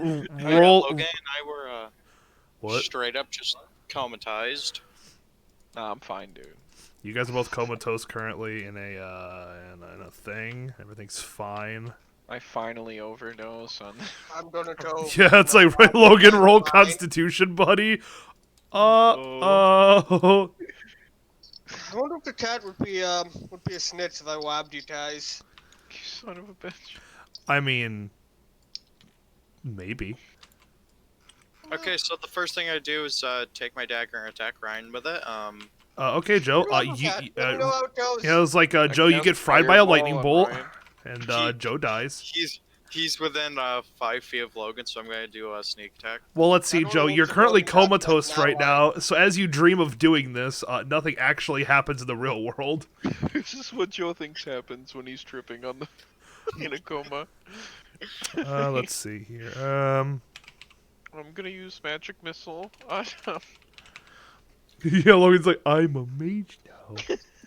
roll. Logan and I were What? straight up just comatized. Nah, I'm fine, dude. You guys are both comatose currently in a thing. Everything's fine. I finally overdose on. I'm gonna go. Yeah, it's like right, Logan, roll Constitution, buddy. Oh. I wonder if the cat would be a snitch if I wabbed you guys. You son of a bitch. I mean, maybe. Okay, so the first thing I do is take my dagger and attack Ryan with it. Okay, Joe. Let me know how it goes. Yeah, it was like, Joe, you get fried by a lightning bolt, and Joe dies. He's within 5 feet of Logan, so I'm gonna do a sneak attack. Well, let's see, Joe. You're currently comatose right now, so as you dream of doing this, nothing actually happens in the real world. This is what Joe thinks happens when he's tripping on the in a coma. Let's see here. I'm gonna use magic missile on Yeah, Logan's like, I'm a mage now.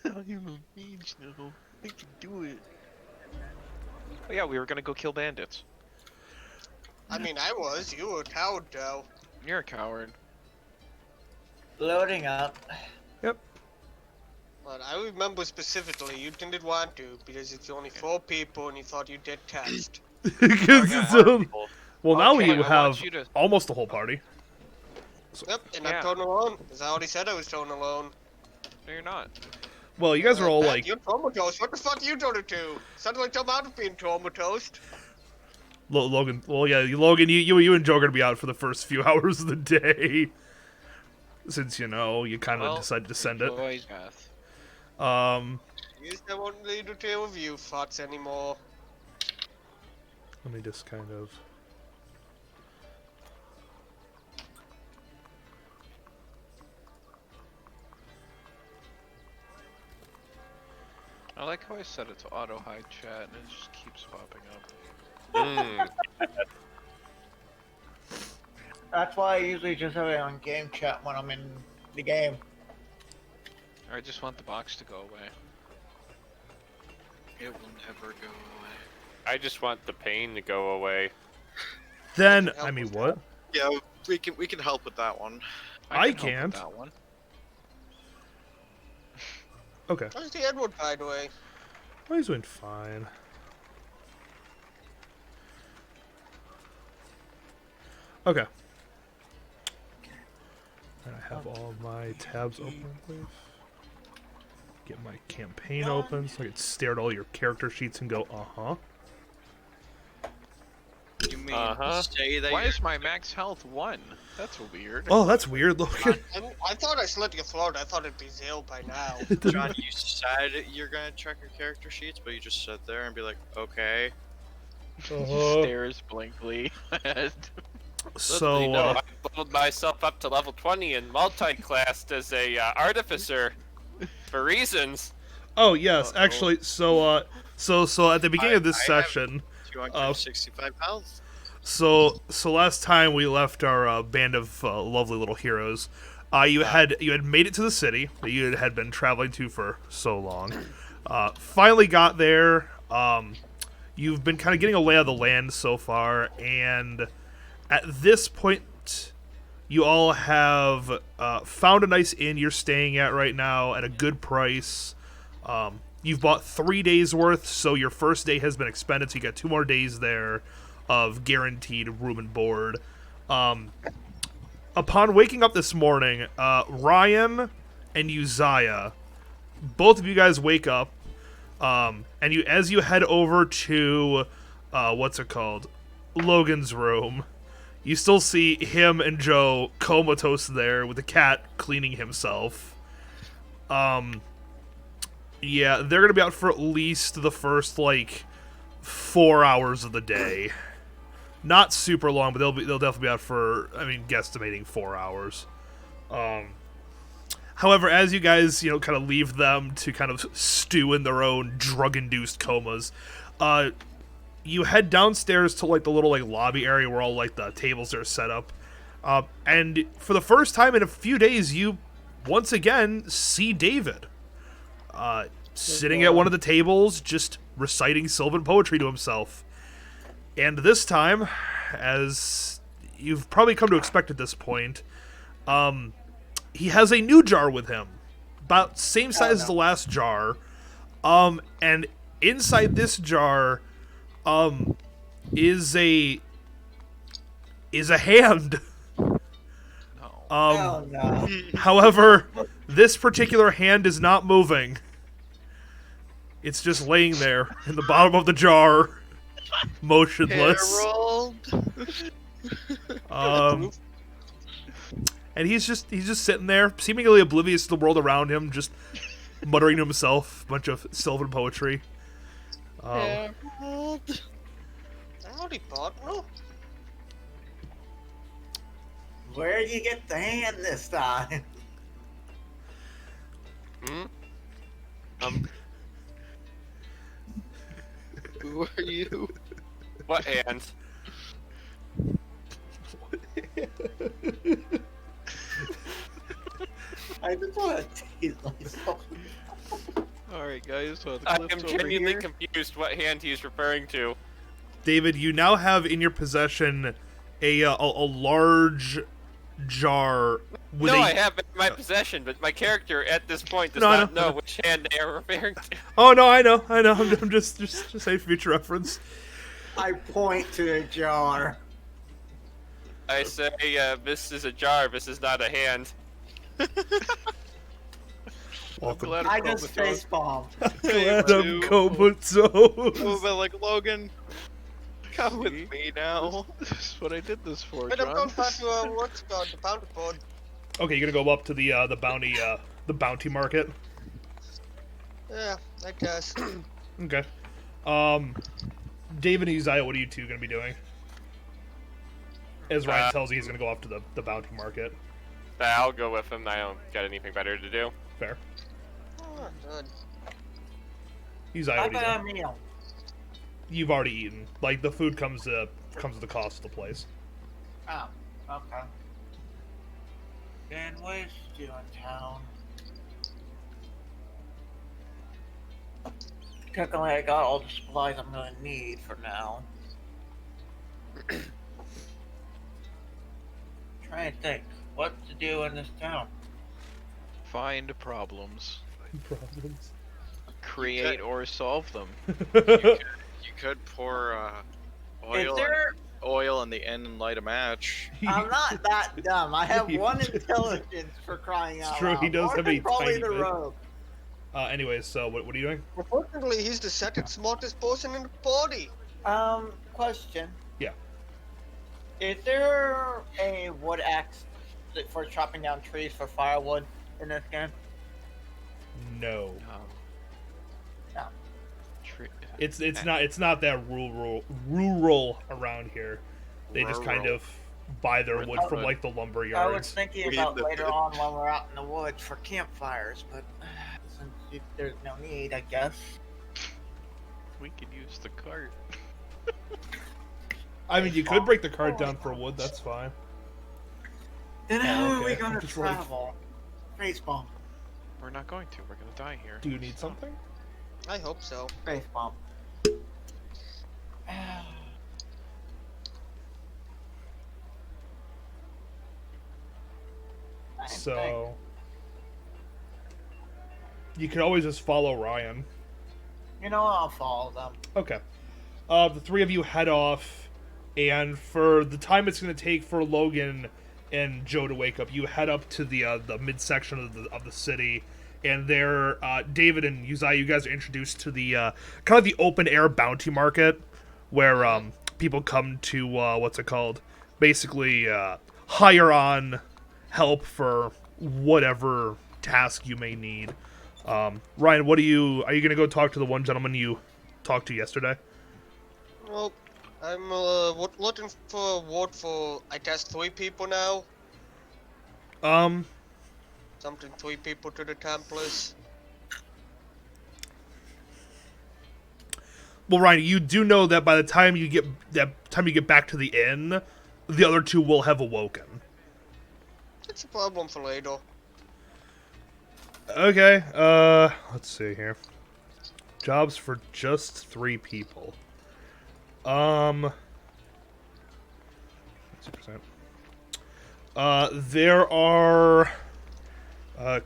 I'm a mage now. I can do it. Oh yeah, we were gonna go kill bandits. I mean, I was. You were a coward, Joe. You're a coward. Loading up. Yep. But I remember specifically you didn't want to because it's only 4 people and you thought you did test. Well, now Okay, we have you to... almost the whole party. Yep, and Yeah. I'm towing alone. Because I already said I was towing alone. No, you're not. Well, you guys are all like... You're comatose. What the fuck are you doing it to? Sounds like I'm out of being comatose. Logan, well, yeah, Logan, you and Joe are gonna be out for the first few hours of the day, since you kind of decided to send it. Boy's death. Yes, I won't lead to tale of you fucks anymore. Let me just kind of. I like how I set it to auto hide chat and it just keeps popping up. That's why I usually just have it on game chat when I'm in the game. I just want the box to go away. It will never go away. I just want the pain to go away. Then, I mean, what? Yeah, we can help with that one. I can help with can't. That one. Okay. How's the Edward, by the way? Oh, he's doing fine. Okay. And I have all my tabs open, please. Get my campaign open so I can stare at all your character sheets and go, uh-huh. You mean say that Why you're... is my max health 1? That's weird. Oh, that's weird. Logan. I thought I slit your throat. I thought it'd be 0 by now. John, you said you're gonna check your character sheets, but you just sit there and be like, okay. Stares blankly. So, You know, I leveled myself up to level 20 and multi-classed as a artificer for reasons. oh yes, actually, so at the beginning of this session, 265 health. so last time we left our band of lovely little heroes, you had made it to the city that you had been traveling to for so long. Finally got there. You've been kind of getting a lay of the land so far, and at this point, you all have found a nice inn you're staying at right now at a good price. You've bought 3 days worth, so your first day has been expended, so you got 2 more days there of guaranteed room and board. Upon waking up this morning, Ryan and Uzziah, both of you guys wake up, and as you head over to, Logan's room, you still see him and Joe comatose there with the cat cleaning himself. Yeah, they're gonna be out for at least the first 4 hours of the day. Not super long, but they'll definitely be out for, guesstimating 4 hours. However, as you guys kind of leave them to kind of stew in their own drug-induced comas, you head downstairs to the little lobby area where all the tables are set up, and for the first time in a few days, you once again see David sitting at one of the tables, just reciting Sylvan poetry to himself. And this time, as you've probably come to expect at this point, he has a new jar with him, about same size as the last jar, and inside this jar, is a hand. Oh no. However, this particular hand is not moving. It's just laying there in the bottom of the jar, motionless. Harold. And he's just sitting there, seemingly oblivious to the world around him, just muttering to himself a bunch of sylvan poetry. Harold. Howdy, partner. Where'd you get the hand this time? Who are you? What hand? I just want to tease myself. Alright, guys, so the I cliff's am over genuinely here. confused what hand he's referring to. David, you now have in your possession a large jar with No, a. I have it in my possession, but my character at this point does No, not no. know which hand they are referring to. Oh no, I know. I'm just saying future reference. I point to the jar. I say, this is a jar, this is not a hand. Welcome. Glad I I'm just face bombed. Glad I'm comatose. Move it like Logan. Come with See? me now. This is what I did this for, But I'm John. going back to what's it called, the bounty board. Okay, you're gonna go up to the bounty market. Yeah, I guess. Okay. David and Uzziah, what are you two gonna be doing? As Ryan tells you he's gonna go up to the bounty market. I'll go with him, I don't got anything better to do. Fair. Oh, good. Uzziah, How what are you about doing? a meal? You've already eaten. Like the food comes at the cost of the place. Oh, okay. Then where's you in town? Technically, I got all the supplies I'm gonna need for now. Trying to think what to do in this town. Find problems. Problems. Create or solve them. You could pour Is oil there? oil in the end and light a match. I'm not that dumb. I have one intelligence for crying It's out true, loud. he does More have than a probably tiny the bit. rogue. Anyways, so what are you doing? Unfortunately, he's the second smartest person in the party. Question. Yeah. Is there a wood axe for chopping down trees for firewood in this game? No. No. It's not that rural around here. They just kind Rural. of buy their wood from Rural. like the lumber I was yards. thinking We about live later it. on when we're out in the woods for campfires, but since there's no need, I guess. We could use the cart. I mean, you could break the cart down for wood. That's fine. Then how are we okay. gonna Just like- travel? Face bomb. We're not going to. We're gonna die here. Do you need something? I hope so. Face bomb. So you could always just follow Ryan. You know, I'll follow them. Okay. The three of you head off, and for the time it's going to take for Logan and Joe to wake up, you head up to the midsection of the city, and there, David and Uzziah, you guys are introduced to the kind of the open air bounty market, where people come to what's it called? Basically, hire on help for whatever task you may need. Ryan, are you going to go talk to the one gentleman you talked to yesterday? Well, I'm looking for a ward for, I guess, 3 people now. Something 3 people to the Templars. Well, Ryan, you do know that by the time you get back to the inn, the other 2 will have awoken. It's a problem for later. Okay, let's see here. Jobs for just 3 people. 60%. There are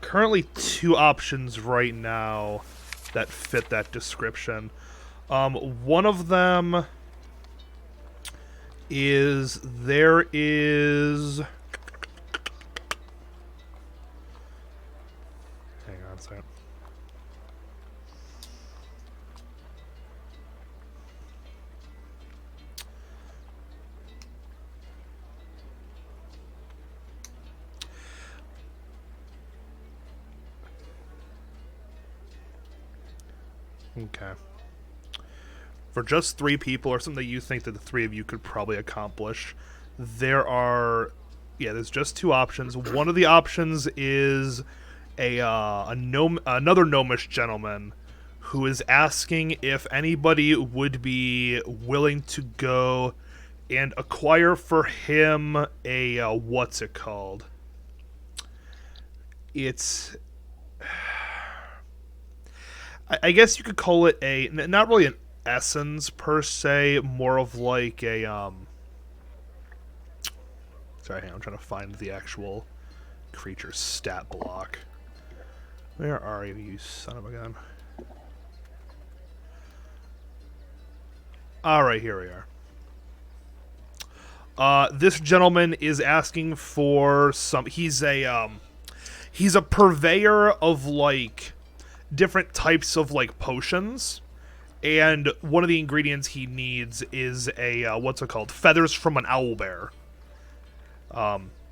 currently 2 options right now that fit that description. One of them is there is. Hang on a second. Okay. For just 3 people, or something that you think that the 3 of you could probably accomplish, there's just 2 options. One of the options is another gnomish gentleman who is asking if anybody would be willing to go and acquire for him a what's it called? It's I guess you could call it not really an essence per se, more of like a sorry, hang on, I'm trying to find the actual creature's stat block. Where are you, you son of a gun? Alright, here we are. This gentleman is asking for some. He's a purveyor of like different types of like potions, and one of the ingredients he needs is a what's it called? Feathers from an owlbear.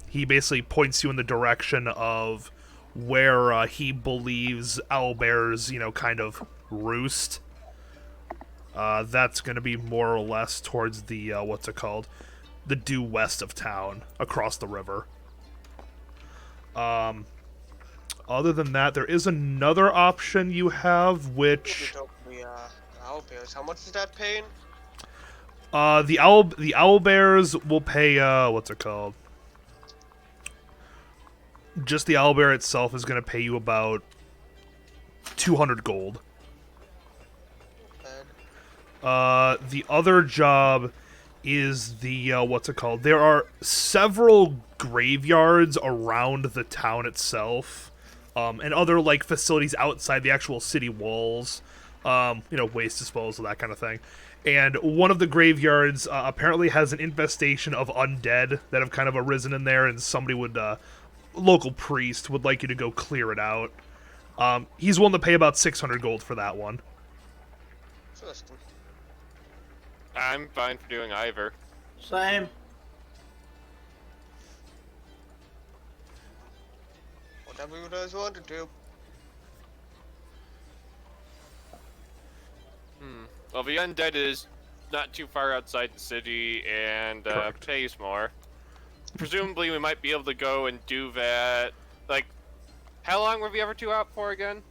He basically points you in the direction of where he believes owlbears, kind of roost. That's going to be more or less towards the what's it called? The due west of town, across the river. Other than that, there is another option you have, which The owl bears. How much is that paying? the owlbears will pay what's it called? Just the owlbear itself is going to pay you about 200 gold. The other job is the what's it called? There are several graveyards around the town itself, and other like facilities outside the actual city walls. Waste disposal, that kind of thing. And one of the graveyards apparently has an infestation of undead that have kind of arisen in there, and somebody would, local priest would like you to go clear it out. He's willing to pay about 600 gold for that one. Interesting. I'm fine for doing either. Same. Whatever you guys want to do. Well, the undead is not too far outside the city and Correct. pays more. Presumably, we might be able to go and do that. Like, how long were the other 2 out for again?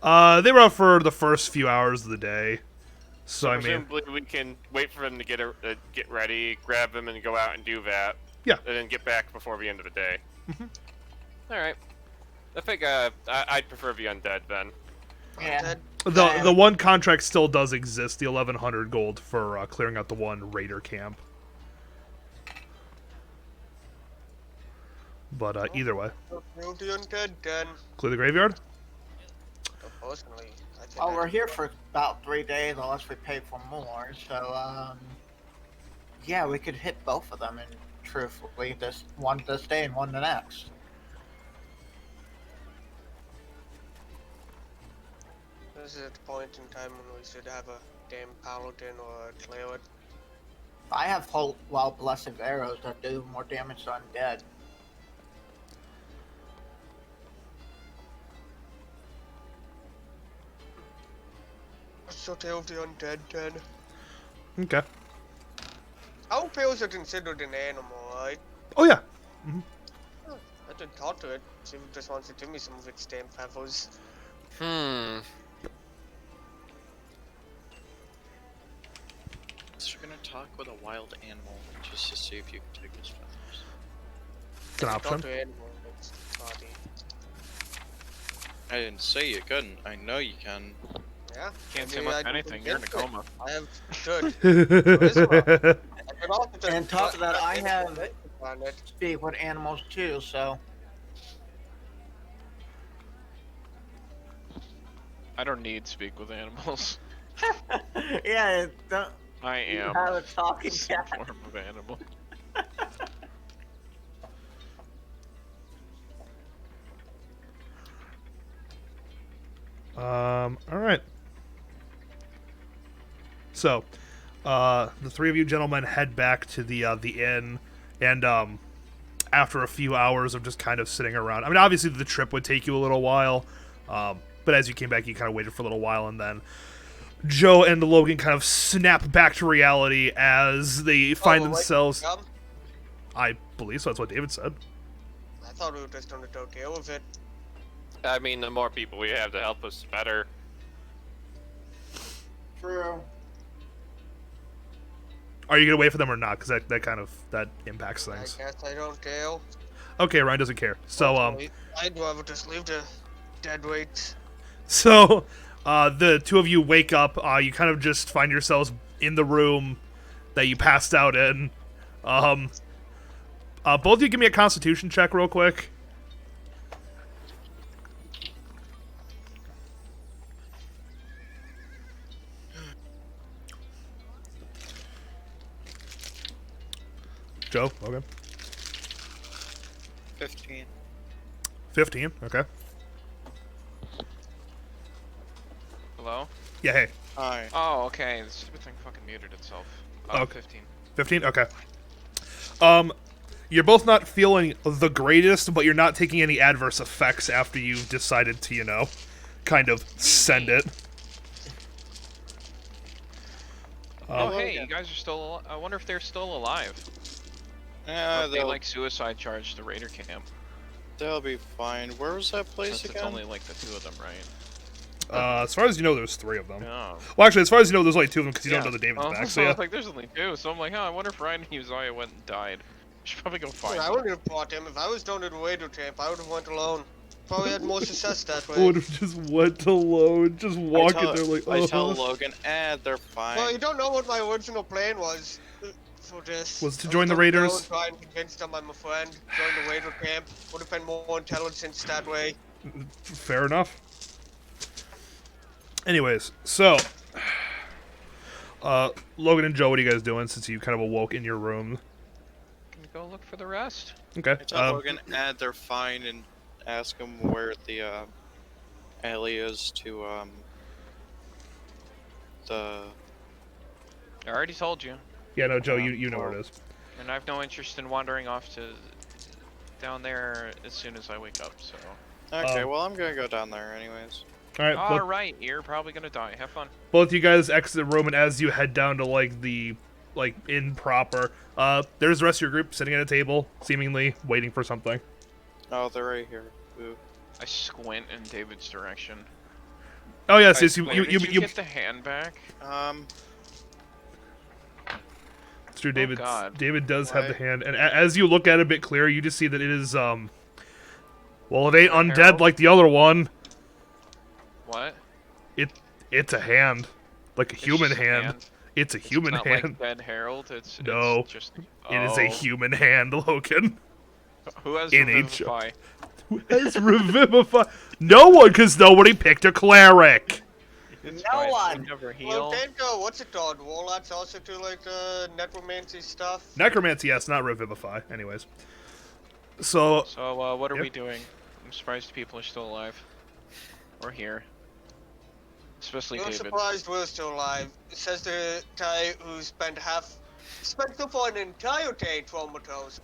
They were out for the first few hours of the day. So, I mean, presumably we can wait for them to get ready, grab them, and go out and do that. Yeah. And then get back before the end of the day. All right. I think I'd prefer the undead then. Yeah. the one contract still does exist, the 1100 gold for clearing out the one raider camp. But either way, Kill the undead then. clear the graveyard. Personally, I think Oh, we're here for about 3 days unless we pay for more. So, yeah, we could hit both of them, and truthfully, one this day and one the next. This is at the point in time when we should have a damn paladin or a cleric. I have blessed arrows that do more damage to undead. So kill the undead then. Okay. Owlbears are considered an animal, right? Oh yeah. I did talk to it. See if it just wants to give me some of its damn feathers. Hmm. So you're gonna talk with a wild animal just to see if you can take his feathers. It's an Talk option. to animal, it's body. I didn't say you couldn't. I know you can. Yeah. Can't say maybe much I anything. didn't You're in a get to it. coma. I have good. Charisma. I could also just And on top of that, I put have on it. speak with animals too, so. I don't need speak with animals. Yeah, don't I am have a talking some cat. form of animal. All right. So, the three of you gentlemen head back to the inn, and after a few hours of just kind of sitting around, I mean, obviously the trip would take you a little while, but as you came back, you kind of waited for a little while, and then Joe and Logan kind of snap back to reality as they find Oh, wait, themselves. come? I believe so. That's what David said. I thought we were just gonna go deal with it. I mean, the more people we have to help us, the better. True. Are you gonna wait for them or not? Because that kind of that impacts things. I guess I don't care. Okay, Ryan doesn't care. So I'd rather just leave the dead weights. So, the two of you wake up. You kind of just find yourselves in the room that you passed out in. Both of you give me a Constitution check real quick. Joe, okay. 15. 15, okay. Hello? Yeah, hey. Hi. Oh, okay. The stupid thing fucking muted itself. Okay. 15. 15, okay. You're both not feeling the greatest, but you're not taking any adverse effects after you've decided to, you know, kind of send it. Oh, hey, you guys are still alive. I wonder if they're still alive. Or Yeah, if they, like, suicide charged the raider camp. they'll be fine. Where was that place Since again? it's only, like, the two of them, right? As far as you know, there's three of them. Oh. Well, actually, as far as you know, there's only two of them because you don't know Yeah. the David's Oh, back. So I yeah. was like, there's only two. So I'm like, I wonder if Ryan and Uzziah went and died. Should probably go find I them. wouldn't have brought him. If I was doing it to Raider Camp, I would have went alone. Probably had more success that I would way. have just went alone, just walking there like, I tell oh. Logan, they're fine. Well, you don't know what my original plan was for this. Was to I join the gonna go Raiders? and try and convince them I'm a friend. Join the Raider Camp. Would have been more intelligence that way. Fair enough. Anyways, so Logan and Joe, what are you guys doing since you kind of awoke in your room? Can we go look for the rest? Okay. I tell Logan, they're fine, and ask him where the alley is to the. I already told you. Yeah, no, Joe, you know where it is. And I have no interest in wandering off to down there as soon as I wake up, so. Okay, well I'm gonna go down there anyways. All right. Alright, you're probably gonna die. Have fun. Both you guys exit the room, and as you head down to like the inn proper, there's the rest of your group sitting at a table, seemingly waiting for something. Oh, they're right here. Ooh. I squint in David's direction. Oh yes, I yes, swear, you did you get the hand back? It's true, David. God. David does have the Why? hand, and as you look at it a bit clearer, you just see that it is well, it ain't undead Harold? like the other one. What? It's a hand, like a It's human just a hand. It's a human it's not hand. like Dead Harold. It's No, just. It is a Oh. human hand, Logan. Who has in Revivify? Who has Revivify? No one, because nobody picked a cleric. It's No fine. one. We never Well, heal. can't go. What's it called? Warlocks also do like necromancy stuff. Necromancy, yes, not Revivify. Anyways. So, So, what are Yep. we doing? I'm surprised people are still alive. Or here. Especially You're David. surprised we're still alive. It says the guy who spent so far an entire day comatose.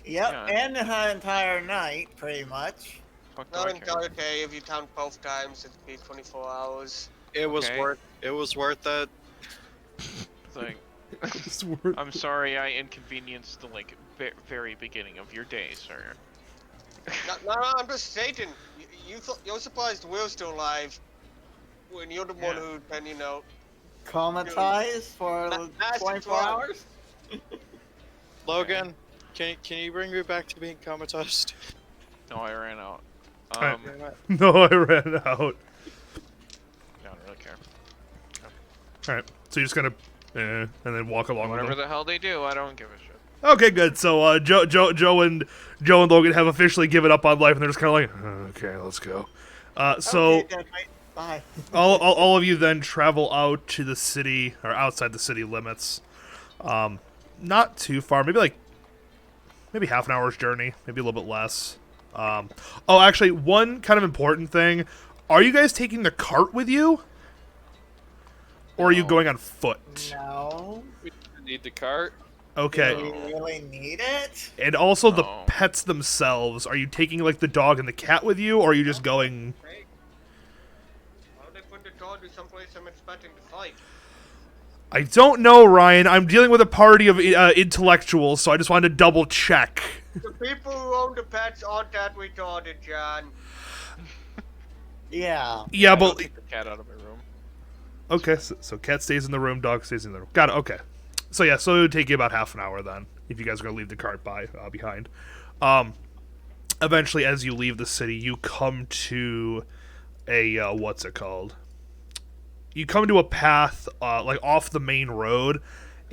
Yep, Yeah. and the entire night, pretty much. Fuck do Not I an care? entire day. If you count both times, it'd be 24 hours. It was Okay. worth. It was worth it. It's like, it's worth- I'm sorry I inconvenienced the like very beginning of your day, sir. No, I'm just stating. You're surprised we're still alive. When you're the one Yeah. who's been, Comatized for That's 24 wrong. hours? Logan, can you bring me back to being comatose? No, I ran out. Alright. I No, I ran out. don't really care. Alright, so you're just gonna and then walk along with Whatever them. the hell they do, I don't give a shit. Okay, good. So Joe and Logan have officially given up on life, and they're just kind of like, okay, let's go. So Okay, then, mate. Bye. all of you then travel out to the city or outside the city limits. Not too far, maybe half an hour's journey, maybe a little bit less. Actually, one kind of important thing: are you guys taking the cart with you, or are you No. going on foot? No. We need the cart. Okay. Do we really need it? And also the No. pets themselves. Are you taking like the dog and the cat with you, or are you just going? Hey. Why would they put the dog in someplace I'm expecting to fight? I don't know, Ryan. I'm dealing with a party of intellectuals, so I just wanted to double check. The people who own the pets aren't that retarded, John. Yeah. Yeah, Don't but take the cat out of my room. okay. So cat stays in the room, dog stays in the room. Got it. Okay. So yeah, so it would take you about half an hour then, if you guys are gonna leave the cart behind. Eventually, as you leave the city, you come to a what's it called? You come to a path like off the main road,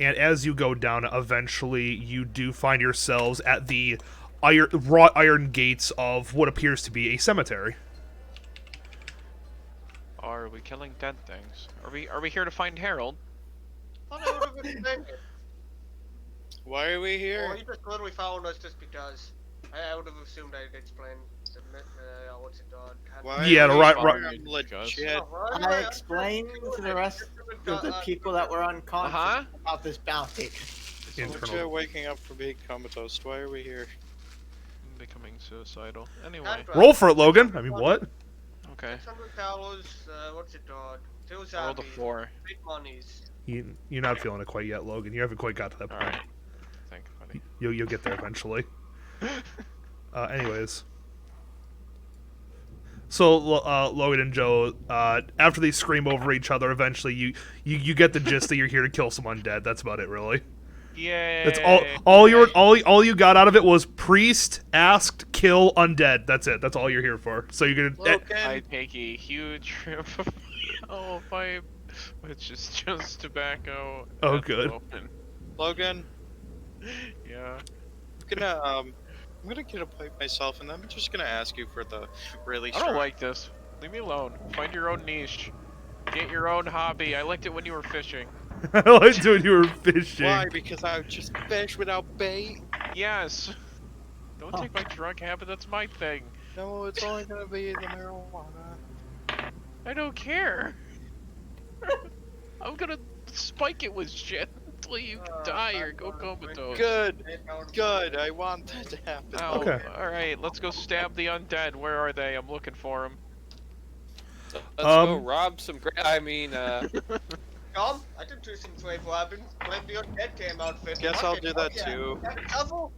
and as you go down, eventually you do find yourselves at the wrought iron gates of what appears to be a cemetery. Are we killing dead things? Are we here to find Harold? I thought I would have explained it. Why are we Or here? you just literally found us just because. I would have assumed I'd explain the what's it called? Why Yeah, are we right- here? right- I'm legit. I explained to the rest of the people that were unconscious Uh-huh. about this bounty. Legit waking up from being comatose. Why are we here? I'm becoming suicidal. Anyway, Roll for it, Logan. I mean, what? okay. $600, what's it called? Two I rolled a zombies. 4. Big monies. You're not feeling it quite yet, Logan. You haven't quite got to that point. Alright. Thank you, buddy. You'll get there eventually. Anyways. So, Logan and Joe, after they scream over each other, eventually you get the gist that you're here to kill some undead. That's about it, really. Yay! That's all you got out of it was priest asked kill undead. That's it. That's all you're here for. So you're gonna I take a huge trip of my pipe, which is just tobacco. Oh, That's good. open. Logan, Yeah. I'm gonna get a pipe myself, and I'm just gonna ask you for the really. I don't like this. Leave me alone. Find your own niche. Get your own hobby. I liked it when you were fishing. I like doing you were fishing. Why? Because I would just fish without bait. Yes. Don't take my drug habit. That's my thing. No, it's only gonna be the marijuana. I don't care. I'm gonna spike it with shit until you die or go comatose. Good, good. I want that to happen. Ow. Okay. Alright, let's go stab the undead. Where are they? I'm looking for them. Let's go rob some. Tom, I did do some slave robbing when the undead came outfit. Guess I'll do that too. That shovel?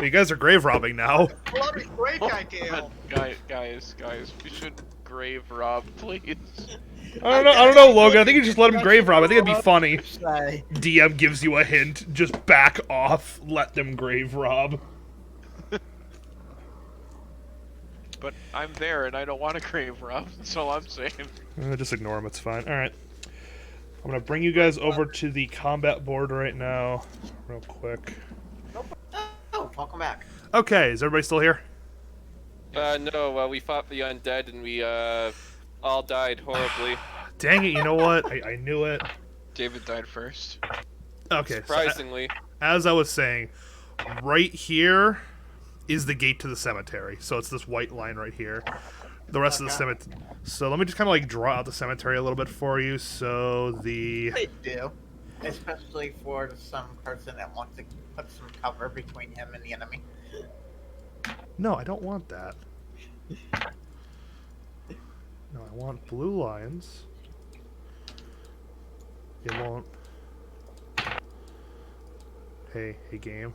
You guys are grave robbing now. Bloody great idea. Guys, we should grave rob, please. I don't know, Logan. I think you just let him grave rob. I think it'd be funny. Say. DM gives you a hint. Just back off. Let them grave rob. But I'm there and I don't want to grave rob, that's all I'm saying. Just ignore him. It's fine. All right. I'm gonna bring you guys over to the combat board right now, real quick. Oh, welcome back. Okay, is everybody still here? No, we fought the undead and we all died horribly. Dang it! You know what? I knew it. David died first. Okay. So, Surprisingly. as I was saying, right here is the gate to the cemetery. So it's this white line right here. The rest of the cemetery. So let me just kind of like draw out the cemetery a little bit for you. So the They do. Especially for some person that wants to put some cover between him and the enemy. no, I don't want that. No, I want blue lines. It won't. Hey, game.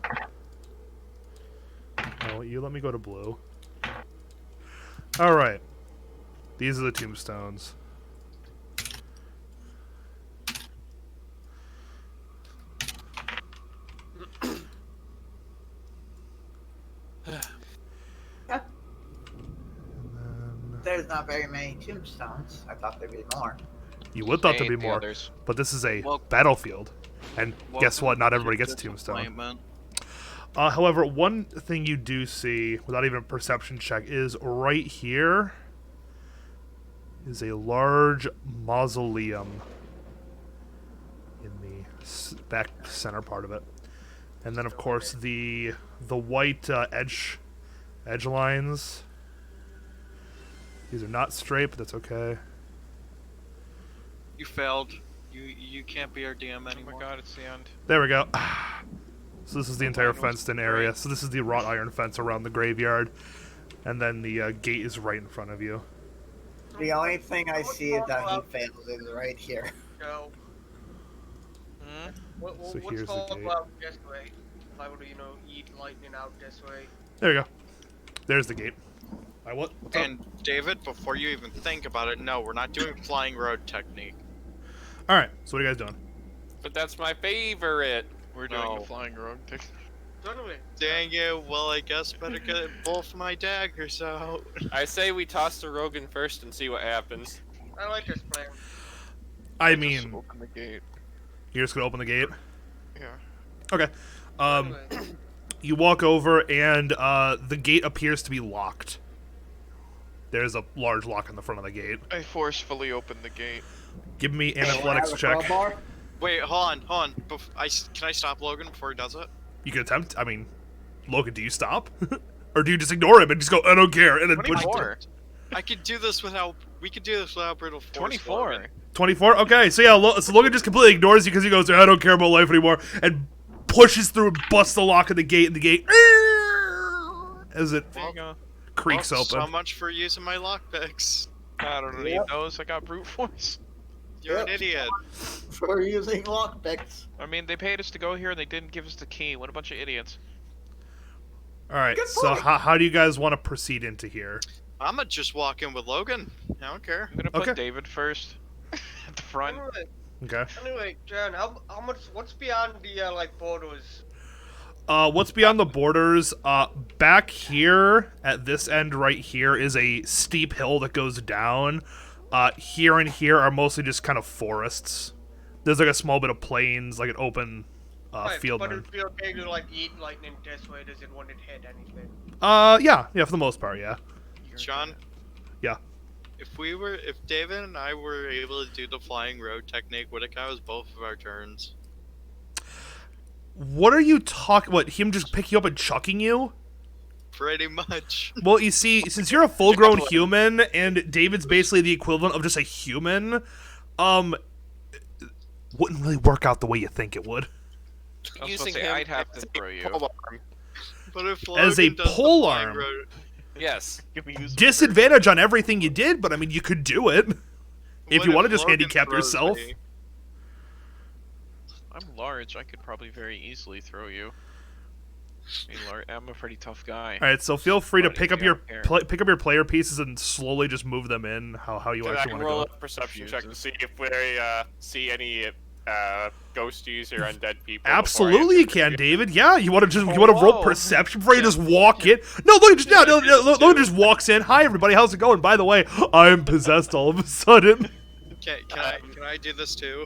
No, you let me go to blue. Alright. These are the tombstones. There's not very many tombstones. I thought there'd be more. You would thought there'd be Ain't the more, others. but this is a Well- battlefield. And guess Welcome what? Not to everybody gets a tombstone. disappointment. However, one thing you do see, without even a perception check, is right here is a large mausoleum in the back center part of it. And then, of course, the white edge lines. These are not straight, but that's okay. You failed. You can't be our DM Oh anymore. my god, it's the end. There we go. So this is the entire line was fenced-in area. So this is the wrought iron fence around the graveyard. And then the gate is right in front of you. The only thing I see that he fails is right here. So, Hmm? So what's here's the called gate. out this way? If I were to, eat lightning out this way. There we go. There's the gate. What's up? And David, before you even think about it, no, we're not doing flying road technique. Alright, so what are you guys doing? But that's my favorite. We're doing No. the flying road. Anyway, Dang it, well I guess better get both my daggers out. I say we toss the Rogan first and see what happens. I like this plan. I Just mean, open the gate. you're just gonna open the gate? Yeah. Okay. Anyway, You walk over, and the gate appears to be locked. There's a large lock on the front of the gate. I forcefully open the gate. Give me an Hey, athletics have a check. crowbar? Wait, hold on. Can I stop Logan before he does it? You can attempt. I mean, Logan, do you stop? Or do you just ignore him and just go, I don't care, and then push 24. I could do this without. We could do this without brutal force. 24. Logan. 24? Okay, so yeah, so Logan just completely ignores you because he goes, I don't care about life anymore, and pushes through and busts the lock of the gate, and the gate, as it There you go. creaks Well, open. So much for using my lockpicks. I don't need Yep. those. I got brute force. You're an Yep. idiot. For using lockpicks. I mean, they paid us to go here and they didn't give us the key. What a bunch of idiots. Alright, Good so point. how do you guys want to proceed into here? I'ma just walk in with Logan. I don't care. I'm gonna put Okay. David first. At the front. Okay. Jan, how much? What's beyond the borders? What's beyond the borders? Back here at this end right here is a steep hill that goes down. Here and here are mostly just kind of forests. There's like a small bit of plains, like an open Right, field. but it'd be okay to eat lightning this way. Does it want it hit anything? Yeah, for the most part, yeah. John. Yeah. If David and I were able to do the flying road technique, would it count as both of our turns? What are you talking? What, him just picking you up and chucking you? Pretty much. Well, you see, since you're a full-grown human and David's basically the equivalent of just a human, wouldn't really work out the way you think it would. I was Using supposed to say, him I'd have as to a throw you. polearm. But if As a Logan does the pole flying arm. road- Yes. Give me use Disadvantage on everything you did, but I mean, you could do it. If what you want to if just Logan handicap throws yourself. me? I'm large. I could probably very easily throw you. I'm a pretty tough guy. All right, so feel free to But pick if up you your don't care. pick up your player pieces and slowly just move them in how you Can I actually want roll to go. a perception check to Refuses. see if we see any ghosties or undead people? Absolutely, you can, David. Yeah, you want to roll whoa. perception before you just walk in? No, Logan just Logan just walks in. Hi, everybody. How's it going? By the way, I'm possessed all of a sudden. Can I do this too?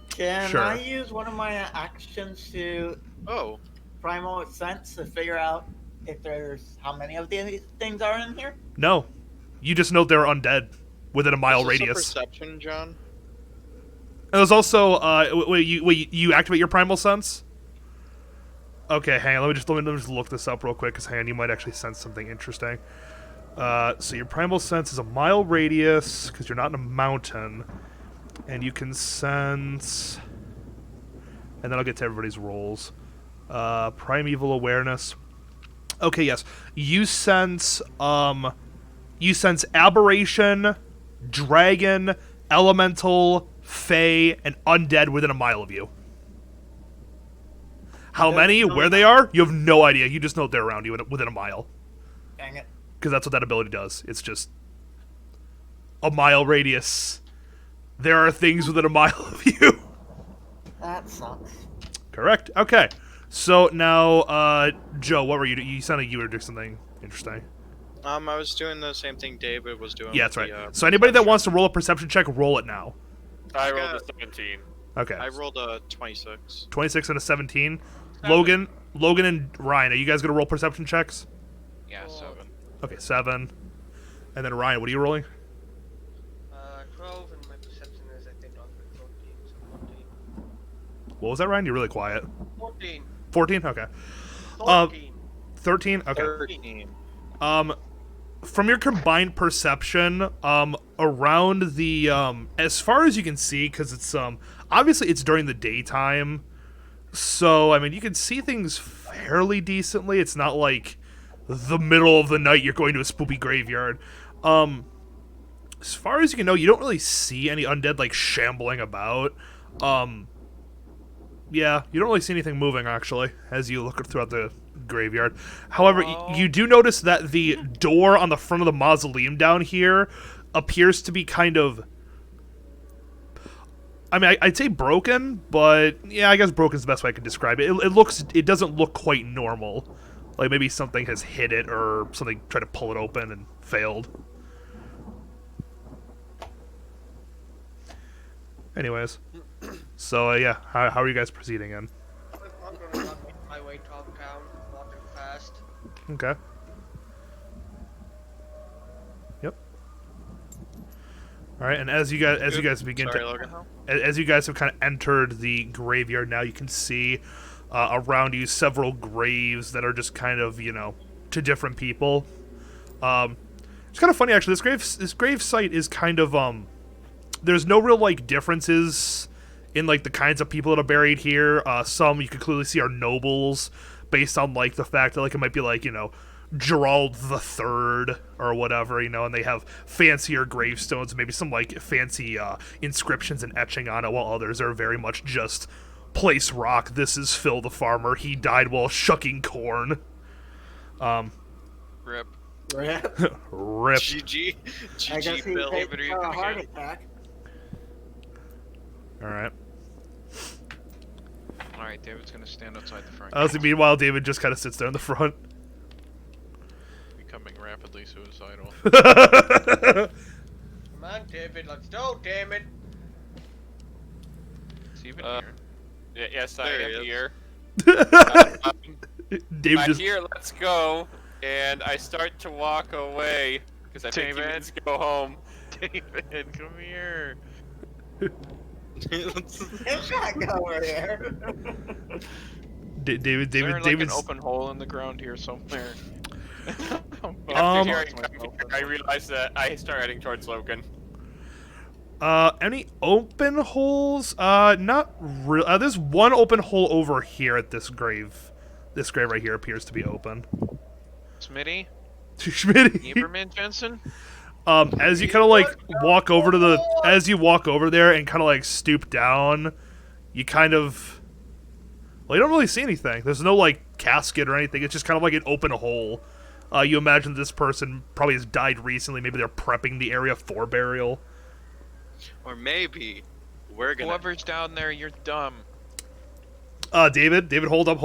Can Sure. I use one of my actions to Oh, primal sense to figure out if there's how many of these things are in here? No, you just know they're undead within a mile is this a radius. perception, John? And there's also you activate your primal sense. Okay, hang on. Let me just look this up real quick, because hang on, you might actually sense something interesting. So your primal sense is a mile radius because you're not in a mountain, and you can sense. And then I'll get to everybody's rolls. Primeval awareness. Okay, yes, you sense aberration, dragon, elemental, fey, and undead within a mile of you. How many? Where they are? You have no idea. You just know they're around you within a mile. Dang it. Because that's what that ability does. It's just a mile radius. There are things within a mile of you. That sucks. Correct. Okay. So now, Joe, what were you doing? You sounded like you were doing something interesting. I was doing the same thing David was doing. Yeah, with that's right. the, So anybody that perception. wants to roll a perception check, roll it now. I rolled got- a 17. Okay. I rolled a 26. 26 and a 17. Logan and Ryan, are you guys gonna roll perception checks? Yeah, 7. Okay, 7. And then Ryan, what are you rolling? 12, and my perception is, I think, on 14, so 14. What was that, Ryan? You're really quiet. 14. 14. Okay. 14. 13. Okay. 13. From your combined perception, around the as far as you can see, because it's obviously it's during the daytime, so I mean you can see things fairly decently. It's not like the middle of the night you're going to a spoopy graveyard. As far as you can know, you don't really see any undead like shambling about. Yeah, you don't really see anything moving actually as you look throughout the graveyard. However, you do notice that the door on the front of the mausoleum down here appears to be kind of, I mean, I'd say broken, but yeah, I guess broken is the best way I could describe it. It doesn't look quite normal. Like maybe something has hit it or something tried to pull it open and failed. Anyways, so yeah, how are you guys proceeding in? I'm gonna run my way top town, walking fast. Okay. Yep. All right, and as you guys begin Sorry, to Logan. as you guys have kind of entered the graveyard now, you can see around you several graves that are just kind of, you know, to different people. It's kind of funny actually. This grave site is kind of there's no real like differences in like the kinds of people that are buried here. Some you can clearly see are nobles based on like the fact that like it might be like, you know, Gerald the Third or whatever, you know, and they have fancier gravestones, maybe some like fancy inscriptions and etching on it, while others are very much just place rock. This is Phil the farmer. He died while shucking corn. Rip. Rip. Rip. GG. I guess GG, he Bill. takes David, are you a gonna heart get- attack. All right. Alright, David's gonna stand outside the front. Meanwhile, David just kind of sits there in the front. Becoming rapidly suicidal. Come on, David, let's go, damn it. Is he even Uh, here? Yes, I There he am is. here. David I'm just here, let's go. And I start to walk away because I think he David. needs to go home. David, come here. It's not over here. Is there like David's an open hole in the ground here somewhere? After hearing I realized that I start heading towards Logan. any open holes? Not real. There's one open hole over here at this grave. This grave right here appears to be open. Smitty? Schmitty. Lieberman Jensen? As you kind of like walk over to the, as you walk over there and kind of like stoop down, you kind of, well, you don't really see anything. There's no like casket or anything. It's just kind of like an open hole. You imagine this person probably has died recently. Maybe they're prepping the area for burial. Or maybe we're gonna. Whoever's down there, you're dumb. David, hold up,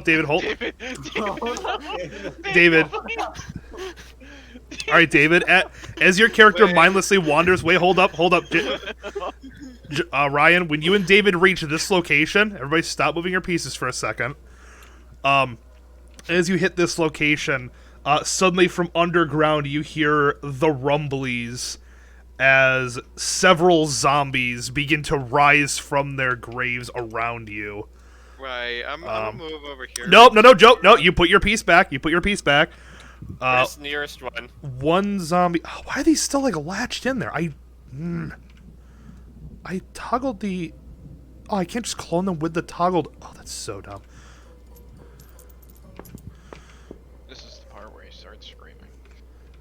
David, hold. David! David. All right, David. As your character mindlessly wanders, hold up. Ryan, when you and David reach this location, everybody stop moving your pieces for a second. As you hit this location, suddenly from underground you hear the rumblies as several zombies begin to rise from their graves around you. Right, I'm gonna move over here. Nope, no, Joe. No, you put your piece back. Where's the nearest one? One zombie. Oh, why are these still like latched in there? I toggled the. Oh, I can't just clone them with the toggled. Oh, that's so dumb. This is the part where he starts screaming.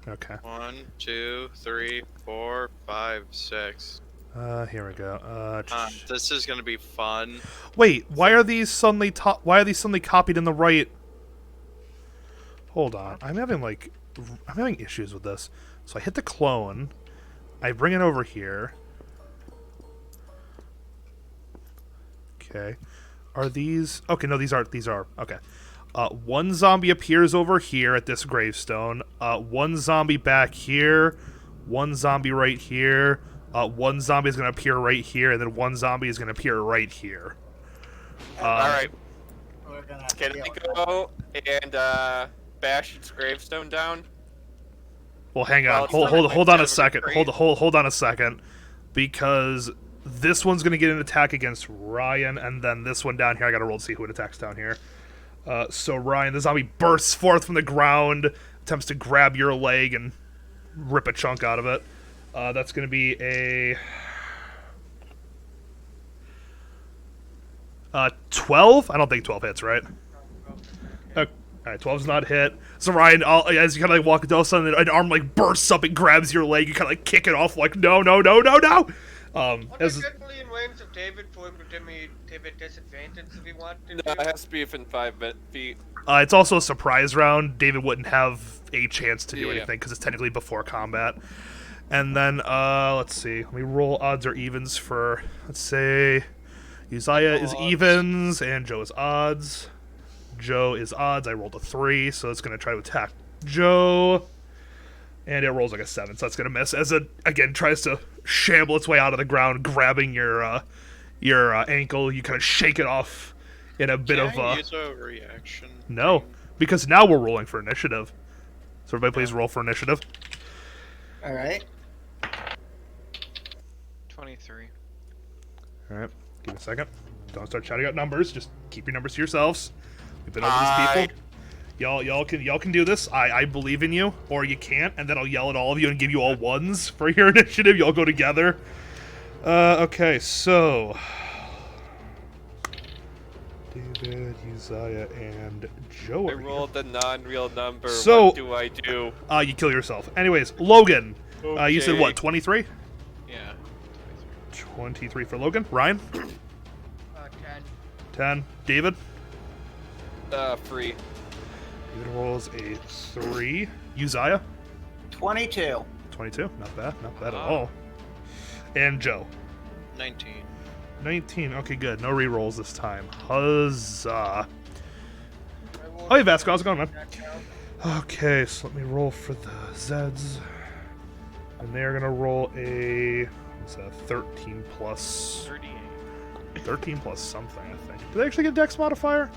Okay. 1, 2, 3, 4, 5, 6. Here we go. This is gonna be fun. Wait, why are these suddenly copied in the right? Hold on, I'm having issues with this. So I hit the clone, I bring it over here. Okay, are these? Okay, no, these are okay. One zombie appears over here at this gravestone. One zombie back here. One zombie right here. One zombie is going to appear right here, and then one zombie is going to appear right here. Alright, We're gonna can deal I with that. go and bash its gravestone down? Well, hang Well, on. it's Hold, not hold, like hold on a Devil's second. Creed. Hold on a second. Because this one's going to get an attack against Ryan, and then this one down here, I got to roll to see who it attacks down here. So Ryan, the zombie bursts forth from the ground, attempts to grab your leg and rip a chunk out of it. That's going to be a 12? I don't think 12 hits, right? Alright, 12's not hit. So Ryan, as you kind of like walk, all of a sudden an arm like bursts up and grabs your leg. You kind of like kick it off, like no. Are they As, generally in range of David for him to give me disadvantage if he wanted No, to? it has to be within 5 feet. it's also a surprise round. David wouldn't have a chance to do Yeah. anything because it's technically before combat. And then let's see. Let me roll odds or evens for, let's say, Uzziah is evens and Joe is odds. Joe is odds. I rolled a 3, so it's going to try to attack Joe. And it rolls like a 7, so that's going to miss. As it, again, tries to shamble its way out of the ground, grabbing your ankle. You kind of shake it off in a bit Can of... I use a reaction? No, because now we're rolling for initiative. So everybody please roll for initiative. Alright. 23. Alright, give me a second. Don't start shouting out numbers. Just keep your numbers to yourselves. We've been over these people. Y'all can do this. I believe in you, or you can't, and then I'll yell at all of you and give you all ones for your initiative. Y'all go together. Okay, so David, Uzziah, and Joe. I are here. rolled the non-real number. So- What do I do? You kill yourself. Anyways, Logan. You said Okay. what? 23. Yeah. 23 for Logan. Ryan. 10. 10. David. Free. David rolls a 3. Uzziah. 22. 22. Not bad. Not bad at Ah. all. And Joe. 19. 19. Okay, good. No rerolls this time. Huzzah. Oh hey, Vasco. How's it going, man? Okay, so let me roll for the Zeds. And they're going to roll a... What's that? 13 plus... 38. 13 plus something, I think. Do they actually get Dex modifier?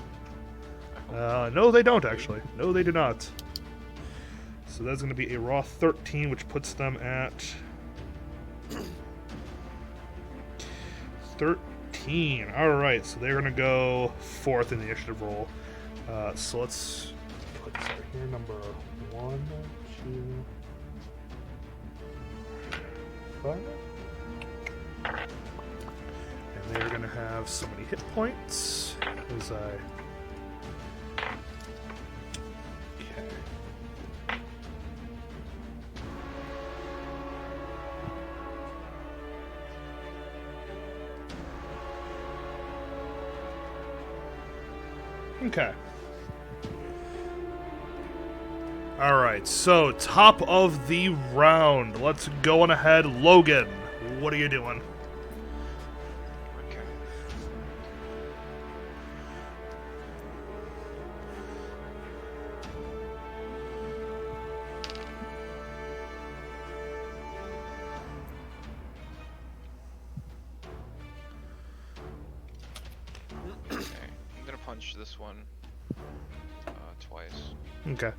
No, they don't, actually. No, they do not. So that's going to be a raw 13, which puts them at... 13. Alright, so they're going to go 4th in the initiative roll. So let's put this out here. Number 1, 2, 5. And they're going to have so many hit points as I... Okay. Alright, so top of the round. Let's go on ahead. Logan, what are you doing? Okay. Okay. I'm gonna punch this one twice. Okay.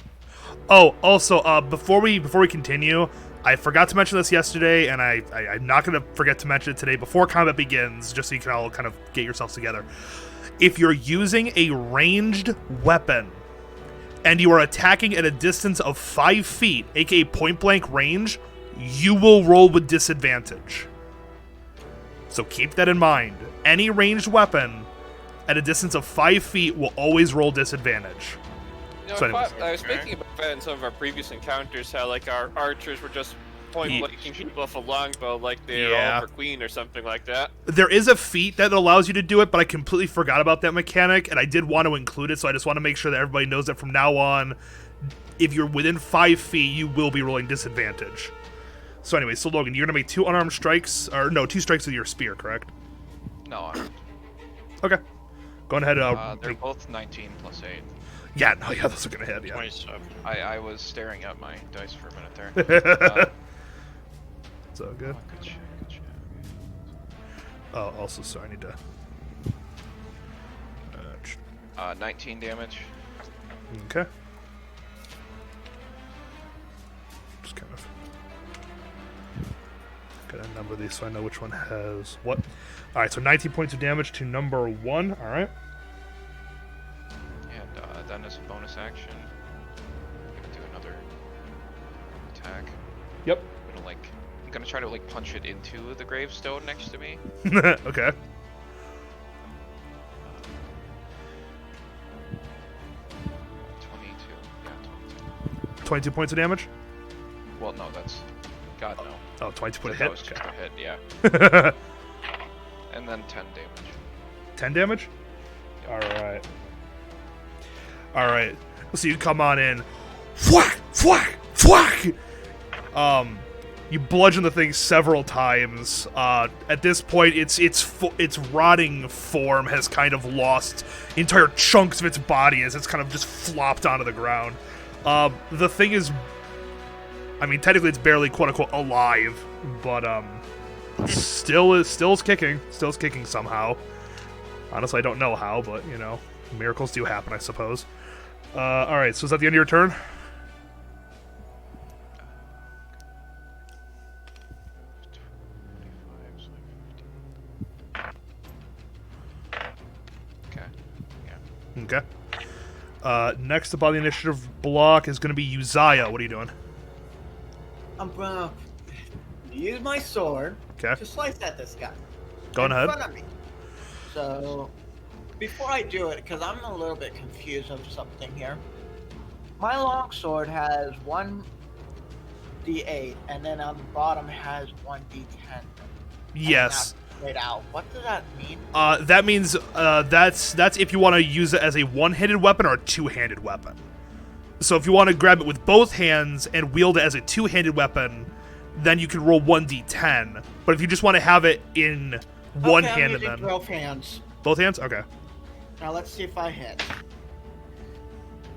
Oh, also, before we continue, I forgot to mention this yesterday, and I'm not going to forget to mention it today before combat begins, just so you can all kind of get yourselves together. If you're using a ranged weapon, and you are attacking at a distance of 5 feet, aka point-blank range, you will roll with disadvantage. So keep that in mind. Any ranged weapon at a distance of 5 feet will always roll disadvantage. You know, So anyways. I was thinking about that in some of our previous encounters, how like our archers were just point blanking people with a longbow like they're Yeah. Oliver Queen or something like that. There is a feat that allows you to do it, but I completely forgot about that mechanic, and I did want to include it, so I just want to make sure that everybody knows that from now on, if you're within 5 feet, you will be rolling disadvantage. So anyway, so Logan, you're going to make 2 unarmed strikes, or no, 2 strikes with your spear, correct? No, Okay. Go on ahead. they're both 19 plus 8. Yeah, no, yeah, those are going to hit, yeah. 27. I was staring at my dice for a minute there. So good. Oh, good shit, good Also, so I need to. 19 damage. Okay. Just kind of gotta number these so I know which one has what. All right, so 19 points of damage to number 1. All right. And then as a bonus action, I'm gonna do another attack. Yep. I'm gonna try to punch it into the gravestone next to me. Okay. 22. Yeah, 22. 22 points of damage. Well, no, that's God no. Oh, 22 point That hit. was just Okay. a hit, yeah. And then 10 damage. 10 damage. All right. All right. So you come on in. Whack! Whack! Whack! You bludgeon the thing several times. At this point, its rotting form has kind of lost entire chunks of its body as it's kind of just flopped onto the ground. The thing is, I mean, technically it's barely quote unquote alive, but still is kicking. Still is kicking somehow. Honestly, I don't know how, but you know, miracles do happen, I suppose. All right. So is that the end of your turn? Okay. Next up on the initiative block is going to be Uzziah. What are you doing? I'm gonna use my sword Okay. to slice at this guy. Going in ahead. front of me. So, before I do it, because I'm a little bit confused of something here, my longsword has 1d8, and then on the bottom has 1d10. Yes. Right out. What does that mean? That means that's if you want to use it as a one-handed weapon or a two-handed weapon. So if you want to grab it with both hands and wield it as a two-handed weapon, then you can roll 1d10. But if you just want to have it in one-handed, I'm using then both hands. both hands. Okay. Now let's see if I hit.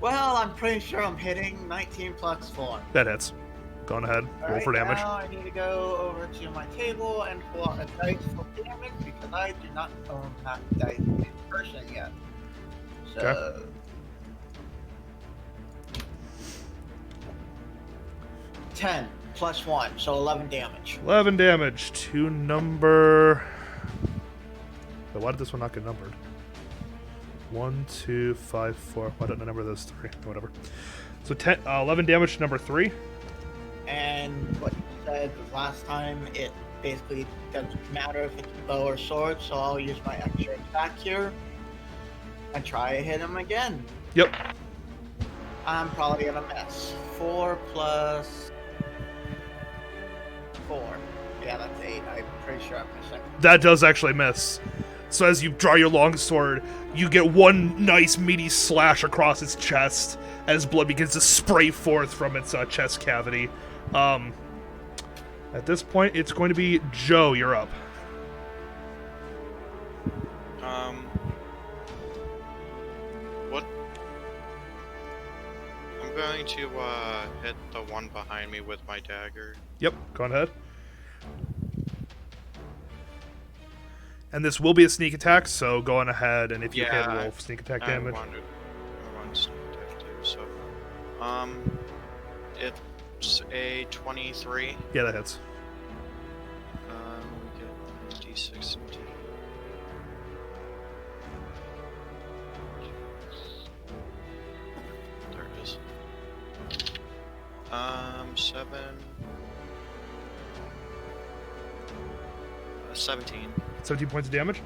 Well, I'm pretty sure I'm hitting 19 plus 4. That hits. Go on ahead. Roll for damage. Now I need to go over to my table and pull out a dice for damage because I do not own that dice in person yet. So. Okay. $10 plus 1, so 11 damage. 11 damage to number. Wait, why did this one not get numbered? 1, 2, 5, 4. Why don't I number those 3? Whatever. So 11 damage to number 3. And what you said was last time, it basically doesn't matter if it's bow or sword, so I'll use my extra attack here and try to hit him again. Yep. I'm probably gonna miss. 4 plus 4. Yeah, that's 8. I'm pretty sure I'm missing. That does actually miss. So as you draw your longsword, you get one nice meaty slash across its chest as blood begins to spray forth from its chest cavity. At this point, it's going to be Joe. You're up. What? I'm going to hit the one behind me with my dagger. Yep, go on ahead. And this will be a sneak attack, so go on ahead, and if you hit, roll sneak attack damage. I want sneak attack too, so it's a 23. Yeah, that hits. We get d6 and d. There it is. 17. 17 points of damage.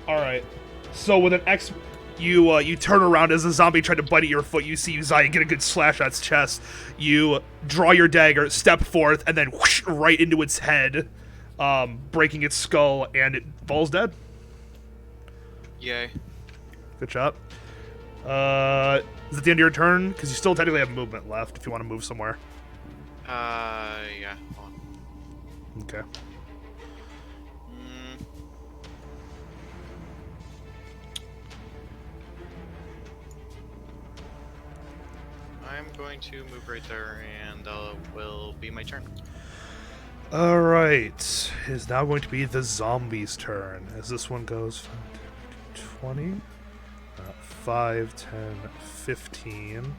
All right. So with an X, you turn around as the zombie tried to bite at your foot. You see Uzziah get a good slash at its chest. You draw your dagger, step forth, and then whoosh, right into its head, breaking its skull, and it falls dead. Yay. Good job. Is it the end of your turn? Because you still technically have movement left if you want to move somewhere. Yeah. Hold on. Okay. I'm going to move right there, and will be my turn. All right, it is now going to be the zombies' turn. As this one goes 20, 5, 10, 15.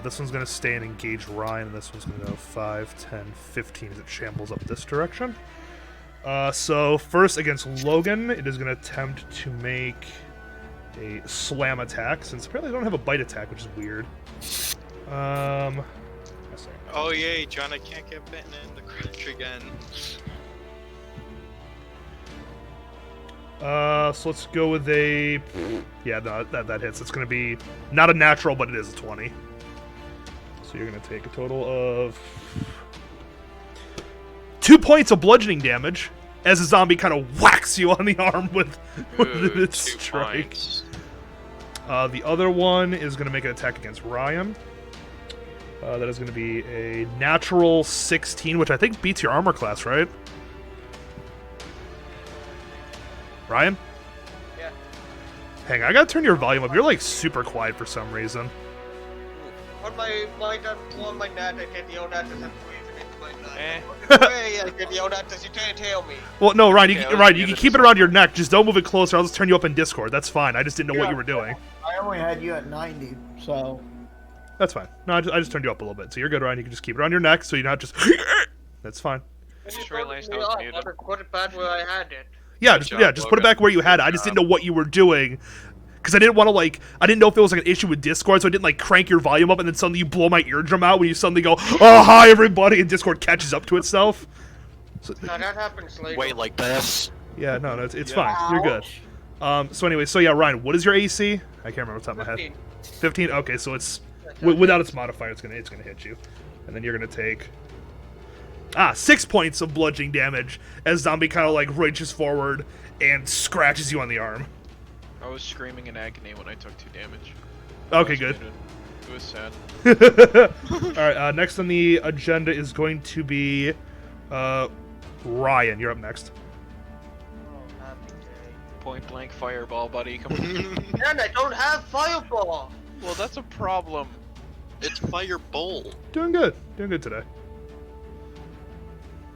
This one's going to stay and engage Ryan, and this one's going to go 5, 10, 15 as it shambles up this direction. So first against Logan, it is going to attempt to make a slam attack, since apparently they don't have a bite attack, which is weird. Oh yay, John, I can't get bitten in the crotch again. So let's go with a... Yeah, no, that hits. It's going to be not a natural, but it is a 20. So you're going to take a total of 2 points of bludgeoning damage as a zombie kind of whacks you on the arm with its 2 strike. points. The other one is going to make an attack against Ryan. That is going to be a natural 16, which I think beats your armor class, right? Ryan? Yeah. Hang on, I gotta turn your volume up. You're like super quiet for some reason. On my net, I get yelled at as I'm breathing into my Eh. net. Hey, I get yelled at as you can't hear me. Well, no, Ryan, Okay, Ryan, I'll you give can it keep a it around your neck. Just don't move it closer. I'll just turn you up in Discord. That's fine. I just didn't know what Yeah. you were doing. I only had you at 90, so That's fine. No, I just turned you up a little bit. So you're good, Ryan. You can just keep it around your neck so you're not just... That's fine. I just realized I was muted. I put it back where I had it. Yeah, Good just job, put it Logan. back where you had it. I Good just didn't job. know what you were doing. Because I didn't want to, I didn't know if it was, an issue with Discord, so I didn't, crank your volume up, and then suddenly you blow my eardrum out when you suddenly go, oh, hi, everybody, and Discord catches up to itself. So, Now that happens later. Wait, like this? yeah, no, it's Yeah. fine. You're good. So anyway, Ryan, what is your AC? I can't remember off the top of my head. 15. 15? Okay, so it's, without its modifier, it's gonna hit you. And then you're gonna take... 6 points of bludgeoning damage as Zombie kind of, reaches forward and scratches you on the arm. I was screaming in agony when I took 2 damage. Okay, I was good. muted. It was sad. Alright, next on the agenda is going to be Ryan. You're up next. Oh, happy day. Point blank fireball, buddy. Come on. And I don't have fireball. Well, that's a problem. It's Firebolt. Doing good. Doing good today.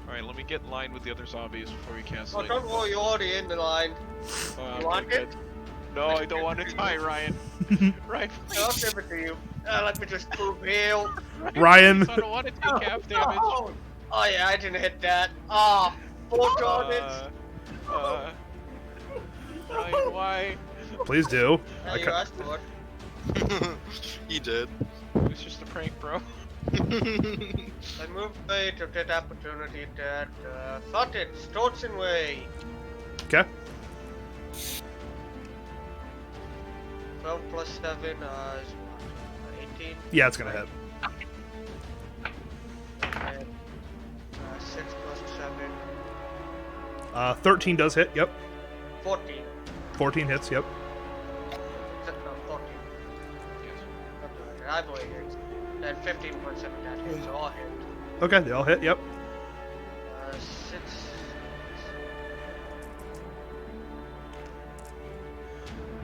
Alright, let me get in line with the other zombies before we cast Oh, lightning. don't worry, you're already in the line. Oh, You want okay, it? good. No, I don't want to die, Ryan. Ryan, I'll please. give it to you. Let me just prove heal. Ryan. please, I don't want to take half damage. Oh yeah, I didn't hit that. Ah, 4 targets. Ryan, why? Please do. Hey, you asked for it. He did. It was just a prank, bro. I moved away to that opportunity that thought it starts in way. Okay. 12 plus 7 is what, 18. Yeah, it's gonna hit. And 6 plus 7, 13 does hit. Yep. 14. 14 hits. Yep. No, 14. I believe it. Then 15 plus 7 that hits all hit. Okay, they all hit. Yep. 6.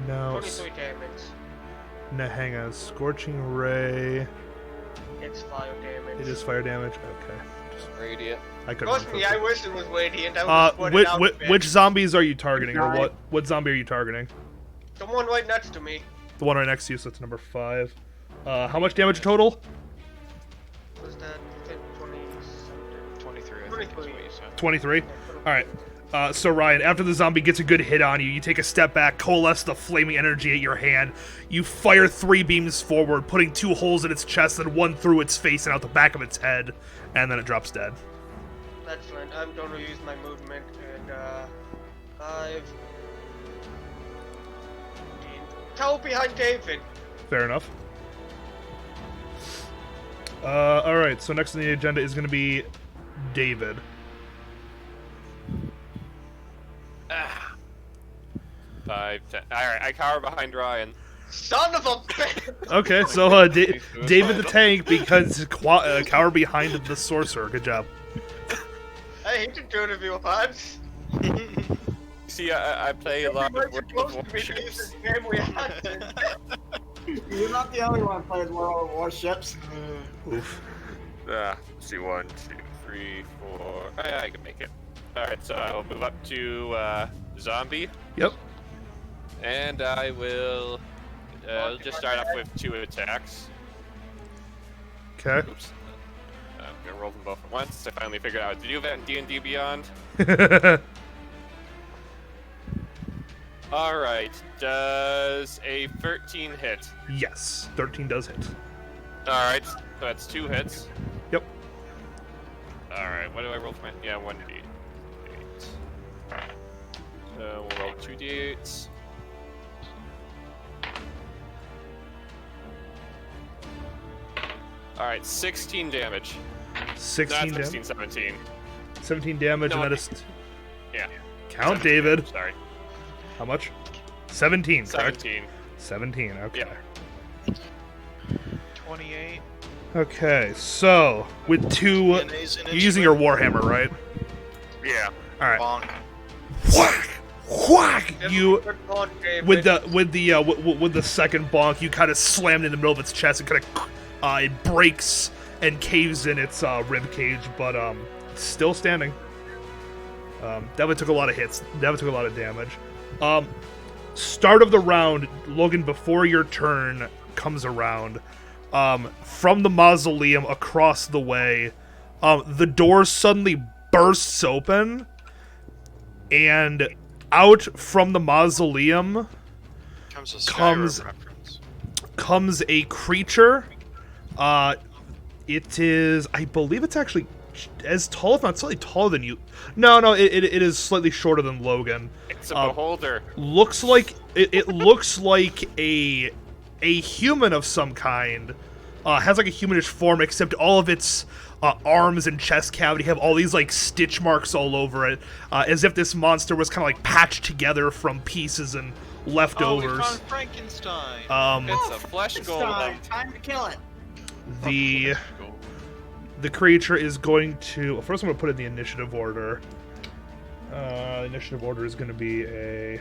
Now, 23 damage. now hang on. Scorching ray. It's fire damage. It is fire damage. Okay. Radiant. I couldn't. Trust me, I wish it was radiant. I would spread which, it out a bit. which zombies are you targeting, or what zombie are you targeting? The one right next to me. The one right next to you, so that's number 5. How much damage total? Was that 20 something? 23, I think is 23. what you said. 23. All right. So Ryan, after the zombie gets a good hit on you, you take a step back, coalesce the flaming energy at your hand. You fire 3 beams forward, putting 2 holes in its chest and 1 through its face and out the back of its head, and then it drops dead. Excellent. I'm going to use my movement and 5. 15. Cower behind David. Fair enough. All right. So next on the agenda is going to be David. 5, 10. Alright, I cower behind Ryan. Son of a bitch! Okay, so David the tank because cower behind the sorcerer. Good job. Hey, he can do it if he wants. See, I play a lot You're of World supposed of to be Warships. this game we had to. you're not the only one playing World of Warships. Oof. Let's see, 1, 2, 3, 4. Oh, yeah, I can make it. Alright, so I'll move up to zombie, Yep. and I will just start off with 2 attacks. Okay. Oops. I'm gonna roll them both at once. I finally figured out how to do that in D&D Beyond. Alright, does a 13 hit? Yes, 13 does hit. Alright, so that's 2 hits. Yep. Alright, what do I roll for my... Yeah, 1d8. So we'll roll 2d8s. Alright, 16 damage. 16 Not damage. 16, 17. 17 damage, No, and that is... Yeah. Count, 17 David. damage, sorry. How much? 17, correct? 17. 17, okay. Yeah. 28. Okay, so, with 2... Mayonnaise in You're its using your Warhammer, right? Yeah. Alright. bonk. Whack! Whack! You... Good lord, David. With the second bonk, you kind of slammed in the middle of its chest and kind of it breaks and caves in its rib cage, but it's still standing. Definitely took a lot of hits. Definitely took a lot of damage. Start of the round, Logan. Before your turn comes around, from the mausoleum across the way, the door suddenly bursts open, and out from the mausoleum Comes a Comes- Skyrim reference. comes a creature. It is, I believe it's actually as tall, if not slightly taller than you. No, it is slightly shorter than Logan. It's a beholder. Looks like it looks like a human of some kind. Has like a humanish form, except all of its arms and chest cavity have all these like stitch marks all over it, as if this monster was kind of like patched together from pieces and Oh, we leftovers. found Frankenstein. It's a flesh It's golem. time to kill it. The creature is going to... Well, first I'm going to put it in the initiative order. Initiative order is going to be a...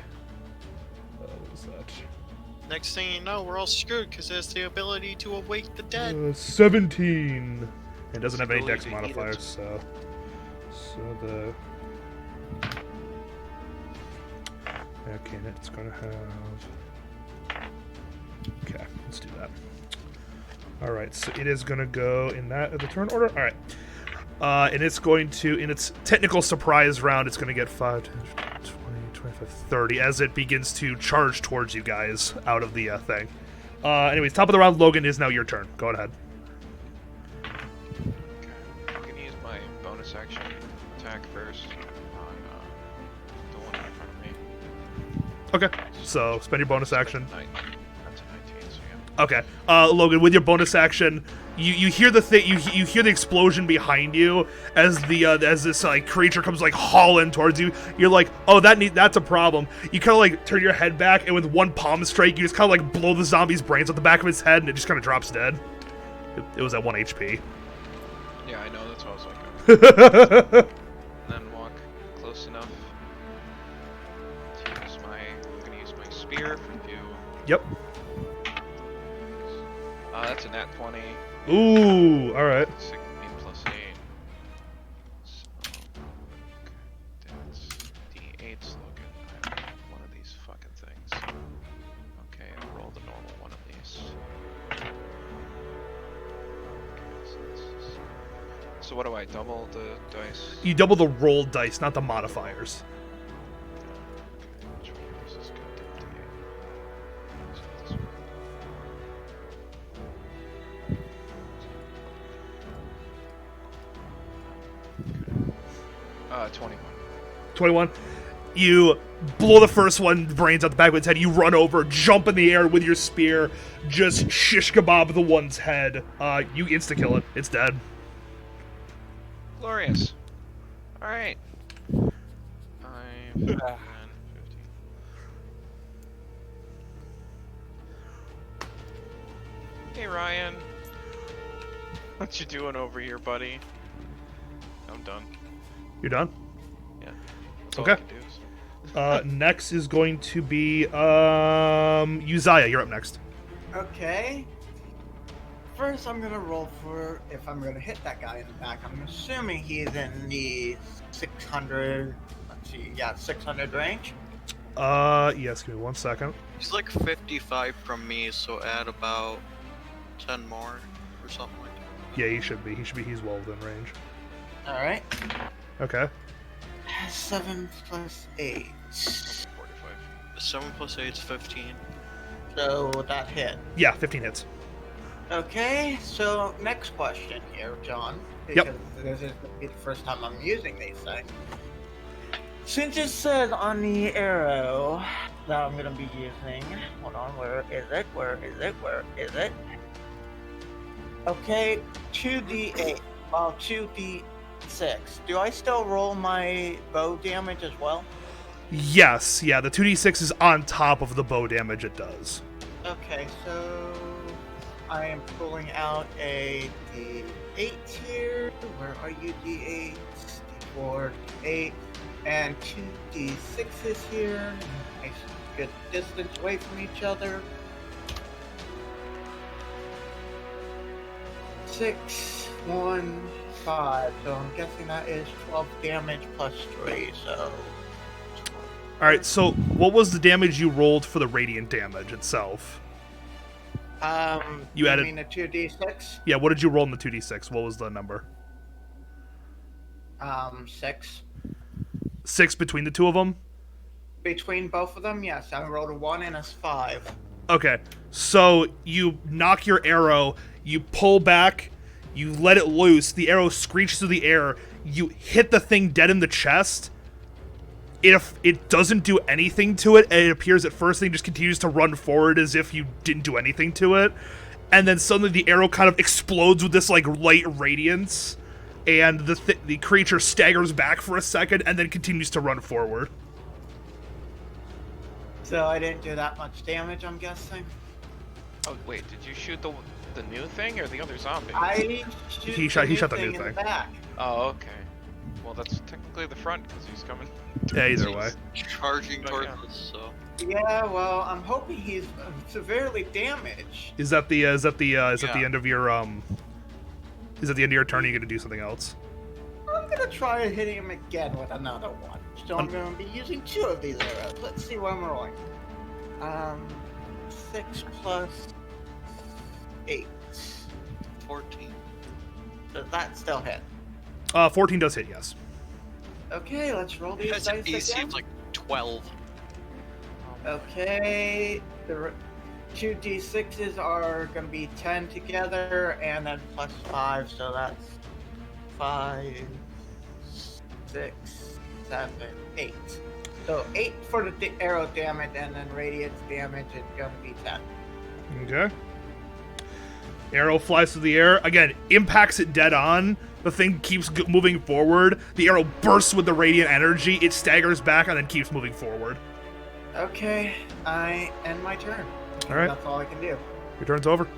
what was that? Next thing you know, we're all screwed because it has the ability to awake the dead. 17. It doesn't have any dex Ability to eat modifiers, it. so the... Okay, and it's going to have... Okay, let's do that. Alright, so it is going to go in the turn order? Alright. And it's going to, in its technical surprise round, it's going to get 5, 10, 20, 25, 30 as it begins to charge towards you guys out of the thing. Anyways, top of the round, Logan, is now your turn. Go ahead. I'm gonna use my bonus action attack first on the one in front of me. Okay, so spend your bonus action. That's a 19, so yeah. Okay, Logan, with your bonus action, you hear the thing, you hear the explosion behind you as as this like creature comes like hauling towards you. You're like, oh, that's a problem. You kind of like turn your head back, and with one palm strike, you just kind of like blow the zombie's brains out the back of its head, and it just kind of drops dead. It was at 1 HP. Yeah, I know, that's what I was like. And then walk close enough to use I'm gonna use my spear for view. Yep. That's a nat 20. Ooh, all right. 16 plus 8. So, that's D8's looking at one of these fucking things. Okay, I'll roll the normal one of these. Okay, so what do I double the dice? You double the roll dice, not the modifiers. Which one of these is goddamn D8? So this one. 21. 21. You blow the first one, brains out the back of its head. You run over, jump in the air with your spear, just shish kebab the one's head. You insta kill it. It's dead. Glorious. Alright. 5, 10, 15. Hey Ryan. What you doing over here, buddy? I'm done. You're done? Yeah. That's all Okay. I can do, so. Next is going to be Uzziah. You're up next. Okay. first I'm gonna roll for if I'm gonna hit that guy in the back. I'm assuming he's in the 600. Let's see, yeah, 600 range. Yes, give me 1 second. He's like 55 from me, so add about 10 more or something like that. Yeah, he should be. He's well within range. All right. Okay. 7 plus 8. 45. 7 plus 8 is 15. So that hit. Yeah, 15 hits. Okay, so next question here, John. Yep. Because this is going to be the first time I'm using these things. Since it says on the arrow that I'm going to be using... Hold on, where is it? Where is it? Where is it? Okay, 2d8. Well, 2d6. Do I still roll my bow damage as well? Yes, yeah, the 2d6 is on top of the bow damage it does. Okay, so I am pulling out a D8 here. Where are you, D8? D4, 8, and 2 D6s here. Nice good distance away from each other. 6, 1, 5. So I'm guessing that is 12 damage plus 3, so... Alright, so what was the damage you rolled for the radiant damage itself? You added- mean a 2d6? Yeah, what did you roll in the 2d6? What was the number? 6. 6 between the two of them? Between both of them, yes. I rolled a 1 and a 5. Okay, so you knock your arrow, you pull back, you let it loose, the arrow screeches through the air, you hit the thing dead in the chest. If it doesn't do anything to it, and it appears at first thing just continues to run forward as if you didn't do anything to it, and then suddenly the arrow kind of explodes with this like light radiance, and the creature staggers back for a second and then continues to run forward. So I didn't do that much damage, I'm guessing. Oh wait, did you shoot the new thing or the other zombie? He shot the new in thing. the back. Oh, okay. Well, that's technically the front because he's coming. Yeah, either way. Charging Oh, towards yeah. us, so. Yeah, well, I'm hoping he's severely damaged. Is that the end of your Is that the end of your turn? Or are you gonna do something else? I'm gonna try hitting him again with another one. So I'm gonna be using 2 of these arrows. Let's see what I'm rolling. 6 plus 8. 14. Does that still hit? 14 does hit, yes. Okay, let's roll these His dice AC again. is like 12. Okay, the 2d6s are going to be 10 together, and then plus 5, so that's 5, 6, 7, 8. So 8 for the arrow damage, and then radiant damage is going to be 10. Okay. Arrow flies through the air. Again, impacts it dead on. The thing keeps moving forward. The arrow bursts with the radiant energy. It staggers back and then keeps moving forward. Okay, I end my turn. All right. That's all I can do. Your turn's over.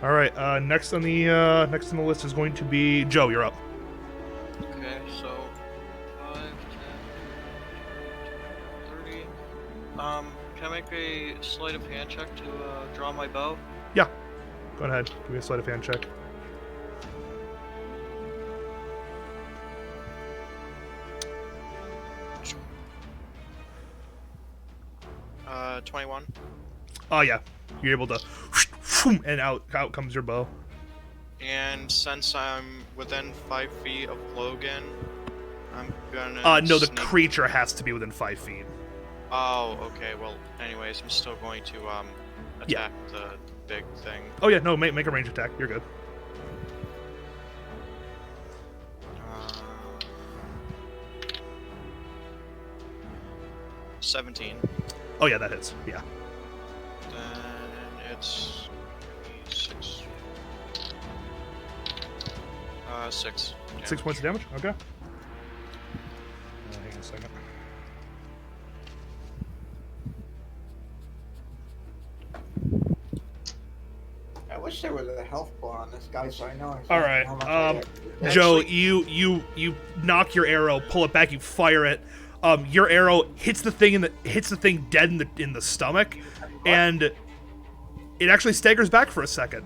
All right. Next on the list is going to be Joe. You're up. Okay, so 5, 10, 30. Can I make a sleight of hand check to draw my bow? Yeah. Go ahead. Give me a sleight of hand check. 21. Oh yeah. You're able to, and out comes your bow. And since I'm within 5 feet of Logan, I'm gonna. No, the sneak- creature has to be within 5 feet. Oh, okay. Well, anyways, I'm still going to attack the big thing. Oh yeah, no, make a range attack. You're good. 17. Oh yeah, that hits. Yeah. Then it's 6. 6. 6 points of damage. Okay. Hang on a second. I wish there was a health bar on this guy so I know exactly All right. how much I get. Joe, you knock your arrow, pull it back, you fire it. Your arrow hits the thing dead in the stomach, and it actually staggers back for a second,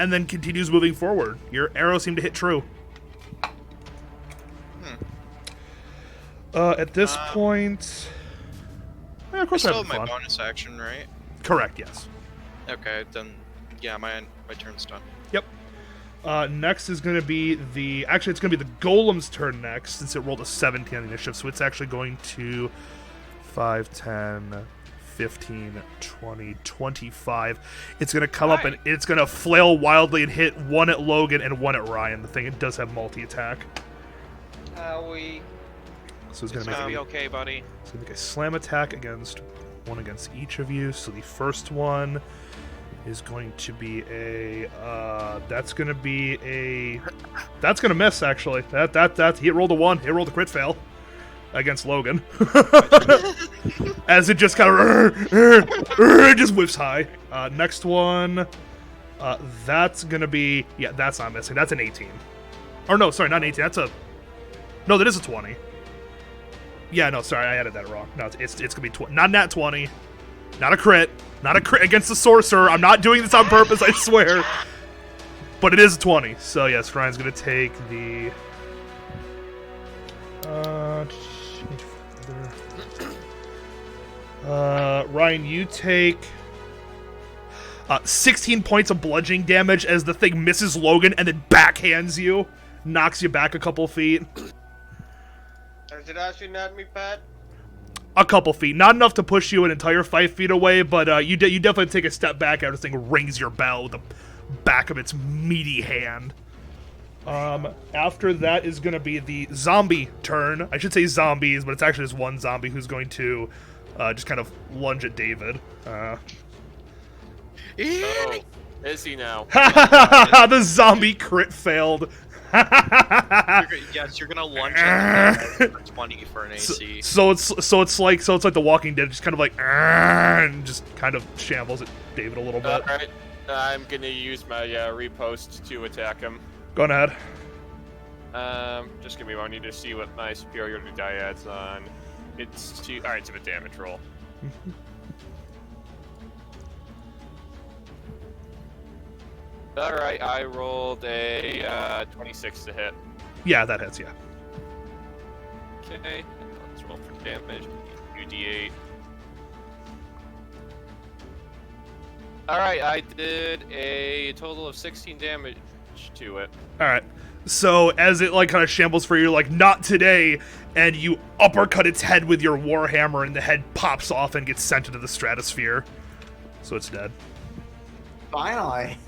and then continues moving forward. Your arrow seemed to hit true. At this point, of I course, still I'm have my fun. bonus action, right? Correct. Yes. Okay, then yeah, my turn's done. Yep. Next is going to be actually, it's going to be the Golem's turn next, since it rolled a 17 on the initiative, so it's actually going to 5, 10, 15, 20, 25. It's going to come up and it's going to flail wildly and hit one at Logan and one at Ryan. The thing, it does have multi-attack. So it's going to It's gonna make be okay, buddy. So make a slam attack against each of you. So the first one is going to be that's going to miss actually. That he rolled a 1. He rolled a crit fail against Logan. As it just kind of just whiffs high. Next one, that's going to be that's not missing. That's an 18. Or no, sorry, not an 18. That is a 20. Yeah, no, sorry, I added that wrong. No, it's gonna be not nat 20, not a crit against the sorcerer. I'm not doing this on purpose, I swear. But it is a 20, so yes, Ryan's gonna take the. Ryan, you take 16 points of bludgeoning damage as the thing misses Logan and then backhands you, knocks you back a couple feet. Does it actually not me, Pat? A couple feet, not enough to push you an entire 5 feet away, but you definitely take a step back after this thing rings your bell with the back of its meaty hand. After that is going to be the zombie turn. I should say zombies, but it's actually just one zombie who's going to just kind of lunge at David. Oh, is he now? The zombie crit failed. Yes, you're gonna lunge at 20 for an AC. So it's like The Walking Dead, just kind of like and just kind of shambles at David a little bit. Alright, I'm gonna use my repost to attack him. Go on ahead. Just give me one. I need to see what my superiority die adds on. It's two. Alright, it's a damage roll. Alright, I rolled a 26 to hit. Yeah, that hits. Yeah. Okay, let's roll for damage. 2d8. Alright, I did a total of 16 damage to it. All right. So as it like kind of shambles for you, like not today, and you uppercut its head with your warhammer, and the head pops off and gets sent into the stratosphere. So it's dead. Finally.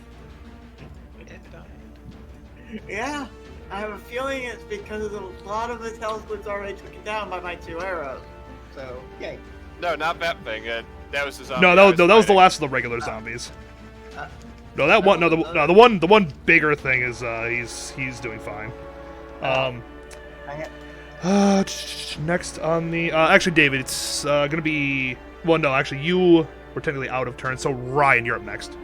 Yeah, I have a feeling it's because a lot of his health was already taken down by my 2 arrows. So, yay. No, not that thing. That was the zombie. No, that was the fighting. last of the regular zombies. No, that one. No, the one bigger thing is he's doing fine. Next on the actually David, it's gonna be no, actually you were technically out of turn, so Ryan, you're up next.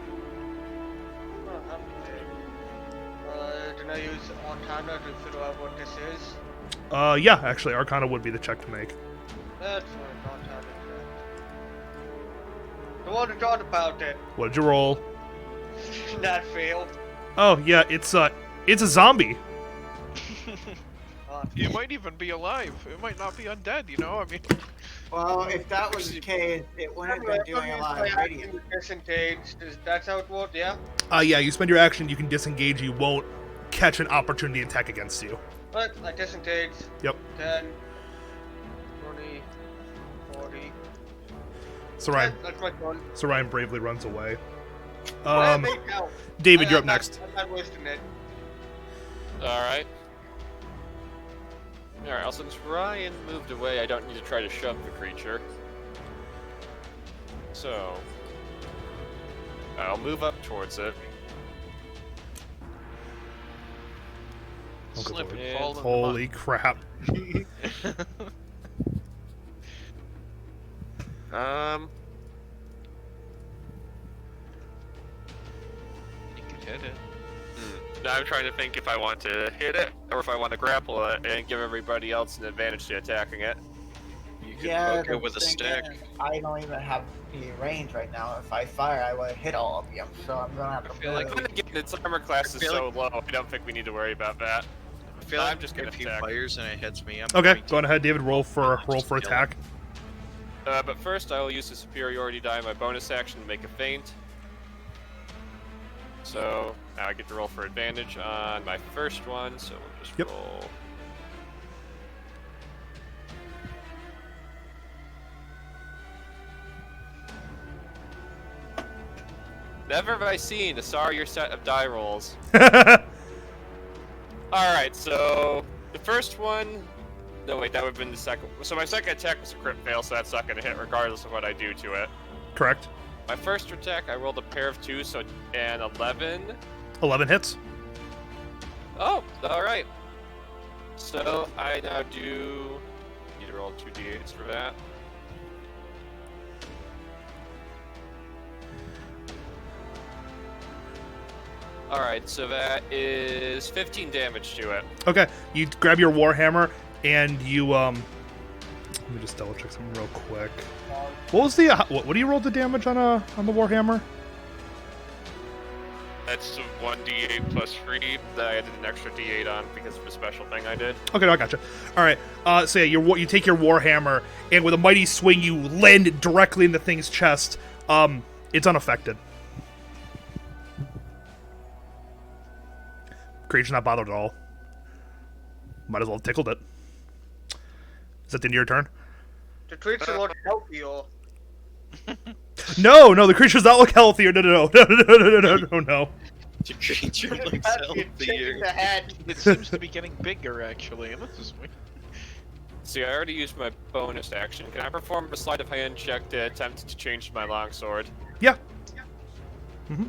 Did I use Arcana to figure out what this is? Yeah, actually Arcana would be the check to make. That's what Arcana is. I want to talk about it. What did you roll? Not fail. Oh yeah, it's a zombie. You might even be alive. It might not be undead, you know? I mean... Well, if that was the case, it wouldn't have been doing a lot of radiant. Disengage. That's how it works, yeah? Yeah, you spend your action, you can disengage, you won't catch an opportunity attack against you. But I disengage. Yep. 10, 20, 40. So Ryan, That's my turn. bravely runs away. Now. David, you're up next. I'm not wasting it. Alright. Alright, well, since Ryan moved away, I don't need to try to shove the creature. So... I'll move up towards it. Oh, good Slip lord. and fall in the Holy crap. You could hit it. Now I'm trying to think if I want to hit it, or if I want to grapple it, and give everybody else an advantage to attacking it. You Yeah, poke the it with a thing stick. is, I don't even have any range right now. If I fire, I would hit all of them. So I'm gonna have to. I feel like Then again, its armor class is feel so low, I don't think we need to worry about that. I feel I'm like just gonna if he attack. fires and it hits me, I'm Okay, going to. go on ahead, David. Roll for Just kill him. attack. But first, I will use the superiority die in my bonus action to make a feint. So now I get to roll for advantage on my first one. So we'll just Yep. roll. Never have I seen a sorrier set of die rolls. Alright, so the first one. No, wait, that would have been the second. So my second attack was a crit fail, so that's not going to hit regardless of what I do to it. Correct. My first attack, I rolled a pair of 2, so an 11. 11 hits. Oh, alright. So I now do. Need to roll 2d8s for that. Alright, so that is 15 damage to it. Okay, you grab your warhammer and you Let me just double check something real quick. What was the what do you roll the damage on the warhammer? That's a 1d8 plus 3 that I added an extra d8 on because of a special thing I did. Okay, no, I gotcha. All right, so yeah, you take your warhammer and with a mighty swing you land directly in the thing's chest. It's unaffected. Creature's not bothered at all. Might as well have tickled it. Is that the end of your turn? The creature looked healthier. No, the creature does not look healthier. No. The creature looks You're shaking healthier. the head. It seems to be getting bigger, actually, and this is weird. See, I already used my bonus action. Can I perform a sleight of hand check to attempt to change my longsword? Yeah. Mm-hmm.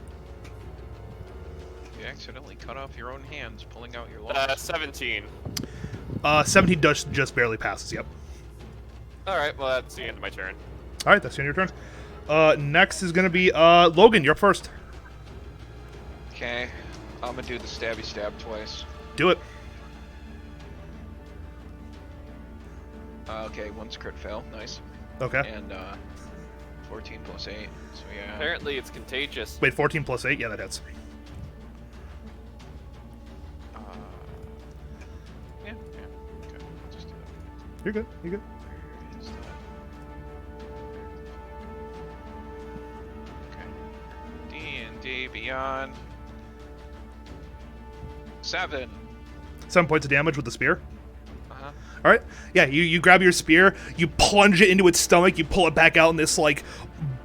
You accidentally cut off your own hands, pulling out your long. 17. 17 just barely passes. Yep. Alright, well, that's the end of my turn. All right, that's the end of your turn. Next is gonna be Logan. You're up first. Okay, I'm gonna do the stabby stab twice. Do it. Okay, one's crit fail, nice. Okay. And 14 plus 8, so yeah. Apparently, it's contagious. Wait, 14 plus 8. Yeah, that hits. Yeah, okay, I'll just do that. You're good. You're good. Where is that? Okay. D&D Beyond. 7. 7 points of damage with the spear. Uh-huh. All right. Yeah, you grab your spear, you plunge it into its stomach, you pull it back out, and this like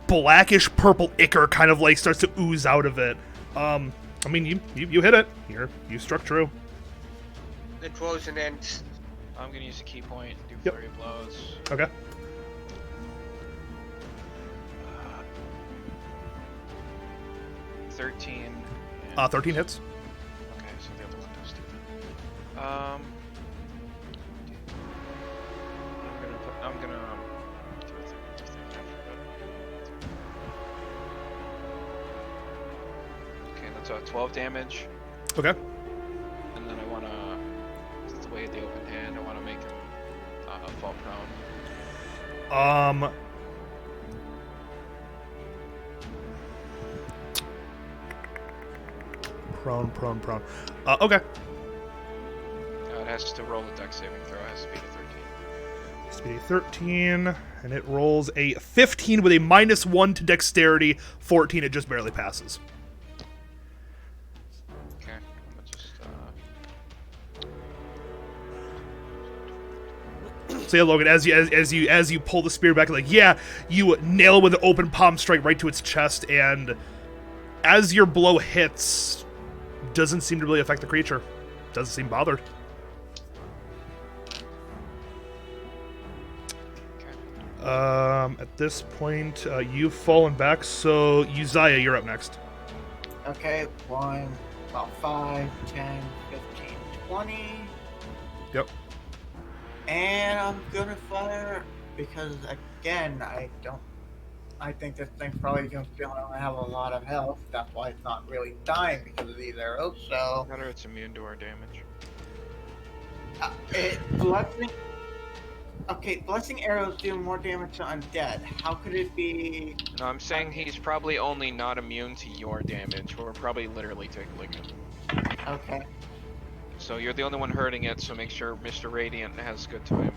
blackish purple ichor kind of like starts to ooze out of it. I mean, you hit it. You struck true. It was an end. I'm gonna use a key point and do Yep. flurry of blows. Okay. 13. 13 hits. Okay, so the other one does stupid. I'm gonna do a thing after that. Okay, that's 12 damage, Okay. and then I wanna, it's the way of the open hand, I wanna make him fall prone. Prone. Okay. It has to roll a dex saving throw. It has to be a 13. Speed 13, and it rolls a 15 with a -1 to dexterity. 14, it just barely passes. Okay, I'm gonna just So yeah, Logan, as you pull the spear back, like yeah, you nail it with an open palm strike right to its chest, and as your blow hits, doesn't seem to really affect the creature. Doesn't seem bothered. At this point, you've fallen back, so Uzziah, you're up next. Okay, 1, about 5, 10, 15, 20. Yep. And I'm gonna fire because again, I think this thing's probably gonna have a lot of health. That's why it's not really dying because of these arrows. So matter it's immune to our damage. it lets me. Okay, blessing arrows do more damage to undead. How could it be? No, I'm saying he's probably only not immune to your damage. We're probably literally tickling him. Okay. So you're the only one hurting it, so make sure Mr. Radiant has good time.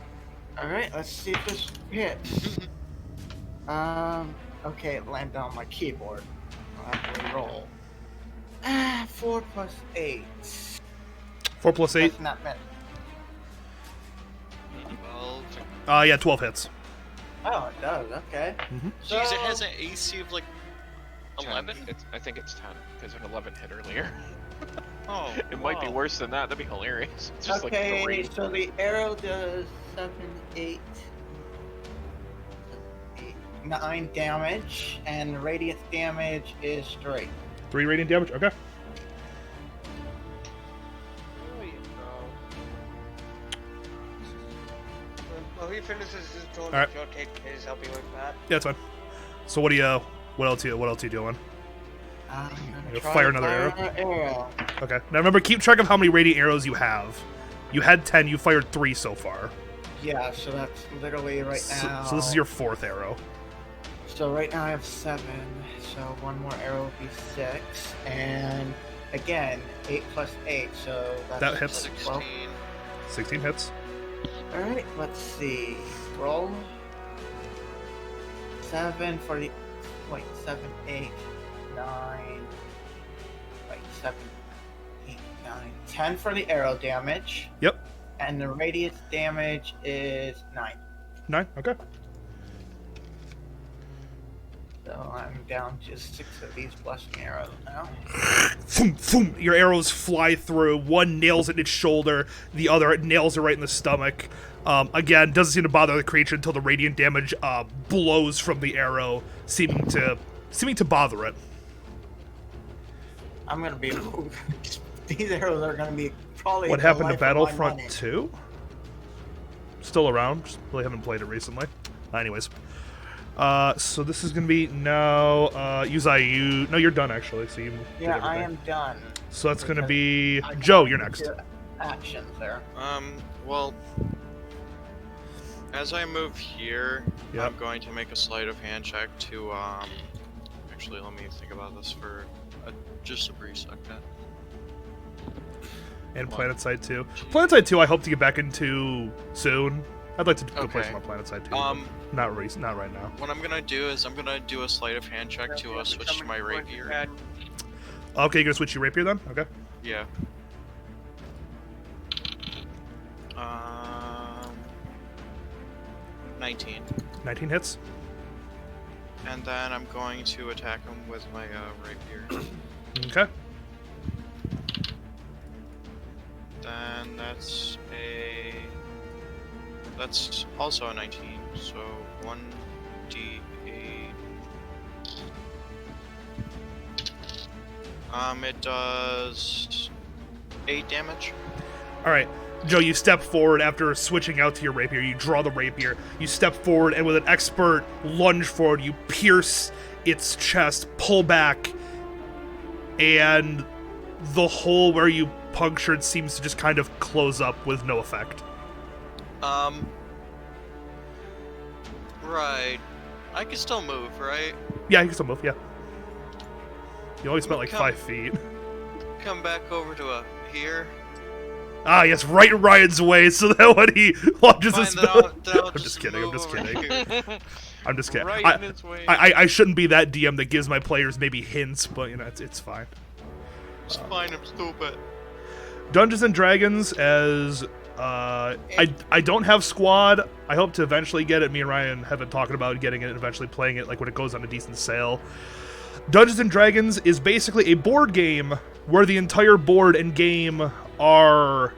Alright, let's see if this hits. Okay, it landed on my keyboard. I'll have to roll. 4 plus 8. 4 plus 8. That's not meant. 12. Yeah, 12 hits. Oh, it does, okay. So, Jeez, it has an AC of like 10. 11? I think it's 10, because an 11 hit earlier. Oh, It might be wow. worse than that, that'd be hilarious. It's just okay, like 3. so the arrow does 7, 8, 9 damage, and the radiant damage is 3. 3 radiant damage? Okay. Well, he finishes his turn. Alright. You'll take his. I'll be right back. Yeah, that's fine. So what else you doing? I'm gonna You'll try fire to another arrow? arrow. Okay. Now remember, keep track of how many radiant arrows you have. You had 10, you fired 3 so far. Yeah, so that's literally right now. So this is your 4th arrow. So right now I have 7. So one more arrow will be 6, and again 8 plus 8. So that's That hits. 16. 16 hits. All right, let's see. Roll 7 for the 7, 8, 9. 7, 8, 9, 10 for the arrow damage. Yep. And the radius damage is 9. 9. Okay. So I'm down to 6 of these blessing arrows now. Boom, boom. Your arrows fly through. One nails it in its shoulder. The other nails it right in the stomach. Again, doesn't seem to bother the creature until the radiant damage blows from the arrow, seeming to bother it. I'm gonna be these arrows are gonna be probably. What the happened to life of my Battlefront money. 2? Still around. Just really haven't played it recently. Anyways. So this is gonna be no. Uzai, no, you're done actually. So you did Yeah, I everything. am done. So that's gonna because be I Joe. got You're next. into Actions there. Well, as I move here, Yep. I'm going to make a sleight of hand check to, actually, let me think about this for just a brief second. And PlanetSide 2. PlanetSide 2, I hope to get back into soon. I'd like to go play Okay. some more PlanetSide 2. but not right now. What I'm gonna do is I'm gonna do a sleight of hand check to switch to my rapier. Okay, you're gonna switch your rapier then? Okay. Yeah. 19. 19 hits. And then I'm going to attack him with my rapier. Okay. Then that's also a 19. So 1d8. It does 8 damage. All right. Joe, you step forward after switching out to your rapier. You draw the rapier. You step forward, and with an expert lunge forward, you pierce its chest, pull back, and the hole where you punctured seems to just kind of close up with no effect. Right. I can still move, right? Yeah, you can still move, yeah. You only spent like Come- 5 feet. Come back over to here. Ah, yes, right in Ryan's way, so that when he launches his Fine, then spell... I'll I'm just kidding, I'm move just over kidding. here. I'm just kidding. Right in its way. I shouldn't be that DM that gives my players maybe hints, but, you know, it's fine. It's fine, I'm stupid. Dungeons and Dragons as I don't have squad. I hope to eventually get it. Me and Ryan have been talking about getting it and eventually playing it like when it goes on a decent sale. Dungeons and Dragons is basically a board game where the entire board and game are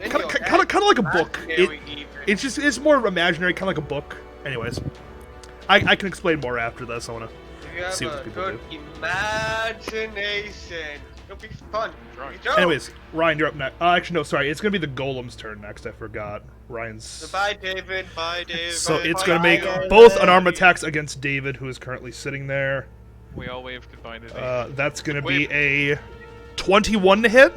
kind of like a book. It's more imaginary, kind of like a book. Anyways, I can explain more after this. I want to You have see what a people good do. imagination. It'll be fun. Go. Anyways, Ryan, you're up next. Actually, no, sorry. It's going to be the Golem's turn next. I forgot. Ryan's... Goodbye, David. Bye, Dave. So Bye, it's bye. going to make David. both unarmed attacks against David, who is currently sitting there. We all wave goodbye to David. That's going to be a 21 to hit.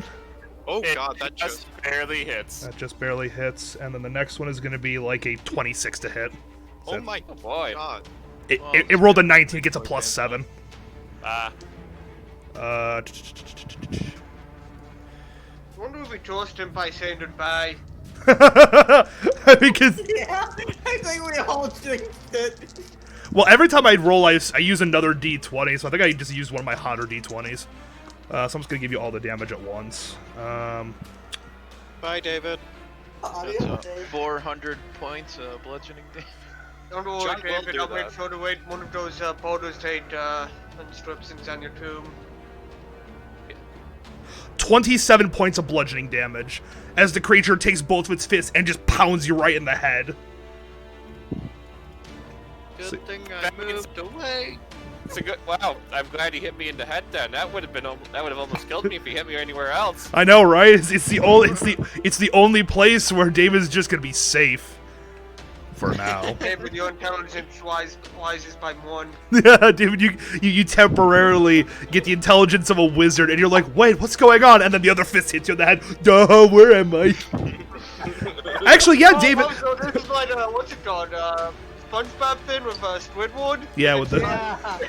Oh It god, that just just. barely hits. That just barely hits, and then the next one is going to be like a 26 to hit. Oh So my Oh boy. god. it rolled a 19, it gets a plus 7. Ah. I wonder if we toast him by saying goodbye. Because Yeah, I think we all think that. well, every time I roll, I use another d20, so I think I just used one of my hotter d20s. So I'm just gonna give you all the damage at once. Bye, David. That's 400 points bludgeoning damage. Don't worry, John will David, do I'll make that. sure to wait one of those boulders take inscriptions on your tomb. 27 points of bludgeoning damage as the creature takes both of its fists and just pounds you right in the head. Good thing I moved away. It's a good. Wow, I'm glad he hit me in the head. Then that would have almost killed me if he hit me anywhere else. I know, right? It's the only place where David's just gonna be safe for now. David, your intelligence rises by 1. Yeah, David, you temporarily get the intelligence of a wizard, and you're like, wait, what's going on? And then the other fist hits you in the head. Duh, where am I? Actually, yeah, David. So this is like, what's it called? SpongeBob thing with Squidward? Yeah, with the. Yeah.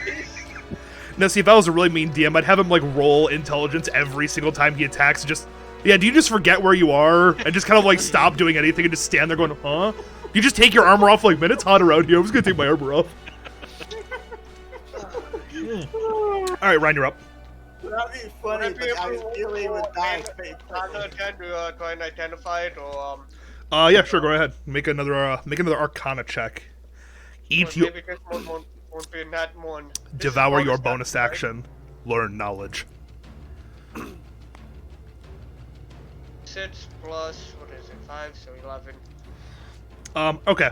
Now, see, if I was a really mean DM, I'd have him like roll intelligence every single time he attacks. Just, yeah, do you just forget where you are and just kind of like stop doing anything and just stand there going, huh? You just take your armor off like, man, it's hot around here. I'm just gonna take my armor off. All right, Ryan, you're up. That'd be funny, but I really would die. I'm not trying to try and identify it, or Yeah, sure, go ahead. Make another Arcana check. Eat you. maybe this one won't be in that one. This is Devour your bonus action. Learn knowledge. 6 plus, what is it, 5, so 11. Okay.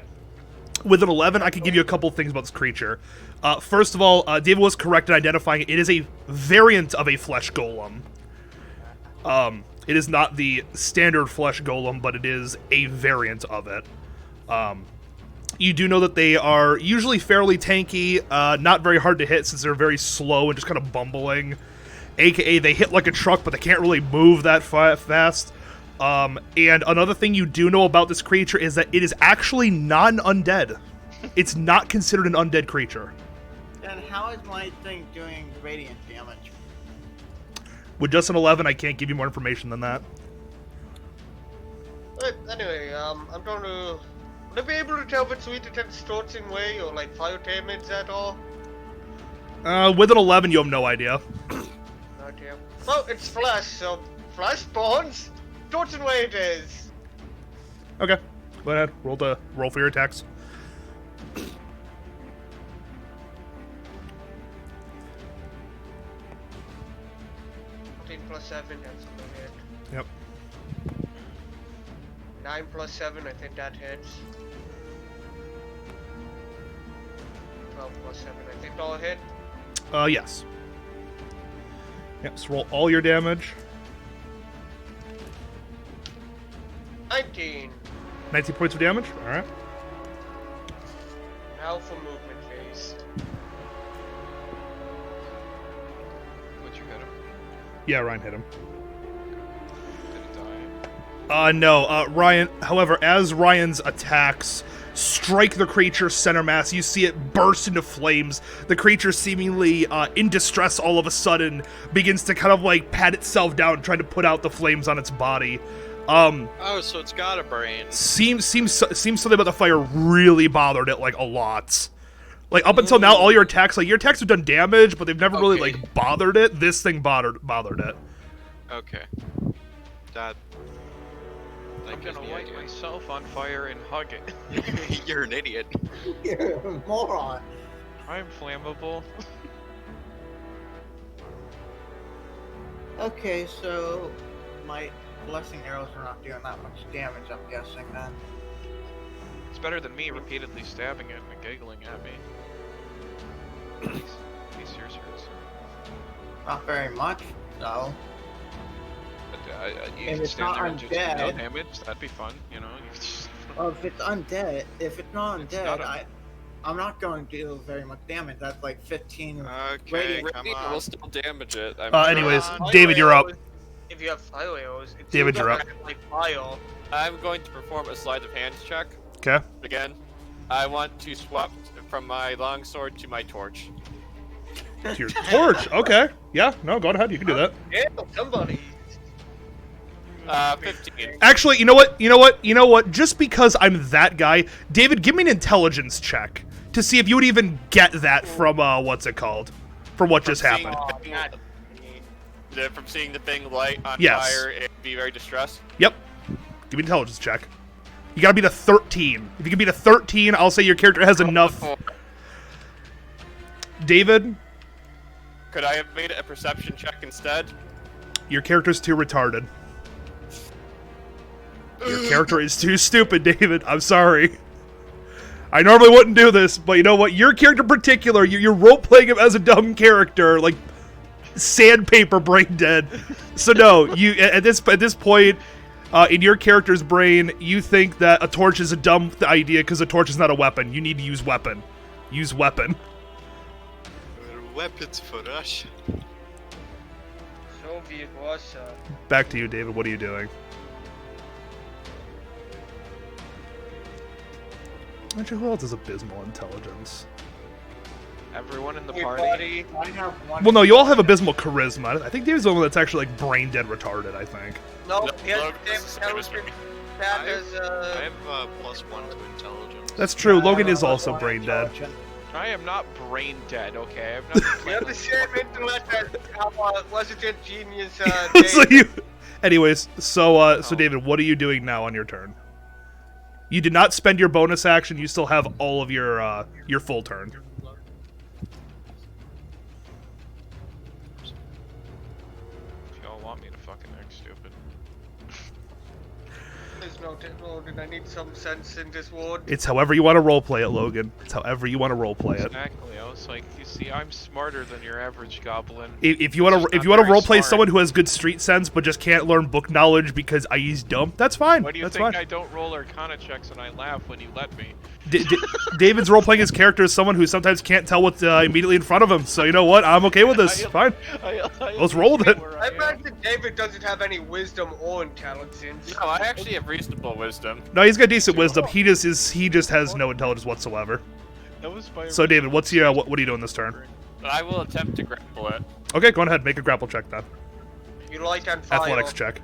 With an 11, I can give you a couple things about this creature. First of all, David was correct in identifying it. It is a variant of a flesh golem. It is not the standard flesh golem, but it is a variant of it. You do know that they are usually fairly tanky, not very hard to hit since they're very slow and just kind of bumbling. AKA, they hit like a truck, but they can't really move that fast. And another thing you do know about this creature is that it is actually not an undead. It's not considered an undead creature. Then how is my thing doing radiant damage? With just an 11, I can't give you more information than that. Anyway, I'm trying to... Would I be able to tell if it's sweet to distorting way or like fire damage at all? With an 11, you have no idea. Okay. Well, it's flesh, so flesh spawns. Distorting way it is. Okay, go ahead. Roll for your attacks. 14 plus 7, that's gonna hit. Yep. 9 plus 7, I think that hits. 12 plus 7, I think that'll hit. Yes. Yep, so roll all your damage. 19. 19 points of damage. Alright. Now for movement phase. Would you hit him? Yeah, Ryan hit him. Did it die? No. Ryan, however, as Ryan's attacks strike the creature's center mass, you see it burst into flames. The creature, seemingly in distress all of a sudden, begins to kind of like pat itself down, trying to put out the flames on its body. Oh, so it's got a brain. Seems something about the fire really bothered it, like, a lot. Like, up until now, all your attacks have done damage, but they've never really, Okay. like, bothered it. This thing bothered it. Okay. That I'm gives gonna me light idea. myself on fire and hug it. You're an idiot. You're a moron. I'm flammable. Okay, so my blessing arrows are not doing that much damage, I'm guessing then. It's better than me repeatedly stabbing it and giggling at me. These yours hurts. Not very much, though. But you If can it's stand not there and just do no undead- damage. That'd be fun, you know. You just... Well, if it's not undead, not I'm not going to do very much damage. That's like 15 Okay, radiant. come Radiant on. will still damage it. I'm Anyways, By the David, way, you're up. If you have fire arrows. It's David, either you're up. like fire. I'm going to perform a sleight of hand check Okay. again. I want to swap from my longsword to my torch. To your torch. Okay. Yeah. No, go ahead. You can do that. Yeah, somebody. 15. Actually, you know what? You know what? You know what? Just because I'm that guy, David, give me an intelligence check to see if you would even get that from what's it called? From what just Seeing happened. the thing- From seeing the thing light on Yes. fire and be very distressed. Yep. Give me an intelligence check. You gotta beat a 13. If you can beat a 13, I'll say your character has enough. David, Could I have made it a perception check instead? your character's too retarded. Your character is too stupid, David. I'm sorry. I normally wouldn't do this, but you know what? Your character in particular, you're role-playing him as a dumb character, like sandpaper brain dead. So no, you at this point, in your character's brain, you think that a torch is a dumb idea because a torch is not a weapon. You need to use weapon. Use weapon. Weapons for Russia. Soviet Russia. Back to you, David. What are you doing? Actually, who else has abysmal intelligence? Everyone in the Hey, party. buddy. I have one. Well, no, you all have abysmal charisma. I think David's the one that's actually like brain dead retarded. I think. No, No, he has Logan the is the same as me. That I is have +1 to intelligence. That's true. I Logan have is also one brain dead. intelligence. I am not brain dead, okay? I've not You have the same intellect as our resident genius, So Dave. you, anyways, so Oh. David, what are you doing now on your turn? You did not spend your bonus action. You still have all of your full turn. If y'all want me to fucking act stupid. Please note it, Logan. I need some sense in this world. It's however you want to roleplay it, Logan. It's however you want to roleplay it. Exactly. I was like, you see, I'm smarter than your average goblin. If you want Just to, if not you want to very roleplay smart. someone who has good street sense but just can't learn book knowledge because IE's dumb, that's fine. Why do you That's think fine. I don't roll Arcana checks and I laugh when you let me? David's roleplaying his character as someone who sometimes can't tell what's immediately in front of him. So you know what? I'm okay with this. Fine. Let's roll with it. I imagine David doesn't have any wisdom or intelligence. No, I actually have reasonable wisdom. No, he's got decent wisdom. He just has no intelligence whatsoever. That was by So David, what's your what are you doing this turn? But I will attempt to grapple it. Okay, go ahead. Make a grapple check then. You light on fire. Athletics check.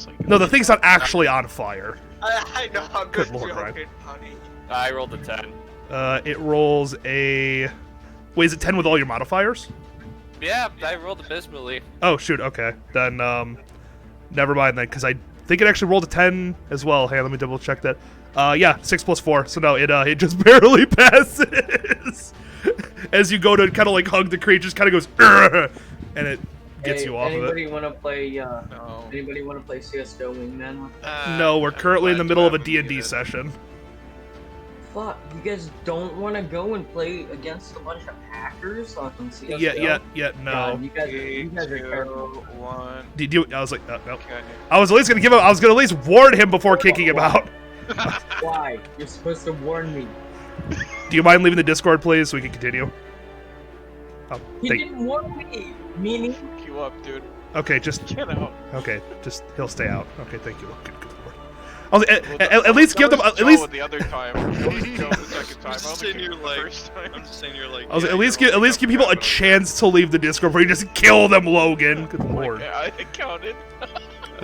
Like, No, the thing's not actually on fire. I know, I'm Good just lord, Ryan. joking, honey. I rolled a 10. It rolls a. Wait, is it 10 with all your modifiers? Yeah, I rolled abysmally. Oh shoot. Okay, then never mind then, because I think it actually rolled a 10 as well. Hey, let me double check that. Yeah, 6 plus 4. So no, it just barely passes. As you go to kind of like hug the creature, just kind of goes, "Urgh," and it gets you off of it. Anybody want to play? no. Anybody want to play CS:GO Wingman? No, we're currently in the middle of a D D&D session. Fuck, you guys don't want to go and play against a bunch of hackers on CS:GO? Yeah, no. God, you guys are 3, 2, terrible. 1. Did you? I was like, no. Okay. I was at least gonna give him. I was gonna at least warn him before kicking him out. Why? You're supposed to warn me. Do you mind leaving the Discord, please, so we can continue? Oh, He didn't warn me. Meaning, Fuck you up, dude. okay, just Get out. okay, just he'll stay out. Okay, thank you. Good lord. I was, at least give them at least. The other time. That was Joe the second time. I'm just I only saying kicked you're him the like, first time. I'm just saying you're like. I was yeah, at least you're give people a chance to leave the Discord before you just kill them, Logan. Good lord. Yeah, I counted. He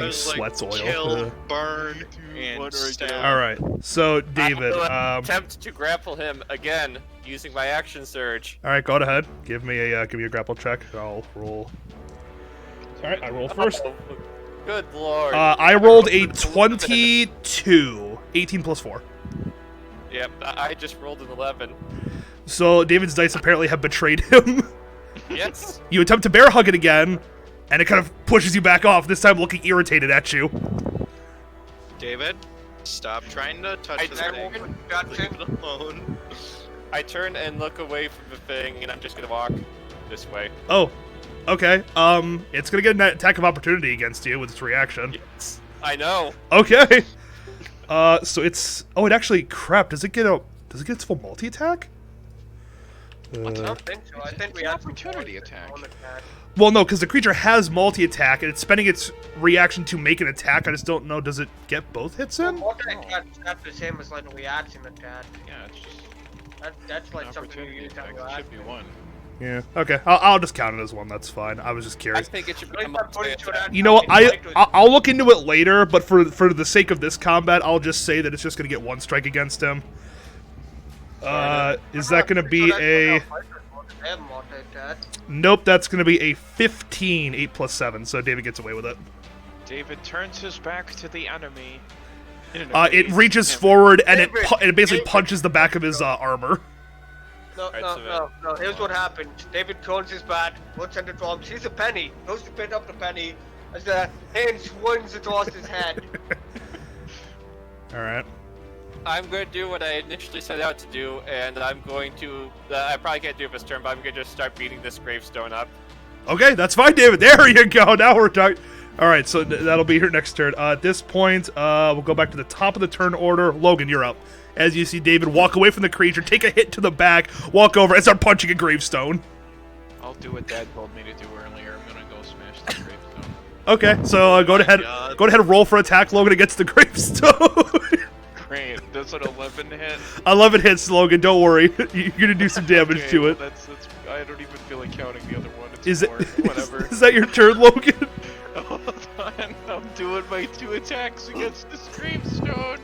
There's, like, sweats oil. Kill, Ugh. burn, 3, 2, 1, and right stab. there. All right, so David. I will attempt to grapple him again using my action surge. All right, go ahead. Give me a grapple check. I'll roll. All right, I roll first. Oh, good lord. I rolled a 22. 18 plus 4. Yep, I just rolled an 11. So David's dice apparently have betrayed him. Yes. You attempt to bear hug it again, and it kind of pushes you back off, this time looking irritated at you. David, stop trying to touch I the turn- thing. Gotcha. Leave it alone. I turn and look away from the thing, and I'm just gonna walk this way. Oh, okay. It's gonna get an attack of opportunity against you with its reaction. Yes. I know. Okay. So it's... Oh, it actually... Crap, does it get its full multi-attack? I don't think so. I think we It's an have opportunity some attack. on attack. Well, no, because the creature has multi-attack, and it's spending its reaction to make an attack. I just don't know, does it get both hits in? Multi-attack's not the same as like a reaction attack. Yeah, it's just That's like an something you opportunity use on attack. It should be reaction. one. Yeah. Okay, I'll just count it as one. That's fine. I was just I curious. think it should At be a least I'm putting to that. You know what? It might do- I'll look into it later, but for the sake of this combat, I'll just say that it's just gonna get one strike against him. Is that gonna be a? Nope, that's gonna be a 15, 8 plus 7. So David gets away with it. David turns his back to the enemy. It reaches forward and it basically punches the back of his armor. No. Here's what happened. David turns his back, looks at the drum, sees a penny, goes to pick up the penny, as the hand swings across his head. All right. I'm going to do what I initially set out to do, and I'm going to. I probably can't do it this turn, but I'm going to just start beating this gravestone up. Okay, that's fine, David. There you go. Now we're talking. All right, so that'll be your next turn. At this point, we'll go back to the top of the turn order. Logan, you're up. As you see David walk away from the creature, take a hit to the back, walk over, and start punching a gravestone. I'll do what Dad told me to do earlier. I'm gonna go smash the gravestone. Okay, so go ahead and roll for attack, Logan, against the gravestone. Great. That's an 11 hit. 11 hits, Logan. Don't worry, you're gonna do some damage Okay, to well, it. that's. I don't even feel like counting the other one. It's Is it? more. Whatever. Is that your turn, Logan? Hold on. I'm doing my 2 attacks against this gravestone.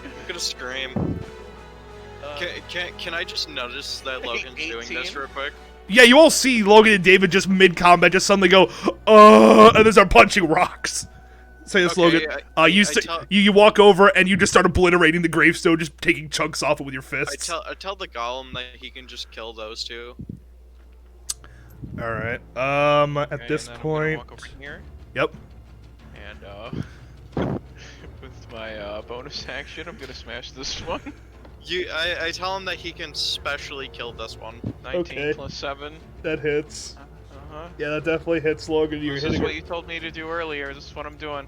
I'm gonna scream. Can I just notice that Logan's doing this 18? real quick? Yeah, you all see Logan and David just mid-combat just suddenly go, and then start punching rocks. Say this, Okay, Logan. You walk over and you just start obliterating the gravestone, just taking chunks off it with your fists. I tell the golem that he can just kill those two. All right. At Okay, this and then I'm point, gonna walk over here, yep. and with my bonus action, I'm gonna smash this one. I tell him that he can specially kill this one. 19 Okay. plus 7. That hits. Uh-huh. Yeah, that definitely hits, Logan. You're This is hitting what it. you told me to do earlier. This is what I'm doing.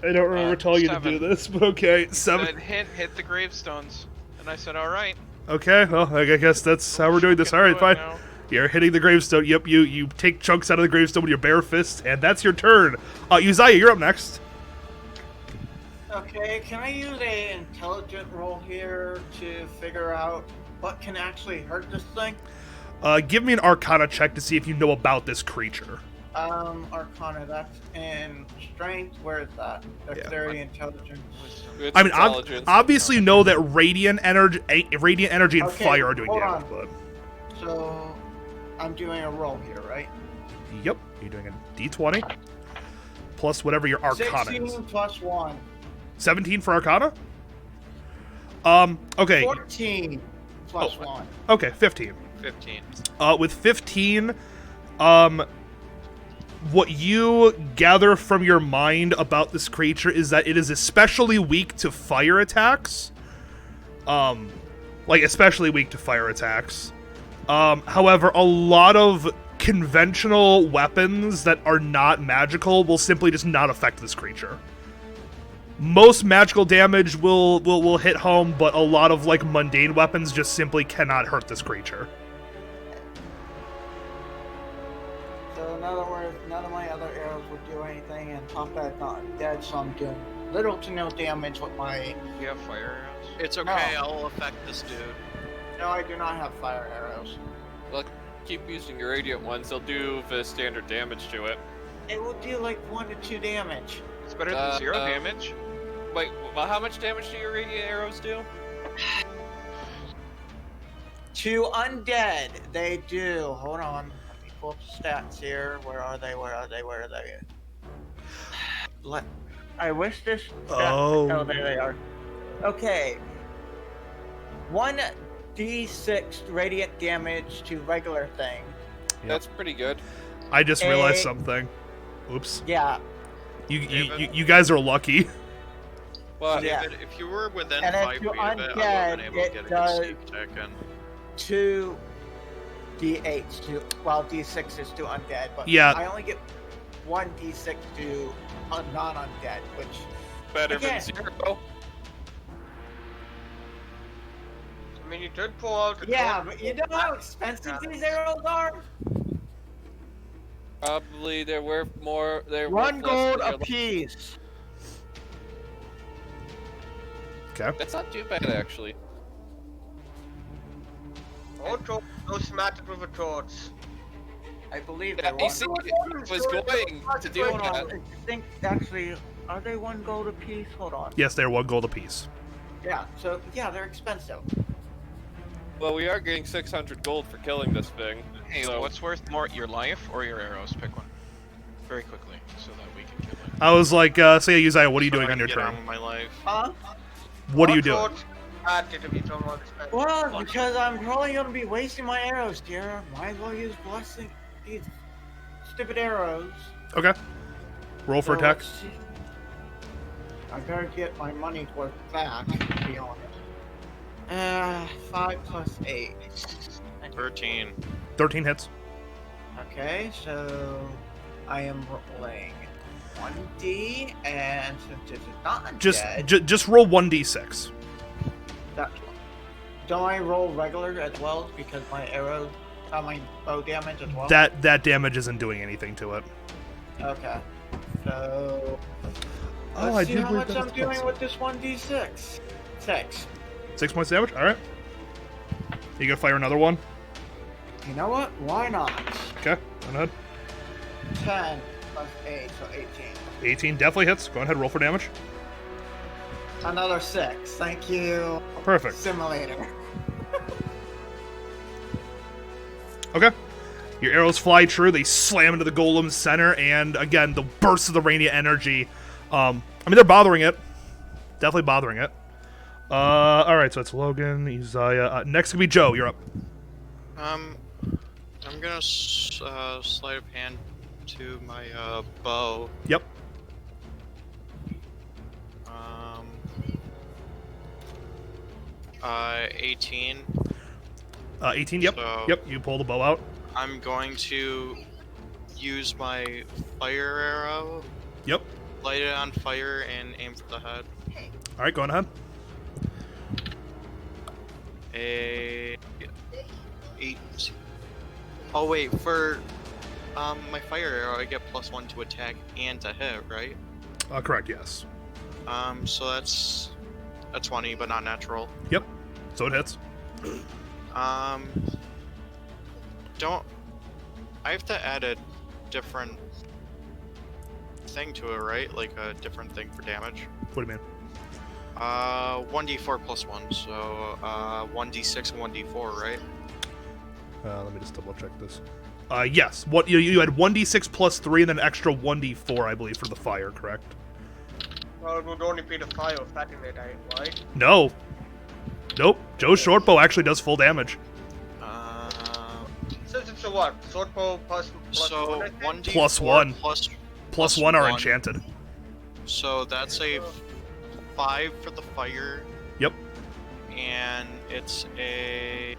I don't remember telling you to 7. do this, but okay. 7. Said hit the gravestones, and I said, all right. Okay, well, I guess that's how we're doing this. All right, fine. Now. You're hitting the gravestone. Yep, you take chunks out of the gravestone with your bare fist, and that's your turn. Uzziah, you're up next. Okay, can I use a intelligent roll here to figure out what can actually hurt this thing? Give me an Arcana check to see if you know about this creature. Arcana, that's in strength. Where is that? Dexterity, intelligence. It's I mean, intelligence. obviously know that radiant energy, and Okay, fire are doing hold damage, on. but So, I'm doing a roll here, right? yep, you're doing a D20 plus whatever your Arcana 16 is. plus 1. 17 for Arcana. Okay, 14 plus 1. okay, 15. 15. With 15, what you gather from your mind about this creature is that it is especially weak to fire attacks. Like, especially weak to fire attacks. However, a lot of conventional weapons that are not magical will simply just not affect this creature. Most magical damage will hit home, but a lot of, like, mundane weapons just simply cannot hurt this creature. So, in other words, none of my other arrows would do anything, and top that not dead, so I'm doing little to no damage with my. Do you have fire arrows? It's okay, No. I'll affect this dude. No, I do not have fire arrows. Well, keep using your radiant ones. They'll do the standard damage to it. It will do like 1 to 2 damage. It's better than 0 damage. Wait, well, how much damage do your radiant arrows do? To undead, they do. Hold on. Let me pull up the stats here. Where are they? Where are they? Where are they? I wish this. Oh. Oh, there they are. Okay. 1d6 radiant damage to regular thing. That's pretty good. I just realized A- something. Oops. Yeah. You guys are lucky. But Yeah. David, if you were within And if 5 feet you're of it, I would undead, have been able to it get a does- good sneak attack in. 2 d8s to. Well, d6 is to undead, but Yeah. I only get 1d6 to non-undead, which. better Again. than 0. I mean, you did pull out the Yeah, gun. but you know how expensive these arrows are? Probably they're worth more. They're One worth less gold than your apiece. Okay. That's not too bad, actually. Oh, no smattered with a torch. I believe Yeah, they you see, I was going to do Hold that. on. I think actually, are they one gold apiece? Hold on. Yes, they're 1 gold apiece. Yeah. So yeah, they're expensive. Well, we are getting 600 gold for killing this thing. Hey, so... what's worth more, your life or your arrows? Pick one. Very quickly, so that we can kill it. I was like, so yeah, Uzziah, what are you So doing I on can your get turn? on with my life. What are you doing? Torch added if you don't want to spend. Well, because I'm probably gonna be wasting my arrows, dear. Might as well use blessing these stupid arrows. Okay. Roll for So attack. let's see. I better get my money's worth back, to be honest. 5 plus 8. 13. 13 hits. Okay, so I am rolling 1d, and since it's not undead, Just roll 1d6. that's one. Don't I roll regular as well because my arrows, my bow damage as well? That damage isn't doing anything to it. Okay. So Oh, let's I see do how believe much that I'm it's doing plus. with this 1d6. 6. 6 points damage? Alright. You gonna fire another one? You know what? Why not? Okay, go ahead. 10 plus 8, so 18. 18 definitely hits. Go ahead, roll for damage. Another 6. Thank you. Perfect. Simulator. Okay. Your arrows fly true, they slam into the golem's center, and again, the bursts of the radiant energy. I mean, they're bothering it. Definitely bothering it. Alright, so it's Logan, Uzziah. Next could be Joe, you're up. I'm gonna sleight of hand to my bow. Yep. 18. 18, yep. So- Yep, you pull the bow out. I'm going to use my fire arrow, Yep. light it on fire, and aim for the head. Alright, go on ahead. A 8. Oh wait, for my fire arrow, I get +1 to attack and to hit, right? Correct, yes. So that's a 20, but not natural. Yep. So it hits. Don't I have to add a different thing to it, right? Like a different thing for damage. What do you mean? 1d4 plus 1, so 1d6 and 1d4, right? Let me just double check this. Yes. What you had 1d6 plus 3 and then an extra 1d4, I believe, for the fire, correct? Well, it would only be the fire affecting it, right? No. Nope. Joe's shortbow actually does full damage. Since it's a what? Sword bow plus So 1, I think? 1d4 Plus 1. plus Plus 1 are 1. enchanted. So that's a 5 for the fire, Yep. and it's a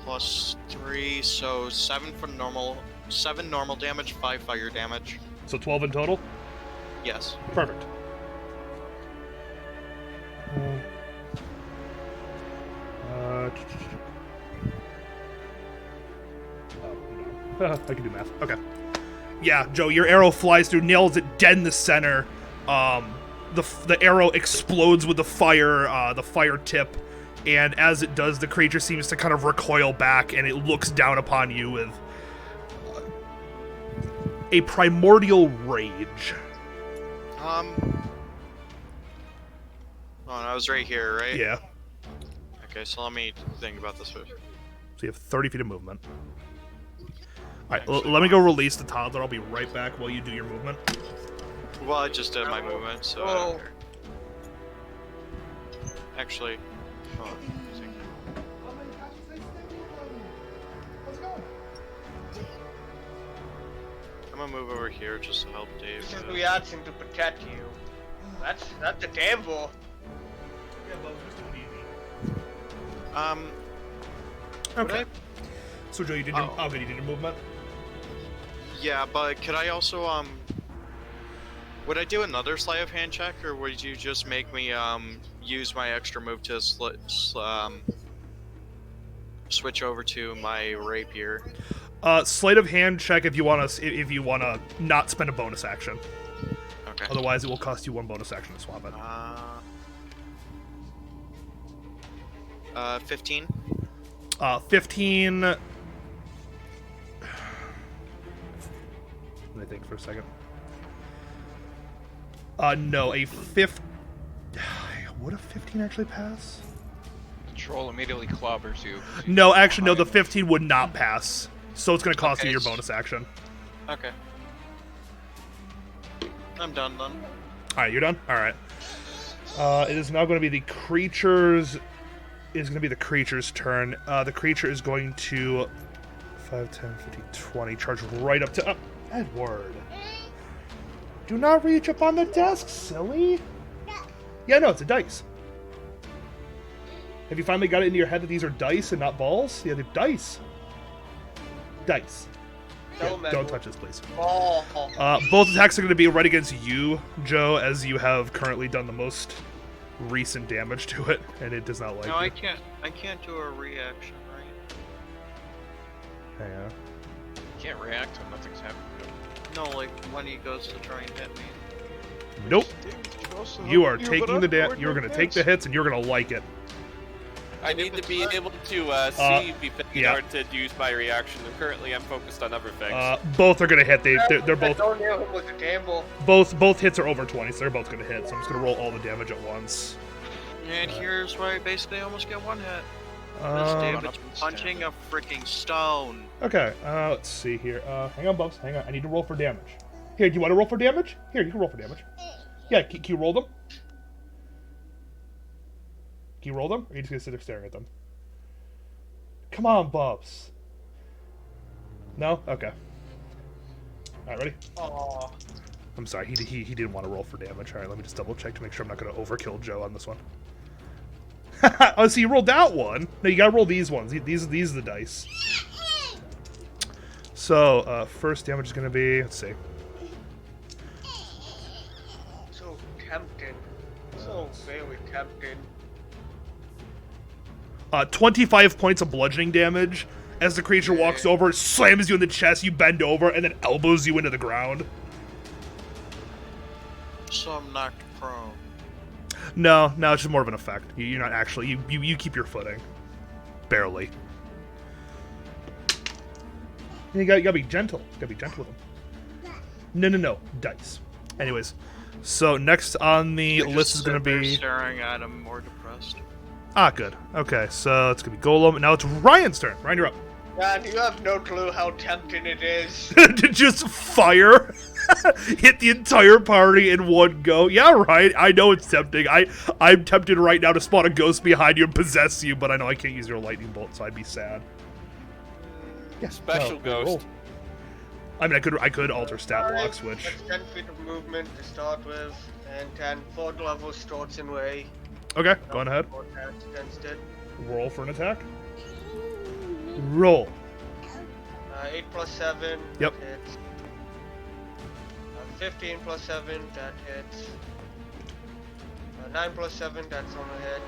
plus 3, so 7 for normal, 7 normal damage, 5 fire damage. So 12 in total? Yes. Perfect. I can do math. Okay. Yeah, Joe, your arrow flies through, nails it dead in the center. The arrow explodes with the fire tip, and as it does, the creature seems to kind of recoil back, and it looks down upon you with a primordial rage. Oh, and I was right here, right? Yeah. Okay, so let me think about this first. So you have 30 feet of movement. Alright, Actually, let me go release the toddler. I'll be right back while you do your movement. Well, I just did my movement, so I Oh. don't care. Actually, hold on. a second. I'm gonna move over here just to help Dave. This is reaction to protect you. That's a gamble. Would Okay. I- So Joe, you did your, you did your movement? Yeah, but could I also would I do another sleight of hand check, or would you just make me use my extra move to switch over to my rapier? Sleight of hand check if you want to not spend a bonus action. Okay. Otherwise, it will cost you 1 bonus action to swap it. 15. 15. Let me think for a second. No, a 15. Would a 15 actually pass? Troll immediately clobbers you. No, actually, no. The 15 would not pass. So it's going to cost you Okay, your bonus action. Okay. I'm done then. All right, you're done. All right. It is now going to be the creature's. It is going to be the creature's turn. The creature is going to 5, 10, 15, 20 charge right up to Edward. Do not reach up on the desk, silly. Yeah, no, it's a dice. Have you finally got it into your head that these are dice and not balls? Yeah, they're dice. Dice. Yeah, don't touch this, please. Both attacks are going to be right against you, Joe, as you have currently done the most recent damage to it, and it does not like No, you. I can't do a reaction, right? Hang on. Can't react when nothing's happening. No, like when he goes to try and hit me. Nope. You are taking the you're going to take the hits, and you're going to like it. I need to be able to see before in order to use my reaction. And currently, I'm focused on other things. Both are going to hit. They're both. Don't nail him with the gamble. Both hits are over 20, so they're both going to hit. So I'm just going to roll all the damage at once. And here's where I basically almost get one hit. Um, David's punching a freaking stone. Okay, let's see here. Hang on, Bubs. Hang on. I need to roll for damage. Here, do you want to roll for damage? Here, you can roll for damage. Yeah, can you roll them? Can you roll them? Or are you just going to sit there staring at them? Come on, Bubs. No? Okay. Alright, ready? Aww. I'm sorry, he didn't want to roll for damage. Alright, let me just double check to make sure I'm not going to overkill Joe on this one. Oh, so you rolled that one. No, you gotta roll these ones. These are the dice. So, first damage is gonna be, let's see. So tempting. So very tempting. 25 points of bludgeoning damage. As the creature walks over, slams you in the chest, you bend over, and then elbows you into the ground. So I'm knocked prone. No, it's just more of an effect. You're not actually, you keep your footing. Barely. You gotta be gentle. You gotta be gentle with them. No. Dice. Anyways, so next on the list is gonna be... staring at him, more depressed. Ah, good. Okay, so it's gonna be Golem. Now it's Ryan's turn. Ryan, you're up. Man, you have no clue how tempting it is. To just fire, hit the entire party in one go. Yeah, right. I know it's tempting. I'm tempted right now to spawn a ghost behind you and possess you, but I know I can't use your lightning bolt, so I'd be sad. Yeah, Special ghost. roll. I mean, I could alter stat blocks, which... That's 10 feet of movement to start with, and 10 4th level starts in way. Okay, go on ahead. Against it. Roll for an attack. Roll. 8 plus 7. Yep. That hits. 15 plus 7. That hits. 9 plus 7. That's on a hit.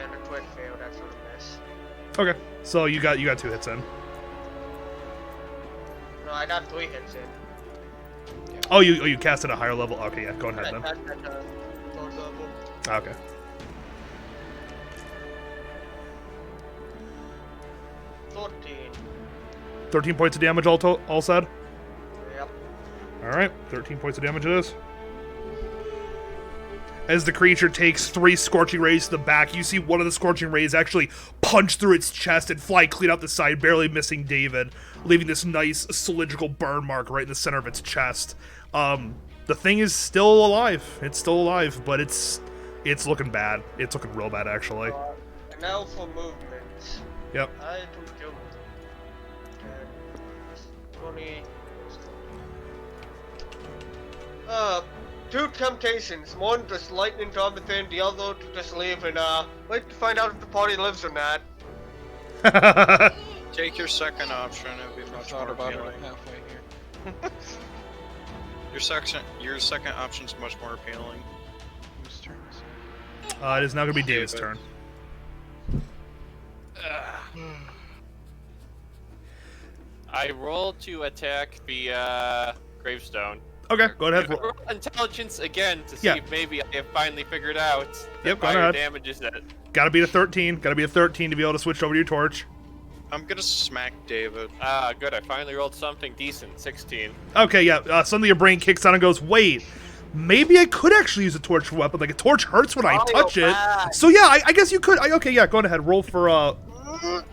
And a twin fail. That's on a miss. Okay, so you got 2 hits in. No, I got 3 hits in. Oh, you cast at a higher level. Okay, yeah, go ahead then. That's at 3rd level. Okay. $14. 13 points of damage all said? Yep. Alright, 13 points of damage it is. As the creature takes 3 scorching rays to the back, you see one of the scorching rays actually punch through its chest and fly clean out the side, barely missing David, leaving this nice cylindrical burn mark right in the center of its chest. The thing is still alive. It's still alive, but it's looking bad. It's looking real bad, actually. And now for movement. Yep. I do jump. 20. 2 temptations. One, just lightning job within. The other, to just leave and wait to find out if the party lives or not. Take your second option. It would be much Thought more about it appealing. halfway here. Your second option's much more appealing. Whose turn is it? It is now going to be David's turn. I roll to attack the gravestone. Okay, go ahead. I roll intelligence again to see Yeah. if maybe I have finally figured out that Yep, go fire ahead. damage is it. Gotta be a 13. Gotta be a 13 to be able to switch over to your torch. I'm gonna smack David. Ah, good. I finally rolled something decent. 16. Okay, yeah. Suddenly your brain kicks on and goes, wait, maybe I could actually use a torch for weapon. Like, a torch hurts when I touch it. So, yeah, I guess you could. Okay, yeah, go on ahead. Roll for, go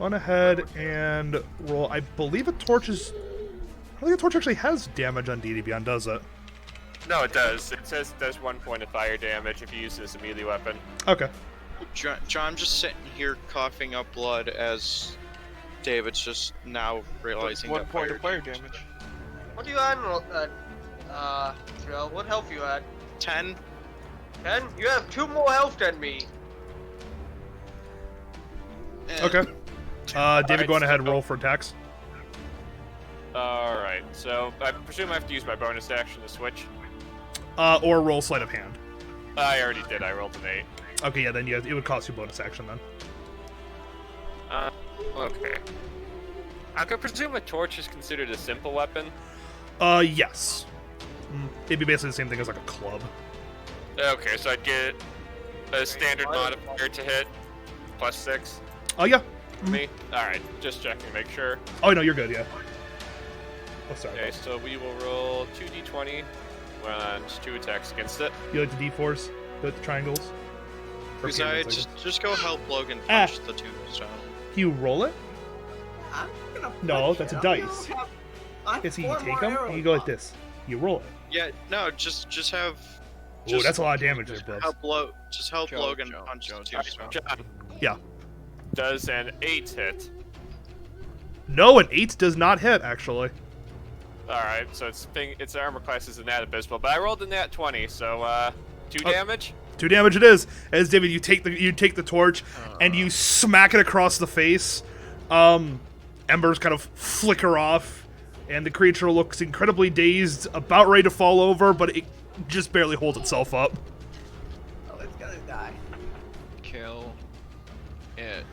on ahead and roll. I believe a torch is... I don't think a torch actually has damage on DD Beyond, does it? No, it does. It says it does 1 point of fire damage if you use this melee weapon. Okay. John, I'm just sitting here coughing up blood as David's just now realizing One that point of fire damage. What are you at, Joe? What health you at? 10. 10? You have 2 more health than me. Okay. David, Alright, go on ahead and so- roll for attacks. Alright, so I presume I have to use my bonus action to switch. Or roll sleight of hand. I already did. I rolled an 8. Okay, yeah, then it would cost you bonus action then. Okay. I could presume a torch is considered a simple weapon. Yes. It'd be basically the same thing as like a club. Okay, so I'd get a standard modifier to hit, plus 6. Oh, yeah. Me? Alright, just checking to make sure. Oh, no, you're good, yeah. Oh, sorry. Okay, so we will roll 2d20 and 2 attacks against it. You like the D4s? The triangles? Or Because I pyramids, just go help Logan punch the tombstone. Can you roll it? I'm gonna No, punch that's it. a I dice. don't have- I have Yes, you 4 take more them, arrows and you go like left. this. You roll it. Yeah, no, just have. Ooh, Just that's a lot of damage there, Blitz. help Joe, Logan Joe, punch Joe, the Joe, tombstone. John. Yeah. Does an 8 hit? No, an 8 does not hit, actually. Alright, so its armor class is a nat abysmal, but I rolled a nat 20, so 2 Oh. damage? 2 damage it is. As David, you take the torch and you smack it across the face. Embers kind of flicker off, and the creature looks incredibly dazed, about ready to fall over, but it just barely holds itself up. Oh, it's gonna die. Kill it.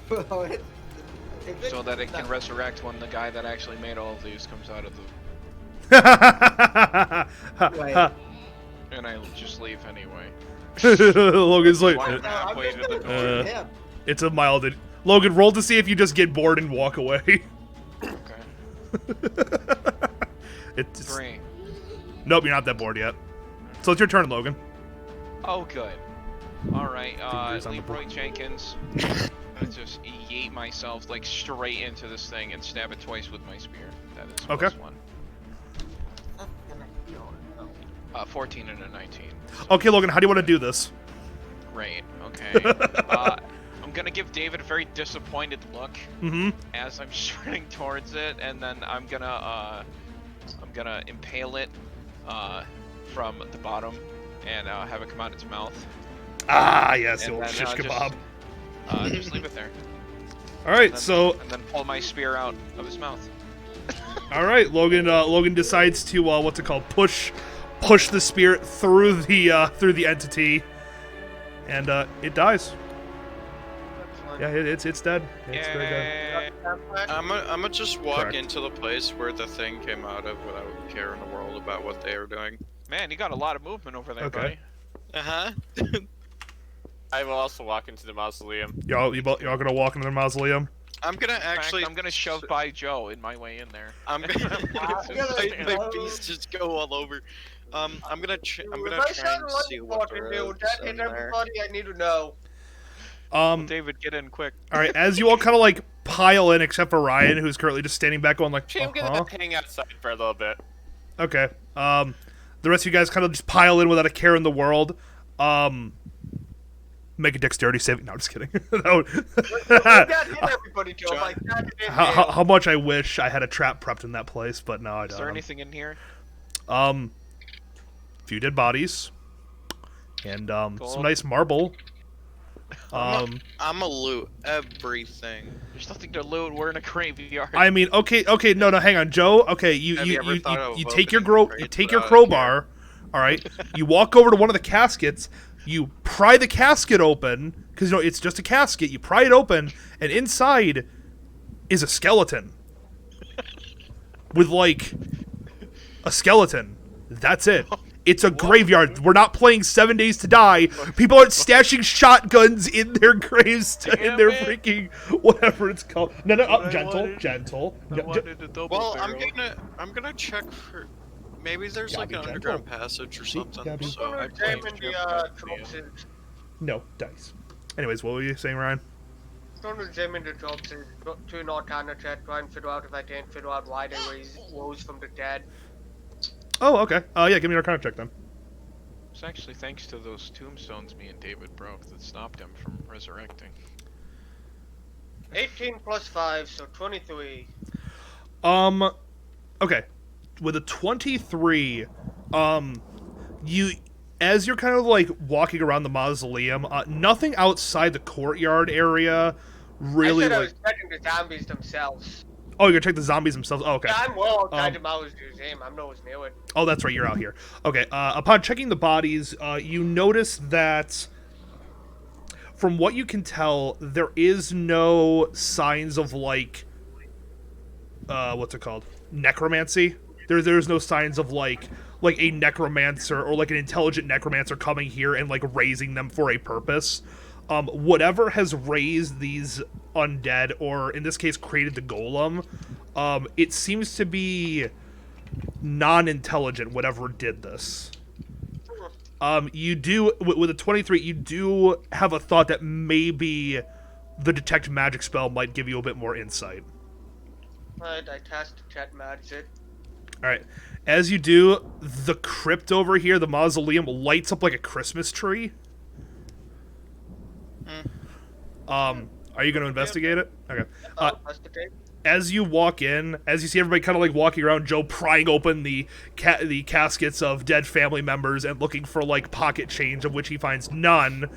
Well, it's So that it can resurrect when the guy that actually made all of these comes out of the... Wait. And I just leave anyway. Logan's like, Why No, I'm halfway just to the gonna door. shoot him. it's a mild. Logan, roll to see if you just get bored and walk away. Okay. It's 3. Nope, you're not that bored yet. So it's your turn, Logan. Oh, good. Alright, Fingers on the Leroy board. Jenkins. I'm gonna just yeet myself, like, straight into this thing and stab it twice with my spear. That is Okay. +1. That's gonna heal him. 14 and a 19. Okay, Logan, how do you want to do this? Great, okay. I'm gonna give David a very disappointed look Mm-hmm. as I'm shooting towards it, and then I'm gonna impale it from the bottom and have it come out its mouth. Ah, yes, the And old then, shish kebab. Just leave it there. All right, And then, so and then pull my spear out of his mouth. all right, Logan. Logan decides to what's it called? Push the spirit through the entity, and it dies. Yeah, it's dead. It's very dead. Yay. I'm gonna just walk Correct. into the place where the thing came out of without care in the world about what they are doing. Man, you got a lot of movement over there, Okay. buddy. Uh-huh. I will also walk into the mausoleum. Y'all gonna walk into the mausoleum? I'm gonna In fact, actually. I'm gonna shove by Joe in my way in there. I'm gonna. Yeah, my beast just go all over. I'm gonna. I'm gonna try and see what there is That in is there. everybody I need to know. David, get in quick. All right, as you all kind of like pile in, except for Ryan, who's currently just standing back, going like, Actually, I'm gonna hang outside for a little bit. Okay. The rest of you guys kind of just pile in without a care in the world. Make a dexterity saving. No, I'm just kidding. You can't hit everybody, Joe. John. Like that in how much I wish I had a trap prepped in that place, but no, I Is there don't. anything in here? Few dead bodies, and Cool. some nice marble. I'm gonna loot everything. There's nothing to loot. We're in a graveyard. I mean, okay, no, hang on, Joe. Okay, you Have you ever thought of you take your opening crates you take your without a crowbar. All right, you walk over to one of the caskets. You pry the casket open because it's just a casket. You pry it open, and inside is a skeleton. with like a skeleton. That's it. It's a graveyard. We're not playing 7 Days to Die. People aren't stashing shotguns in their graves, in their freaking whatever it's called. No, gentle. Well, I'm gonna check for. Maybe there's like an underground passage or something. Gabby. So I Examine the corpses. No, dice. Anyways, what were you saying, Ryan? Don't examine the corpses. To not Arcana check. Try and figure out if I can't figure out why they rose from the dead. Oh, okay. Yeah, give me an Arcana check then. It's actually thanks to those tombstones me and David broke that stopped him from resurrecting. 18 plus 5, so 23. Okay. With a 23, as you're kind of like walking around the mausoleum, nothing outside the courtyard area really I said I like. was checking the zombies themselves. Oh, you're gonna check the zombies themselves. Oh, okay. Yeah, I'm well outside the Mau's museum. I'm nowhere near it. Oh, that's right. You're out here. Okay. Upon checking the bodies, you notice that, from what you can tell, there is no signs of like, what's it called? Necromancy. There's no signs of like a necromancer or like an intelligent necromancer coming here and like raising them for a purpose. Whatever has raised these undead, or in this case created the golem, it seems to be non-intelligent, whatever did this. You do, with a 23, you do have a thought that maybe the detect magic spell might give you a bit more insight. Alright, I cast detect magic. Alright, as you do, the crypt over here, the mausoleum, lights up like a Christmas tree. Are you going to investigate it? Okay. As you walk in, as you see everybody kind of like walking around, Joe prying open the caskets of dead family members and looking for like pocket change, of which he finds none.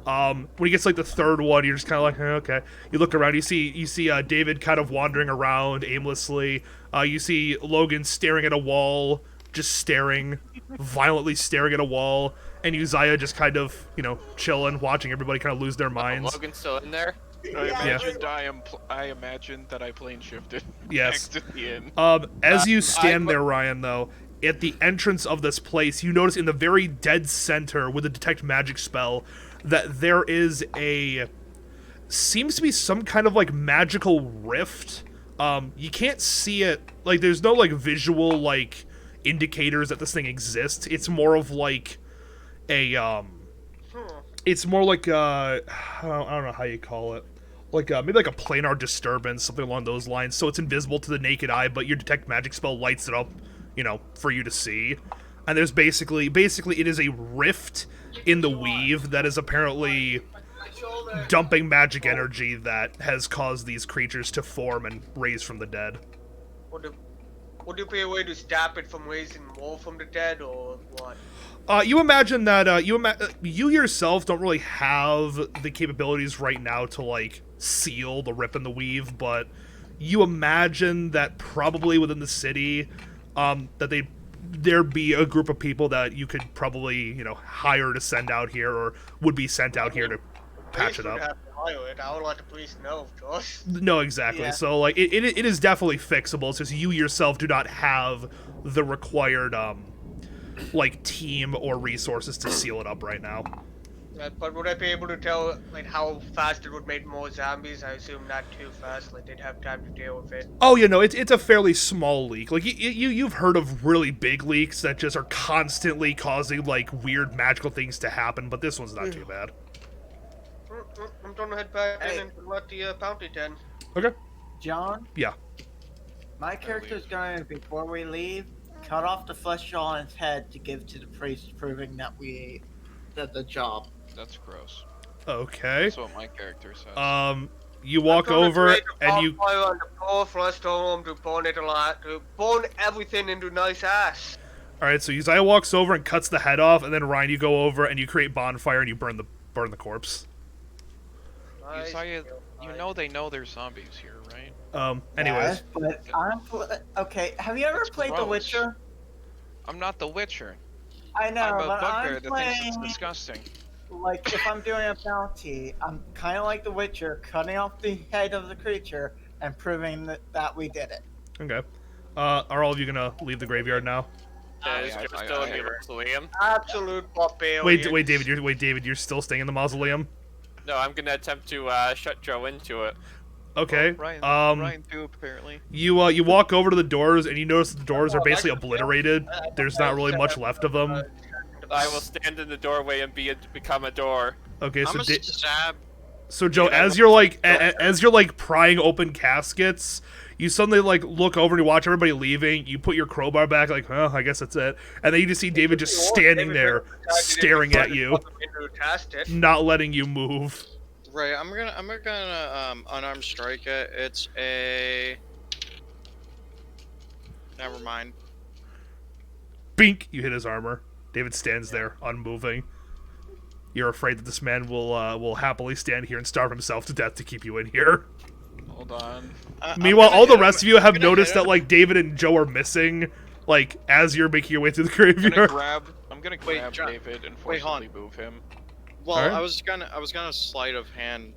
When he gets like the third one, you're just kind of like, okay. You look around, you see David kind of wandering around aimlessly. You see Logan staring at a wall, just staring, violently staring at a wall, and Uzziah just kind of, chilling, watching everybody kind of lose their minds. Logan's still in there? I imagined that I plane shifted. Yes. Back to the inn. As you stand there, Ryan, though, at the entrance of this place, you notice in the very dead center with a detect magic spell that there is seems to be some kind of like magical rift. You can't see it, like there's no like visual like indicators that this thing exists. It's more of like it's more like I don't know how you call it. Like maybe like a planar disturbance, something along those lines. So it's invisible to the naked eye, but your detect magic spell lights it up, for you to see. And there's basically it is a rift in the weave that is apparently dumping magic energy that has caused these creatures to form and raise from the dead. Would there be a way to stop it from raising more from the dead, or what? You imagine that you yourself don't really have the capabilities right now to like seal the rip in the weave, but you imagine that probably within the city, that there'd be a group of people that you could probably hire to send out here, or would be sent out here to patch it up. Have to hire it. I would let the police know, of course. No, exactly. Yeah. So like it is definitely fixable. It's just you yourself do not have the required like team or resources to seal it up right now. But would I be able to tell like how fast it would make more zombies? I assume not too fast. Like they'd have time to deal with it. Oh, it's a fairly small leak. Like you've heard of really big leaks that just are constantly causing like weird magical things to happen, but this one's not too bad. I'm gonna head back in and let the bounty den. Okay. John? Yeah. My character's going, before we leave, cut off the flesh on its head to give to the priest, proving that we did the job. That's gross. Okay. That's what my character says. You walk over and you. On the floor for us to burn it a lot, to burn everything into nice ash. All right, so Uzziah walks over and cuts the head off, and then Ryan, you go over and you create bonfire and you burn the corpse. Nice. Uzziah, they know there's zombies here, right? Anyways. Yes, but okay, have you ever played The Witcher? I'm not The Witcher. I know, I'm a but bugbear I'm that playing, thinks it's disgusting. like, if I'm doing a bounty, I'm kind of like The Witcher, cutting off the head of the creature and proving that we did it. Okay. Are all of you gonna leave the graveyard now? Is Joe still in the mausoleum? Absolute barbarian. Wait, David, you're still staying in the mausoleum? No, I'm gonna attempt to shut Joe into it. Okay. Ryan too, apparently. You walk over to the doors and you notice the doors are basically obliterated. There's not really much left of them. I will stand in the doorway and become a door. Okay, I'm gonna stab. So Joe, as you're like prying open caskets, you suddenly like look over and you watch everybody leaving. You put your crowbar back, like, oh, I guess that's it. And then you just see David just standing there, staring at you, not letting you move. Right, I'm gonna unarmed strike it. It's a. Never mind. Bink! You hit his armor. David stands there, unmoving. You're afraid that this man will happily stand here and starve himself to death to keep you in here. Hold on. Meanwhile, all the rest of you have noticed that like David and Joe are missing, like as you're making your way through the graveyard. I'm gonna grab David and forcibly move him. Well, Right. I was gonna sleight of hand,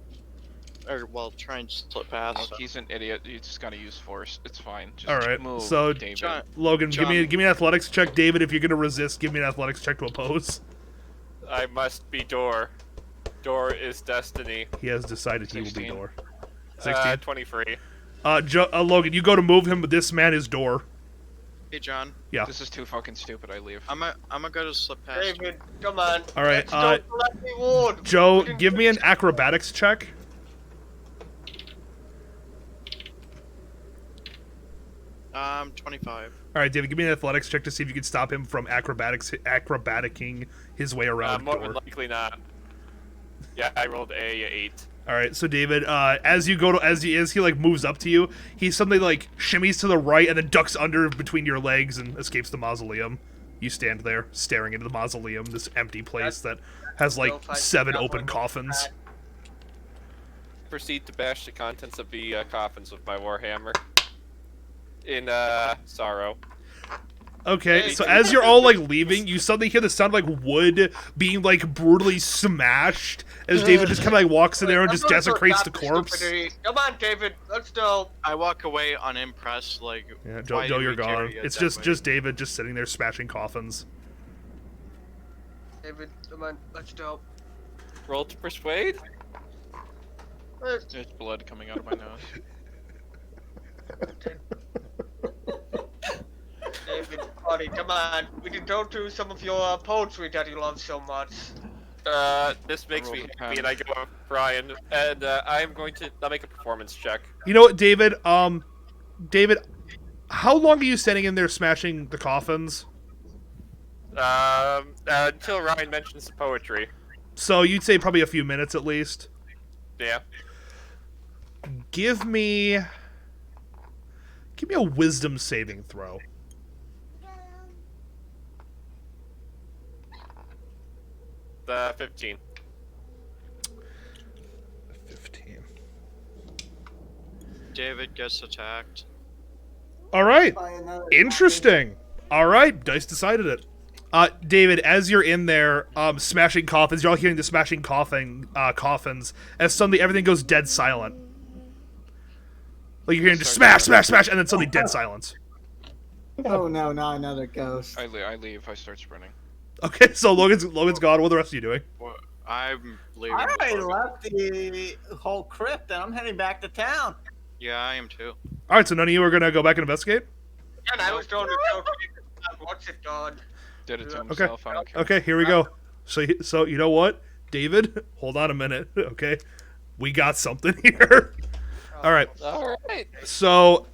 or well, try and slip past. Look, he's an idiot. You just gotta use force. It's fine. Just All right, move, so David. Logan, give me an athletics check. David, if you're gonna resist, give me an athletics check to oppose. I must be door. Door is destiny. He has decided he will 16. be door. 16. 23. Logan, you go to move him, but this man is door. Hey, John. Yeah. This is too fucking stupid. I leave. I'm gonna go to slip past. David, come on. All right, Don't let me ward. Joe, give me an acrobatics check. 25. All right, David, give me an athletics check to see if you can stop him from acrobaticing his way around the More door. than likely not. Yeah, I rolled a 8. All right, so David, as he like moves up to you, he suddenly like shimmies to the right and then ducks under between your legs and escapes the mausoleum. You stand there staring into the mausoleum, this empty place that has like 7 open coffins. Proceed to bash the contents of the coffins with my warhammer. In sorrow. Okay, so as you're all like leaving, you suddenly hear the sound of like wood being like brutally smashed as David just kind of like walks in there and just desecrates the corpse. Come on, David, let's go. I walk away unimpressed, like. Yeah, why Joe, did you're we gone. carry it It's that way? just David just sitting there smashing coffins. David, come on, let's go. Roll to persuade. There's blood coming out of my nose. David, buddy, come on. We can go to some of your poetry that you love so much. This makes me Roll the happy, pen. and I go with Brian, and I am going to make a performance check. You know what, David? David, how long are you standing in there smashing the coffins? Until Ryan mentions the poetry. So you'd say probably a few minutes at least. Yeah. Give me a wisdom saving throw. The 15. 15. David gets attacked. All right. Interesting. All right, dice decided it. David, as you're in there, smashing coffins, you're all hearing the smashing coffins, as suddenly everything goes dead silent. Like you're hearing just smash, smash, smash, and then suddenly dead silence. Oh no, not another ghost. I leave. I start sprinting. Okay, so Logan's gone. What are the rest of you doing? Well, I'm leaving. I already before- left the whole crypt and I'm heading back to town. Yeah, I am too. All right, so none of you are gonna go back and investigate. And I was going to tell what's it done? Did it to Okay. himself. I don't care. Okay, here we go. So you know what, David? Hold on a minute. Okay, we got something here. All right. All right. So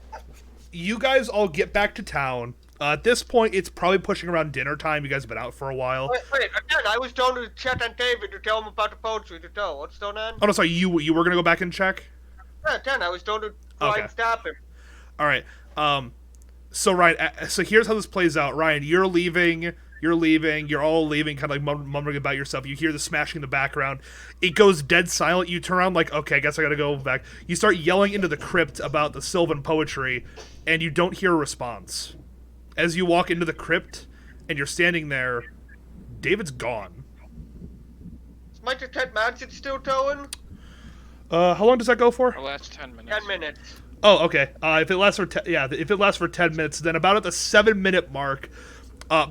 you guys all get back to town. At this point, it's probably pushing around dinner time. You guys have been out for a while. Wait, again, I was going to chat on David to tell him about the poetry to tell. What's going on? Oh no, sorry. You were gonna go back and check. Yeah, again, I was going to try Okay. and stop him. All right. So Ryan, so here's how this plays out. Ryan, you're leaving. You're all leaving, kind of like mumbling about yourself. You hear the smashing in the background. It goes dead silent. You turn around like, okay, I guess I gotta go back. You start yelling into the crypt about the Sylvan poetry, and you don't hear a response. As you walk into the crypt, and you're standing there, David's gone. Is my detect magic still towing? How long does that go for? The last 10 minutes. 10 minutes. Oh, okay. If it lasts for if it lasts for 10 minutes, then about at the 7-minute mark,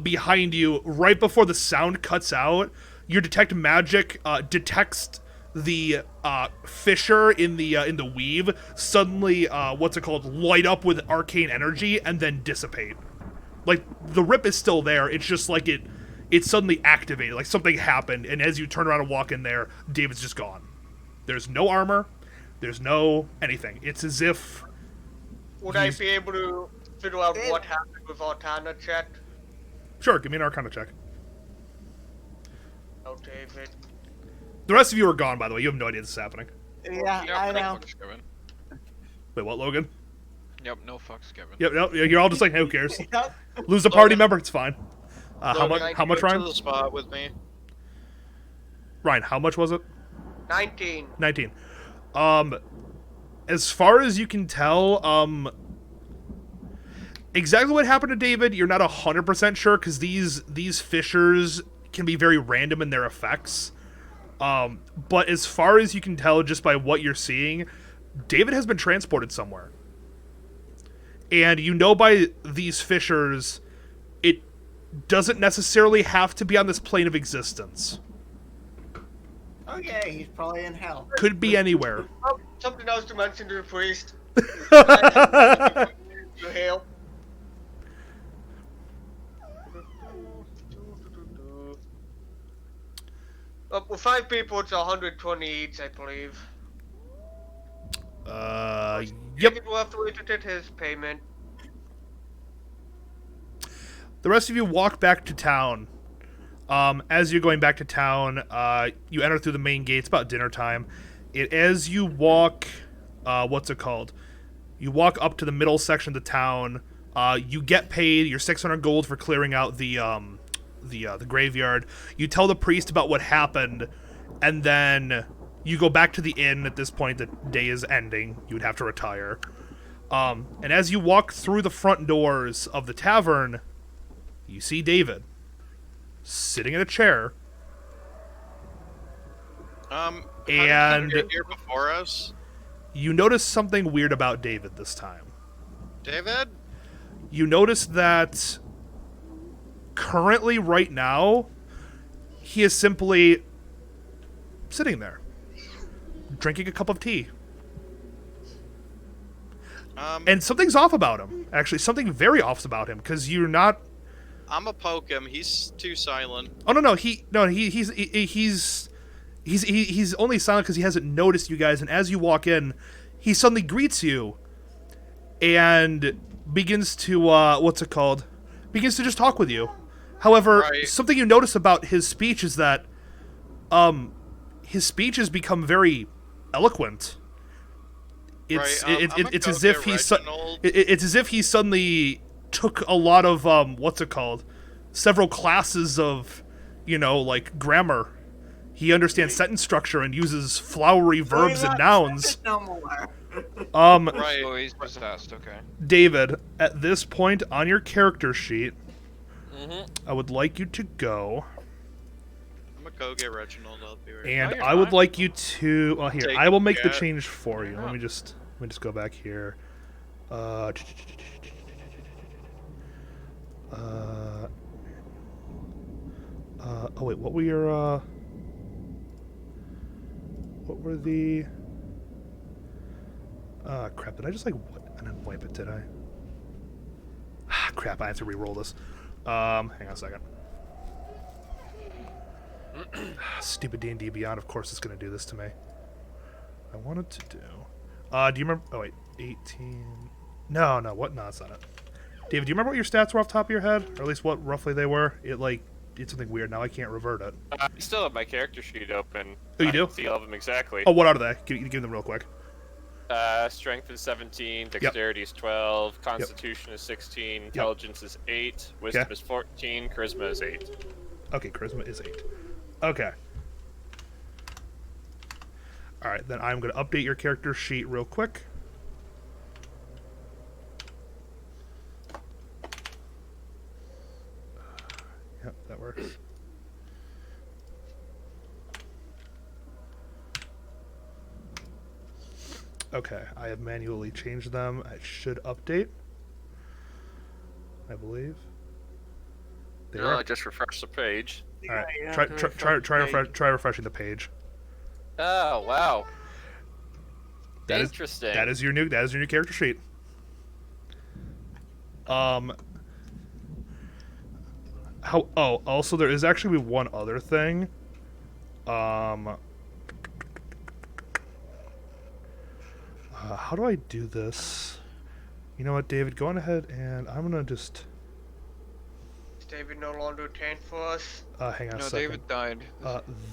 behind you, right before the sound cuts out, your detect magic detects the fissure in the weave suddenly light up with arcane energy and then dissipate. Like the rip is still there. It's just like it's suddenly activated. Like something happened, and as you turn around and walk in there, David's just gone. There's no armor. There's no anything. It's as if. Would I be able to figure out what happened with Arcana check? Sure, give me an Arcana check. Oh, David. The rest of you are gone, by the way. You have no idea this is happening. Yeah, I no know. fucks given. Wait, what, Logan? Yep, no fucks given. Yep, no, you're all just like, who cares? Yep. Lose a party member, it's fine. How much? Logan, How much, go Ryan? to the spot with me. Ryan, how much was it? 19. 19. As far as you can tell, exactly what happened to David, you're not 100% sure, because these fissures can be very random in their effects. But as far as you can tell, just by what you're seeing, David has been transported somewhere. And you know by these fissures, it doesn't necessarily have to be on this plane of existence. Oh yeah, he's probably in hell. Could be anywhere. Oh, something else to mention to the priest. To hail. With 5 people, it's 120 each, I believe. Yep. We'll have to wait to get his payment. The rest of you walk back to town. As you're going back to town, you enter through the main gates about dinner time. As you walk, You walk up to the middle section of the town. You get paid your 600 gold for clearing out the graveyard. You tell the priest about what happened, and then you go back to the inn. At this point, the day is ending. You would have to retire. And as you walk through the front doors of the tavern, you see David sitting in a chair. How And- did he get here before us? You notice something weird about David this time. David? You notice that currently, right now, he is simply sitting there, drinking a cup of tea. And something's off about him. Actually, something very off about him, because you're not. I'ma poke him. He's too silent. Oh no, he's only silent because he hasn't noticed you guys. And as you walk in, he suddenly greets you, and begins to begins to just talk with you. However, Right. something you notice about his speech is that, his speech has become very eloquent. It's Right, it's I'ma as go if get he's Reginald. it's as if he suddenly took a lot of several classes of like grammar. He understands sentence structure and uses flowery verbs and nouns. No more. Right. Oh, he's possessed, okay. David, at this point on your character sheet, I would like you to go, I'm gonna go get Reginald. I'll be right back. and you're I would fine. like you to. Well, here, Take I will make the that. change for you. Let me just go back here. Oh wait, what were your what were the crap, did I just and then wipe it, did I? Crap, I have to re-roll this. Hang on a second. Stupid D&D Beyond, of course it's going to do this to me. I wanted to do... do you remember... Oh, wait. 18... No, what? No, that's not it. David, do you remember what your stats were off the top of your head? Or at least what roughly they were? It, did something weird. Now I can't revert it. I still have my character sheet open. Oh, you I do? can see all of them exactly. Oh, what are they? Give them real quick. Strength is 17, dexterity is 12, constitution is 16, intelligence is 8, wisdom is 14, charisma is 8. Okay, charisma is 8. Okay. Alright, then I'm going to update your character sheet real quick. Yep, that works. Okay, I have manually changed them. I should update. I believe. They No, are. just refresh the page. All right. Yeah, Try refreshing the page. Oh wow. That is Interesting. that is your new character sheet. Also there is actually one other thing. How do I do this? You know what, David? Go on ahead, and I'm gonna just. Is David no longer attained for us? Hang on a No, second. David died.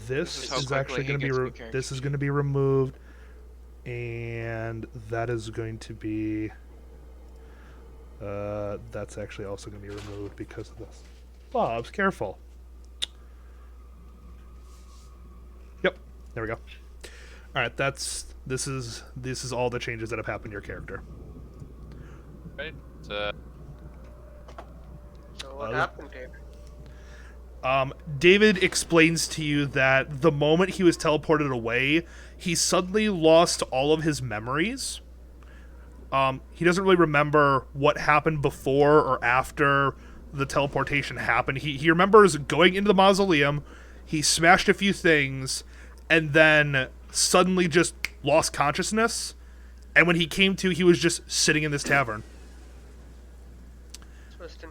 This is how is quickly actually he going to be gets new character this is going to be removed, and that is going to be. That's actually also going to be removed because of this. Bob's careful. Yep, there we go. All right, this is all the changes that have happened to your character. Right. So what happened, David? David explains to you that the moment he was teleported away, he suddenly lost all of his memories. He doesn't really remember what happened before or after the teleportation happened. He remembers going into the mausoleum, he smashed a few things, and then suddenly just lost consciousness. And when he came to, he was just sitting in this tavern.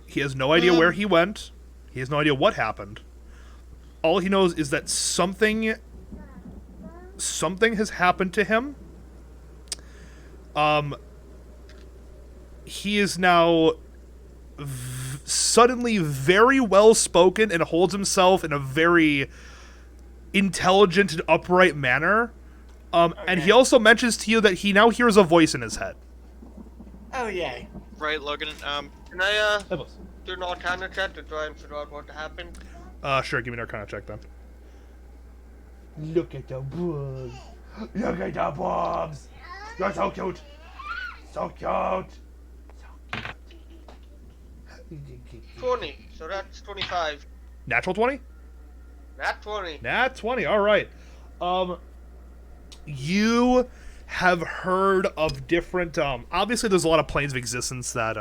He has no idea where he went. He has no idea what happened. All he knows is that something has happened to him. He is now suddenly very well spoken and holds himself in a very intelligent and upright manner. And he also mentions to you that he now hears a voice in his head. Oh, yay. Right, Logan. Can I do an Arcana check to try and figure out what happened? Sure, give me an Arcana check then. Look at the boobs. Look at the boobs. You're so cute. So cute. 20, so that's 25. Natural 20? Nat 20. Nat 20, alright. You have heard of different, obviously there's a lot of planes of existence that,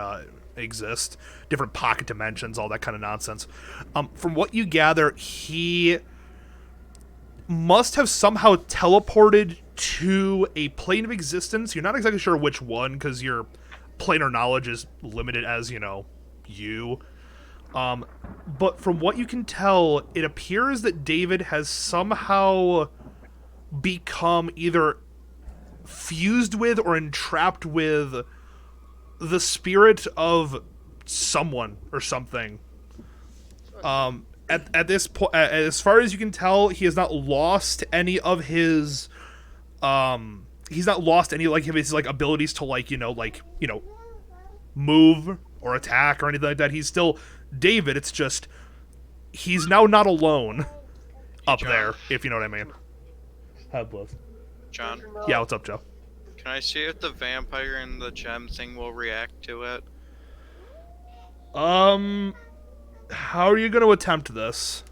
exist. Different pocket dimensions, all that kind of nonsense. From what you gather, he must have somehow teleported to a plane of existence. You're not exactly sure which one, because your planar knowledge is limited as, you. But from what you can tell, it appears that David has somehow become either fused with or entrapped with the spirit of someone or something. At this point, as far as you can tell, he has not lost any of his he's not lost any of his abilities to move or attack or anything like that. He's still David. It's just he's now not alone up there, if you know what I mean. Have bless. John, Yeah, what's up, Joe? can I see if the vampire and the gem thing will react to it? How are you going to attempt this?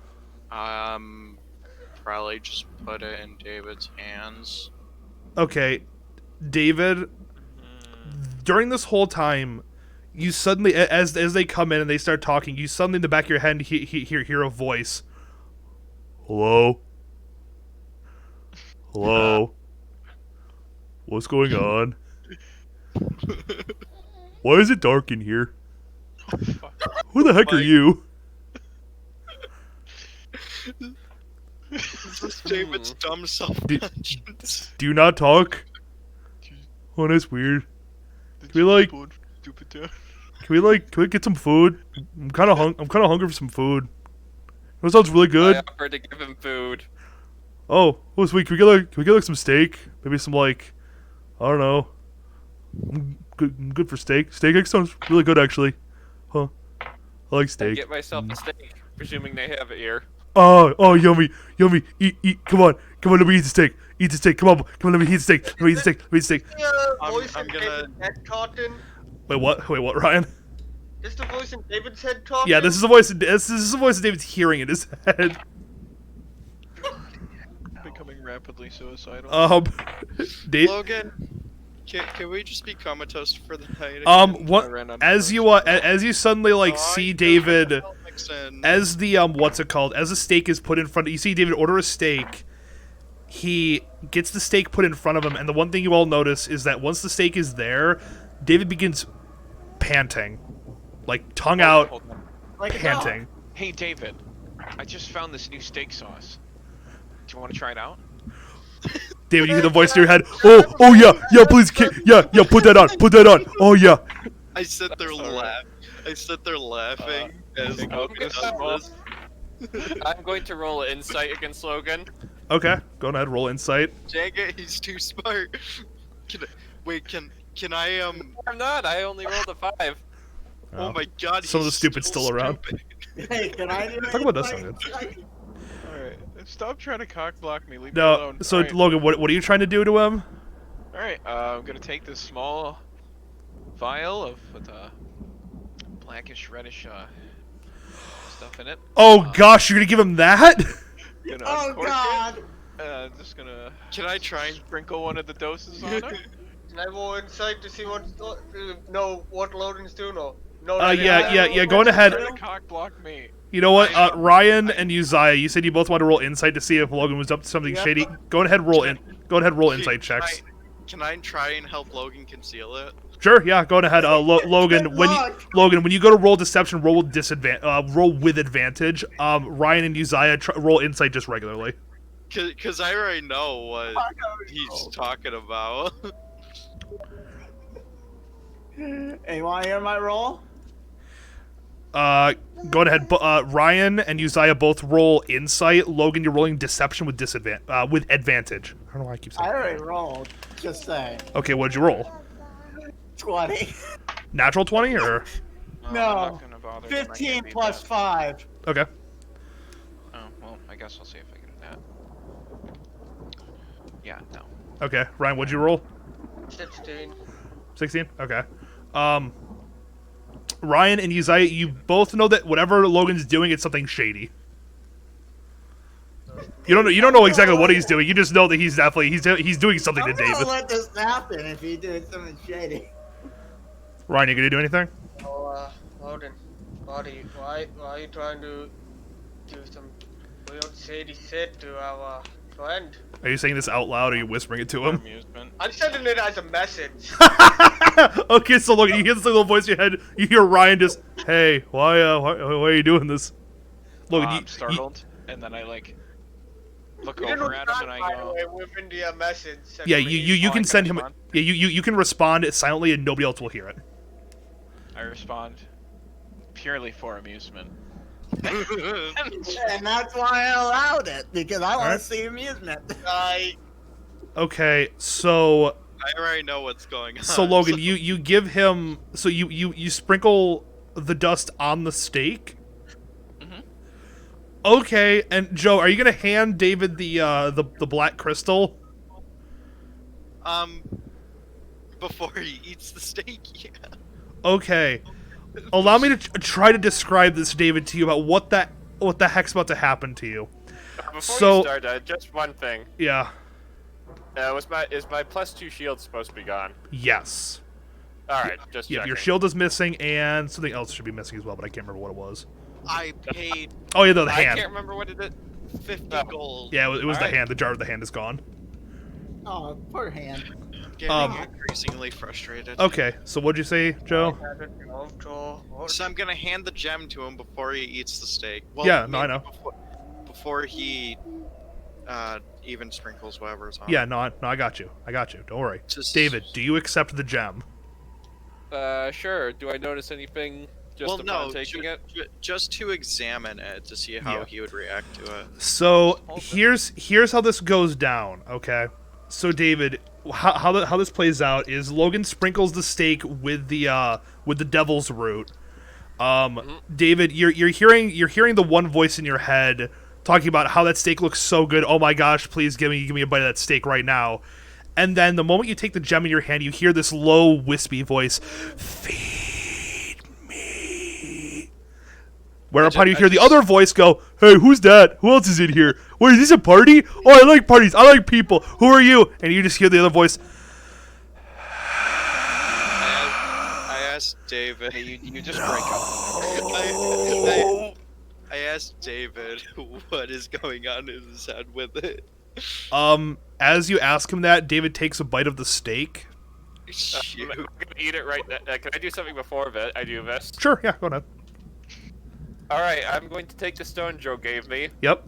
Probably just put it in David's hands. Okay, David, during this whole time, you suddenly, as they come in and they start talking, you suddenly in the back of your head hear a voice. Hello? Hello? What's going on? Why is it dark in here? Who the heck are you? This is David's dumb self-conscious. Do you not talk? Oh, that's weird. Can we get some food? I'm kind of hungry for some food. That sounds really good. I offered to give him food. Oh, sweet. Can we get some steak? Maybe some I don't know. I'm good for steak. Steak sounds really good actually. Huh? I like steak. Get myself a steak, presuming they have it here. Oh, yummy. Eat. Come on. Let me eat the steak. Come on, let me eat the steak. Voice I'm in gonna- David's head talking? Wait, what, Ryan? Is the voice in David's head talking? Yeah, this is the voice. This is the voice of David's hearing in his head. Becoming rapidly suicidal. Dave. Logan, Can we just be comatose for the night? What as you suddenly like see David as the what's it called? As a steak is put in front of you see David order a steak. He gets the steak put in front of him, and the one thing you all notice is that once the steak is there, David begins panting. Like tongue out, Like panting. Hey David, I just found this new steak sauce. Do you want to try it out? David, you hear the voice in your head. Oh yeah, please, put that on. Oh yeah. I sit there laughing as Logan does this. I'm going to roll insight against Logan. Okay, go ahead, roll insight. Dang it, he's too smart. Can I I'm not. I only rolled a 5. Oh my god, some of the stupid's still around. Hey, can I do Talk about this one. Alright, stop trying to cock block me. Leave me No, alone. so Right. Logan, what are you trying to do to him? Alright, I'm gonna take this small vial with blackish, reddish stuff in it. Oh gosh, you're gonna give him that? Gonna Oh uncork god! it. Just gonna. Can I try and sprinkle one of the doses on it? Can I roll inside to see what Logan's doing? Or no? Yeah. Go on ahead. Trying to cock block me. You know what? Ryan and Uzziah, you said you both want to roll insight to see if Logan was up to something shady. Go ahead, roll insight checks. Can I try and help Logan conceal it? Sure, yeah, go ahead. Logan, when you go to roll deception, roll with advantage. Ryan and Uzziah roll insight just regularly. Cause I already know what he's talking about. Hey, you wanna hear my roll? Go ahead. Ryan and Uzziah both roll insight. Logan, you're rolling deception with with advantage. I don't know why I keep saying. I already rolled. Just saying. Okay, what'd you roll? 20. Natural 20 or? I'm No. not gonna bother. 15 plus 5. Okay. Oh well, I guess I'll see if I can do that. Yeah, no. Okay, Ryan, what'd you roll? 16. 16? Okay. Ryan and Uzziah, you both know that whatever Logan's doing, it's something shady. You don't know exactly what he's doing. You just know that he's definitely he's doing something to David. I'm gonna let this happen if he did something shady. Ryan, you gonna do anything? Oh, Logan, buddy, why are you trying to do some weird shady shit to our friend? Are you saying this out loud or are you whispering it to him? Amusement. I'm sending it as a message. Okay, so look, you hear this little voice in your head. You hear Ryan just, "Hey, why are you doing this?" Look, I'm startled, and then I like look over at him and I go. Within the message. Yeah, you can send him. Yeah, you can respond silently and nobody else will hear it. I respond purely for amusement. And that's why I allowed it, because I want to see amusement. Okay, so I already know what's going on. So Logan, you give him you sprinkle the dust on the steak. Mm-hmm. Okay, and Joe, are you gonna hand David the black crystal? Before he eats the steak, yeah. Okay, allow me to try to describe this, David, to you about what the heck's about to happen to you. Before you start, just one thing. Yeah. Is my +2 shield supposed to be gone? Yes. All right, just yeah. checking. Your shield is missing, and something else should be missing as well, but I can't remember what it was. I paid. Oh yeah, the hand. I can't remember what it did. 50 gold. Yeah, it was the right. hand. The jar of the hand is gone. Oh, poor hand. Getting increasingly frustrated. Okay, so what'd you say, Joe? So I'm gonna hand the gem to him before he eats the steak. Well, Yeah, no, I know. Before he even sprinkles whatever's on. Yeah, no, I got you. Don't worry. David, do you accept the gem? Sure. Do I notice anything just upon taking it? Just to examine it to see how he would react to it. So here's how this goes down. Okay, so David, how this plays out is Logan sprinkles the steak with the devil's root. David, you're hearing the one voice in your head talking about how that steak looks so good. Oh my gosh, please give me a bite of that steak right now. And then the moment you take the gem in your hand, you hear this low, wispy voice, "Feed me." Whereupon you hear the other voice go, "Hey, who's that? Who else is in here? Wait, is this a party? Oh, I like parties. I like people. Who are you?" And you just hear the other voice, David. You just break up. I asked David what is going on in his head with it. As you ask him that, David takes a bite of the steak. Shoot. I'm gonna eat it right now. Can I do something before I do this? Sure, yeah, go ahead. Alright, I'm going to take the stone Joe gave me Yep.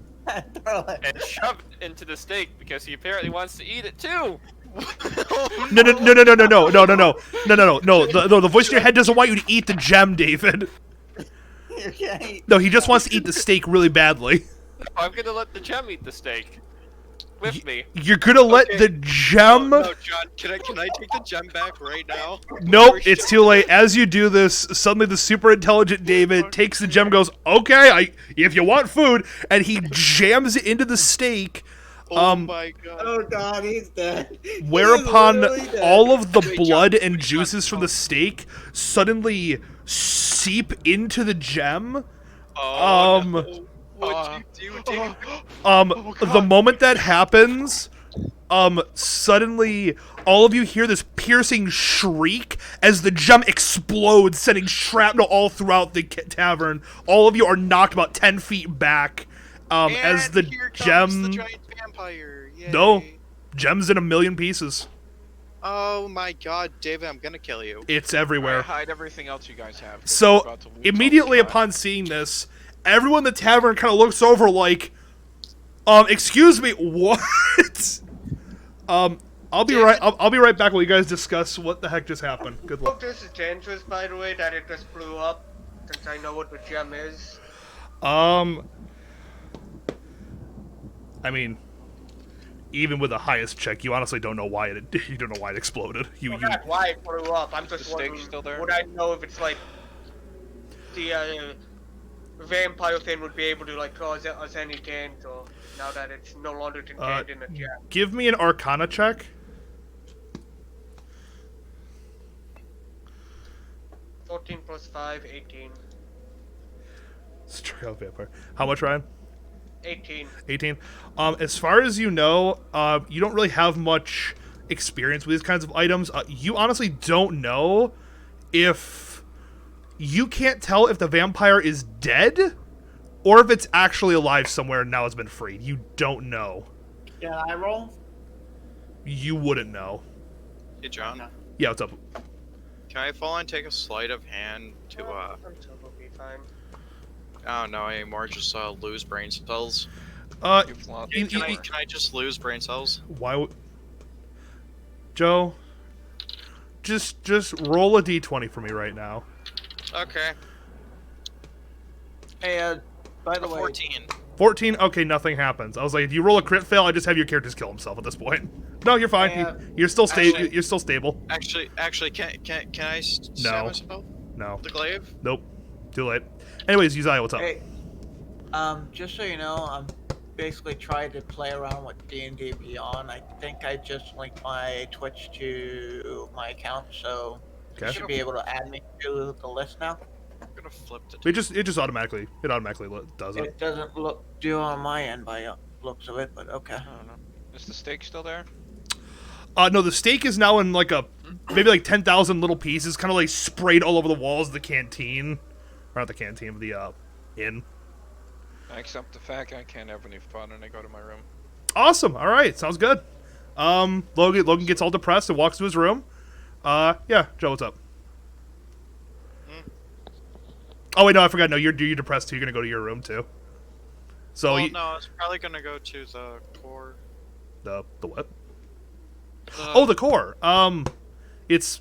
Throw it. and shove it into the steak because he apparently wants to eat it too. No. The voice in your head doesn't want you to eat the gem, David. Okay. No, he just wants to eat the steak really badly. I'm gonna let the gem eat the steak with me. You're gonna let the gem... No, John, can I take the gem back right now? Nope, it's too late. As you do this, suddenly the super intelligent David takes the gem and goes, okay, if you want food, and he jams it into the steak. Oh my god. Oh god, he's dead. Whereupon He's literally dead. all of the Wait, blood John, and wait, John, juices from the steak suddenly seep into the gem. Oh, no. What'd you do, David? The moment that happens, suddenly all of you hear this piercing shriek as the gem explodes, sending shrapnel all throughout the tavern. All of you are knocked about 10 feet back, as the And here comes gem... the giant vampire. Yay. No, gem's in a million pieces. Oh my god, David, I'm gonna kill you. It's everywhere. Hide everything else you guys have. 'cause So, we're about to lose all immediately the time. upon seeing this, everyone in the tavern kind of looks over like, excuse me, what? I'll be right. I'll be right back while you guys discuss what the heck just happened. Good Hope luck. this is dangerous, by the way, that it just blew up, since I know what the gem is. I mean, even with the highest check, you honestly don't know why it. You don't know why it exploded. Well, not why it blew up. I'm just The steak's wondering, still there? would I know if it's like the vampire thing would be able to like cause us any damage, or now that it's no longer contained in the gem? Give me an Arcana check. 14 plus 5, 18. Straight up vampire. How much, Ryan? 18. 18. As far as you know, you don't really have much experience with these kinds of items. You honestly don't know if... You can't tell if the vampire is dead or if it's actually alive somewhere and now has been freed. You don't know. Can I roll? You wouldn't know. Hey, John, Yeah, what's up? can I fall and take a sleight of hand to, I'm sure we'll be fine. I don't know anymore, just, lose brain cells? You've lost in- Can in- I just lose brain cells? Why would... Joe? Just roll a d20 for me right now. Okay. Hey, by the way, 14. 14? Okay, nothing happens. I was like, if you roll a crit fail, I just have your characters kill himself at this point. No, you're fine. You're still Actually- you're still stable. Actually, can I stab No. myself? No. The glaive? Nope. Too late. Anyways, Uzziah, what's up? hey, just so you know, I'm basically trying to play around with D&D Beyond. I think I just linked my Twitch to my account, so you Okay. should be able to add me to the list now. I'm gonna flip the It just automatically does it. It doesn't look due on my end by looks of it, but okay. I don't know. Is the steak still there? No, the steak is now in like maybe like 10,000 little pieces, kind of like sprayed all over the walls of the canteen, or not the canteen, but the inn. I accept the fact I can't have any fun and I go to my room. Awesome. All right, sounds good. Logan gets all depressed and walks to his room. Yeah, Joe, what's up? Oh wait, no, I forgot. No, you're depressed too. You're gonna go to your room too. So well, no, I was probably gonna go to the core. the what? Oh, the core. It's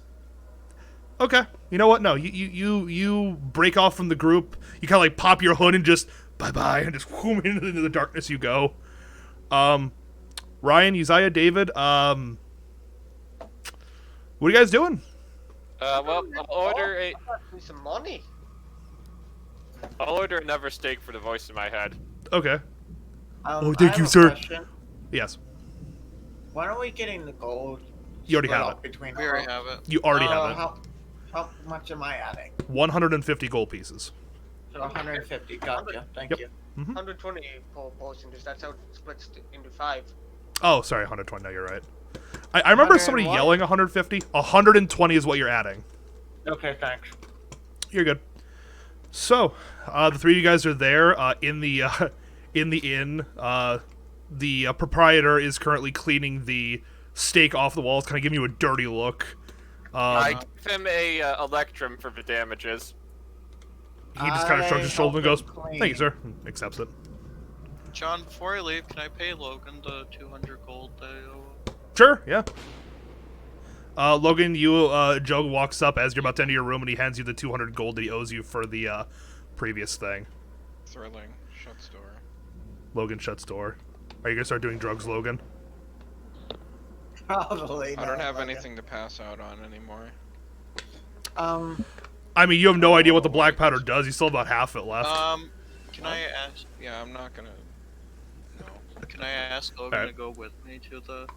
okay. You know what? No, you break off from the group. You kind of like pop your hood and just bye and just whoom into the darkness you go. Ryan, Uzziah, David. What are you guys doing? Well, I'll Some money. order another steak for the voice in my head. Okay. I thank have you, a sir. question. Yes. When are we getting the gold? You already split have up between We already have it. You already have it. How much am I adding? 150 gold pieces. So 150. Gotcha. Thank Yep. you. 120 per portion, because that's how it splits into 5. Oh, sorry, 120. No, you're right. I remember somebody 100 what? yelling 150. 120 is what you're adding. Okay, thanks. You're good. So, the three of you guys are there in the inn. The proprietor is currently cleaning the steak off the walls, kind of giving you a dirty look. I give him a electrum for the damages. He just kind of shrugs his shoulder and goes, clean. "Thank you, sir." Accepts it. John, before I leave, can I pay Logan the 200 gold that I owe? Sure, yeah. Logan, Joe walks up as you're about to enter your room, and he hands you the 200 gold that he owes you for the previous thing. Thrilling. Shuts door. Logan shuts door. Are you gonna start doing drugs, Logan? Probably. I don't not, have but, anything to pass out on anymore. I mean, you have no idea what the black powder does. You still have about half it left. Can I ask? Yeah, I'm not gonna. No. Can I ask Logan Alright. to go with me to the?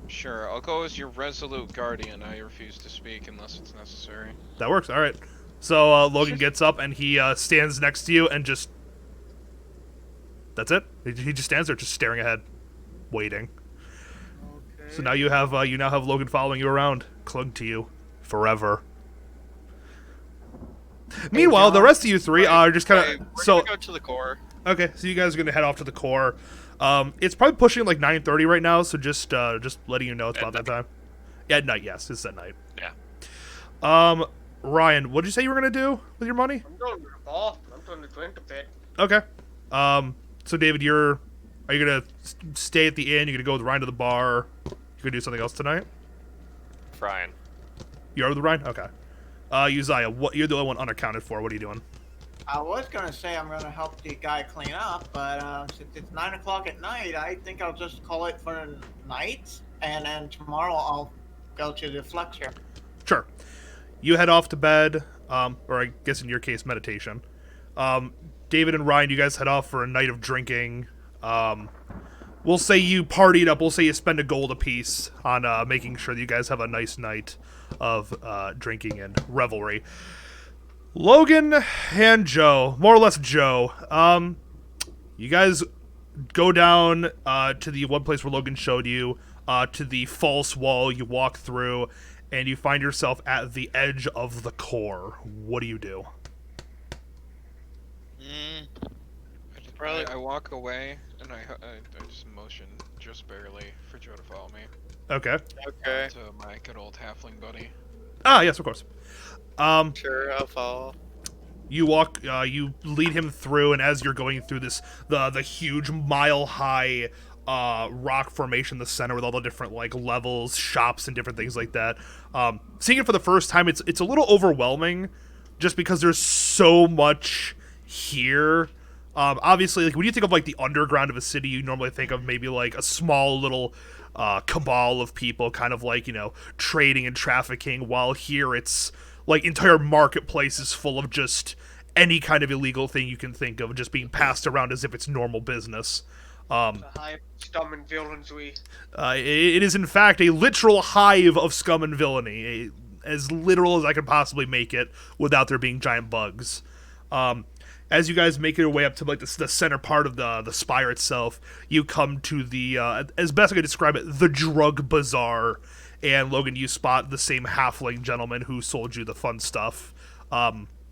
Sure, I'll go as your resolute guardian. I refuse to speak unless it's necessary. That works. All right. So Logan gets up and he stands next to you and just. That's it. He just stands there, just staring ahead, waiting. Okay. So now you now have Logan following you around, clung to you, forever. Meanwhile, the rest of you three are just kind of We're so. gonna go to the core. Okay, so you guys are gonna head off to the core. It's probably pushing like 9:30 right now, so just letting you know it's about that time. Yeah, at night. Yes, it's at night. Yeah. Ryan, what did you say you were gonna do with your money? I'm doing the bar. I'm doing the drink a bit. Okay. So David, are you gonna stay at the inn? You're gonna go with Ryan to the bar? You gonna do something else tonight? Ryan. You are with Ryan? Okay. Uzziah, you're the only one unaccounted for. What are you doing? I was gonna say I'm gonna help the guy clean up, but since it's 9 o'clock at night, I think I'll just call it for the night, and then tomorrow I'll go to the flexor. Sure. You head off to bed, or I guess in your case, meditation. David and Ryan, you guys head off for a night of drinking. We'll say you partied up. We'll say you spend a gold apiece on making sure that you guys have a nice night of drinking and revelry. Logan and Joe, more or less Joe, you guys go down to the one place where Logan showed you, to the false wall. You walk through, and you find yourself at the edge of the core. What do you do? Probably. I walk away and I just motion just barely for Joe to follow me. Okay. Okay. To my good old halfling buddy. Ah, yes, of course. Sure, I'll follow. You walk, you lead him through, and as you're going through this, the huge mile-high rock formation in the center with all the different like levels, shops, and different things like that. Seeing it for the first time, it's a little overwhelming, just because there's so much here. Obviously, like when you think of like the underground of a city, you normally think of maybe like a small little cabal of people, kind of like, you know, trading and trafficking. While here, it's like entire marketplaces full of just any kind of illegal thing you can think of, just being passed around as if it's normal business. The hive scum and villains It is in fact a literal hive of scum and villainy, as literal as I could possibly make it without there being giant bugs. As you guys make your way up to like the center part of the spire itself, you come to the as best I could describe it, the drug bazaar. And Logan, you spot the same halfling gentleman who sold you the fun stuff,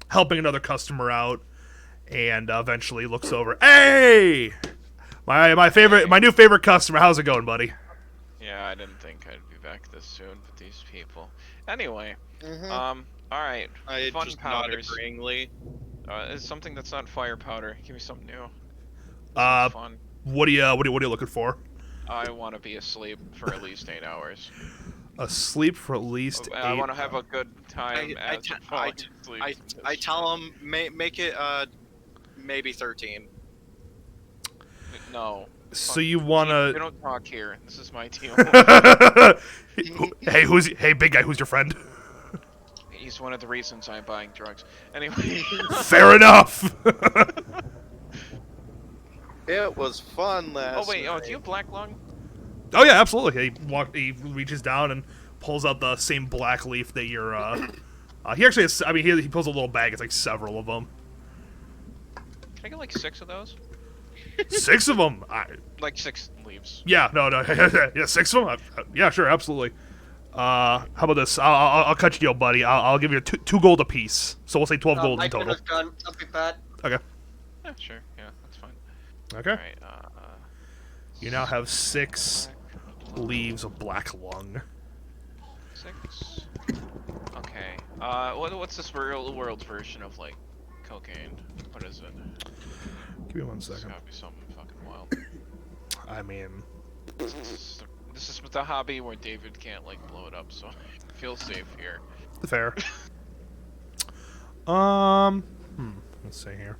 helping another customer out, and eventually looks over. Hey, my new favorite customer. How's it going, buddy? Yeah, I didn't think I'd be back this soon with these people. Anyway, Mm-hmm. all right. I Fun just nodded powders. agreeingly. It's something that's not fire powder. Give me something new. Fun. What are you looking for? I want to be asleep for at least 8 hours. Asleep for at least 8 I want to have a good time I as I'm falling asleep. I tell him make it maybe 13. No. So you We wanna? don't talk here. This is my deal. Hey, big guy, who's your friend? He's one of the reasons I'm buying drugs. Anyway. Fair enough. It was fun last. Oh wait, night. do you have black lung? Oh yeah, absolutely. He reaches down and pulls out the same black leaf that you're. He actually has. I mean, he pulls a little bag. It's like several of them. Can I get like 6 of those? 6 of them. Like 6 leaves. Yeah, no, yeah, 6 of them. Yeah, sure, absolutely. How about this? I'll cut you deal, buddy. I'll give you two gold apiece. So we'll say 12 gold my in total. dinner's done. I'll be back. Okay. Yeah, sure. Yeah, that's fine. Okay. Alright, You now have 6 leaves of black lung. 6. Okay. What's this world's version of, like, cocaine? What is it? Give me 1 It's second. gotta be something fucking wild. I mean, This is the hobby where David can't, like, blow it up, so feel safe here. fair. Let's see here.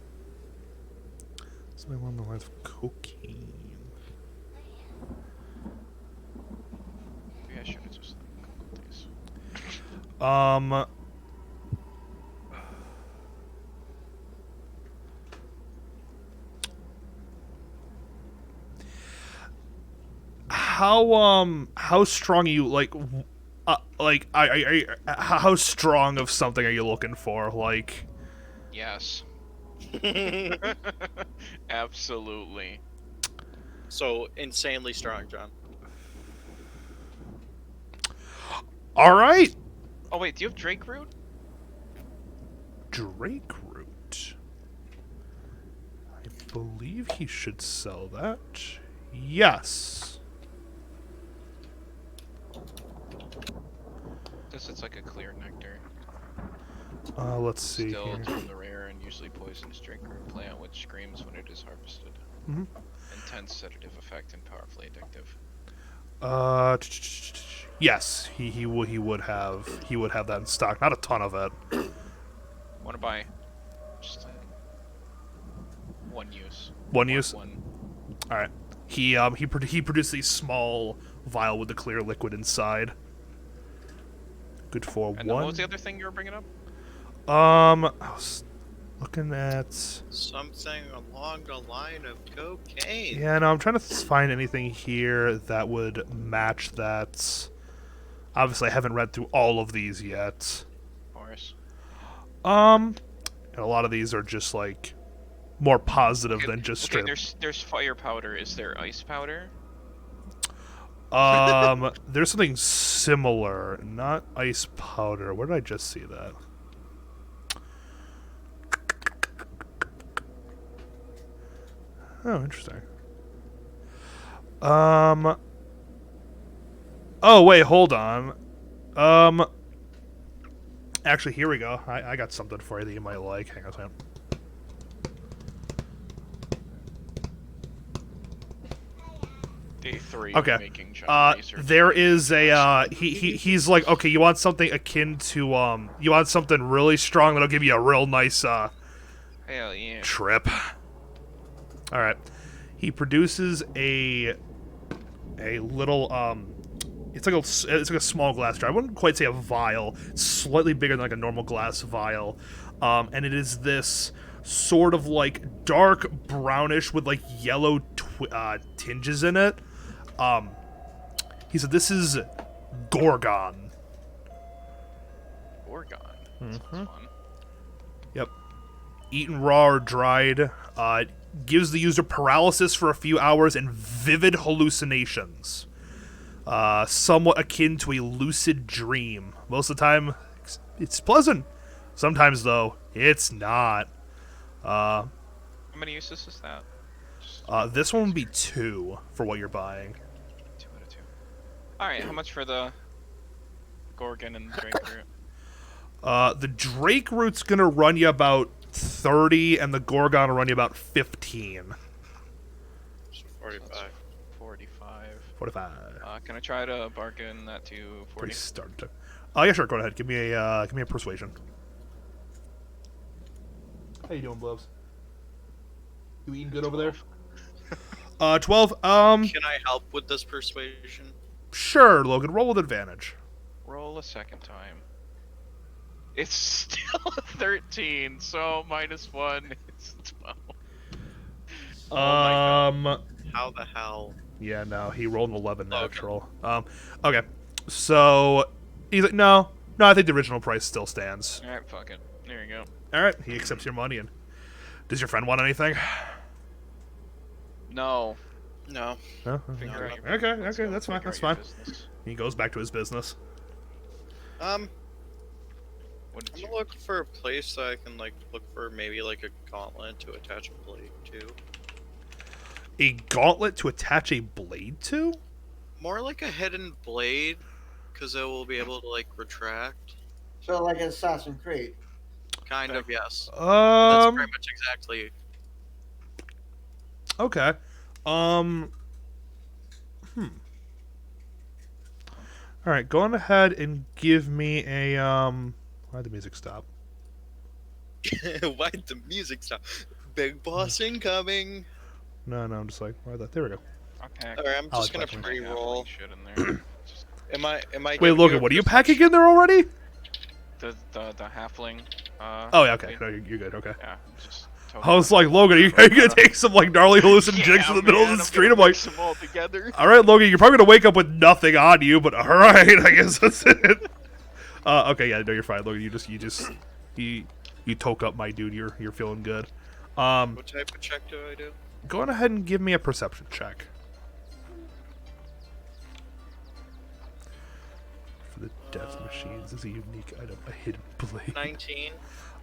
Something along the lines of cocaine. Maybe I should have just Googled these. How strong are you, how strong of something are you looking for? Like, Yes. Absolutely. So insanely strong, John. all right, Oh wait, do you have Drake root? Drake root. I believe he should sell that. Yes. This is like a clear nectar. Let's see Still here. from the rare and usually poisonous drake root plant, which screams when it is harvested. Mhm. Intense sedative effect and powerfully addictive. Yes, he would have that in stock. Not a ton of it. Want to buy just one use. One use. One. All right. He produced a small vial with the clear liquid inside. Good for And one. what was the other thing you were bringing up? I was looking at. Something along the line of cocaine. Yeah, no, I'm trying to find anything here that would match that. Obviously, I haven't read through all of these yet. Of course. And a lot of these are just like more positive Okay, than just okay, straight. there's fire powder. Is there ice powder? There's something similar, not ice powder. Where did I just see that? Oh, interesting. Oh, wait, hold on. Actually, here we go. I got something for you that you might like. Hang on a second. Day 3 Okay. of making John research. There is a he's like, okay, you want something akin to you want something really strong that'll give you a real nice Hell yeah. trip. All right. He produces a little it's like a small glass jar. I wouldn't quite say a vial. It's slightly bigger than like a normal glass vial. And it is this sort of like dark brownish with like yellow tinges in it. He said this is Gorgon. Gorgon. Sounds fun. Yep. Eaten raw or dried. Gives the user paralysis for a few hours and vivid hallucinations. Somewhat akin to a lucid dream. Most of the time, it's pleasant. Sometimes, though, it's not. How many uses is that? This one would be 2 for what you're buying. 2 out of 2. Alright, how much for the Gorgon and Drake root? The Drake root's gonna run you about 30, and the Gorgon will run you about 15. 45. 45. 45. Can I try to bargain that to 40? Pretty starting to. Oh yeah, sure. Go ahead. Give me a persuasion. How you doing, Blobs? You eating good over there? 12. Can I help with this persuasion? Sure, Logan. Roll with advantage. Roll a second time. It's still a 13, so -1 is 12. Oh my God. How the hell? Yeah, no, he rolled an 11 natural. Okay. So he's like, no, I think the original price still stands. Alright, fuck it. There you go. All right, he accepts your money. And does your friend want anything? No. No. No. Figure out your Okay, Let's okay, go that's fine. figure That's out your fine. business. He goes back to his business. What did I'm you? gonna look for a place that I can like look for maybe like a gauntlet to attach a blade to. A gauntlet to attach a blade to? More like a hidden blade, because it will be able to like retract. So like Assassin's Creed. Kind of, yes. That's Um. pretty much exactly. Okay. Um. All right. Go on ahead and give me a Why'd the music stop? Why'd the music stop? Big boss incoming. No, I'm just like, why that? There we go. Okay. Alright, I'm just gonna like pre-roll. Shit in there. Just Am I? Wait, giving Logan, a what are you perception? packing in there already? the halfling. Oh yeah, okay. No, you're good. Okay. Yeah. Just I was like, Logan, are you gonna take some like gnarly hallucinogens in the middle of the street? I'm like, them all together. all right, Logan, you're probably gonna wake up with nothing on you, but all right, I guess that's it. Okay, yeah, no, you're fine, Logan. You toke up my dude. You're feeling good. What type of check do I do? Go on ahead and give me a perception check. For the death machines is a unique item, a hidden blade. 19.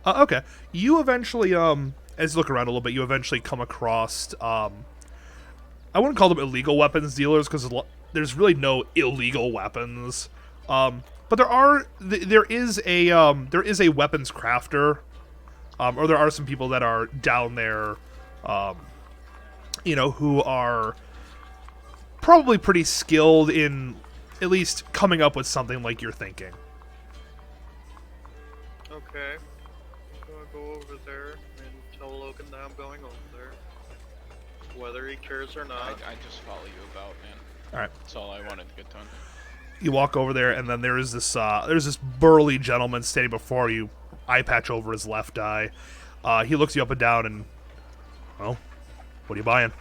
Okay. You eventually, as you look around a little bit, you eventually come across, I wouldn't call them illegal weapons dealers, because there's really no illegal weapons. But there is a weapons crafter, or there are some people that are down there, who are probably pretty skilled in at least coming up with something like you're thinking. Okay. So I'll go over there and tell Logan that I'm going over there. Whether he cares or not. I just follow you about, man. All right. That's all I wanted to get done. You walk over there, and then there's this burly gentleman standing before you, eye patch over his left eye. He looks you up and down, and, well, what are you buying?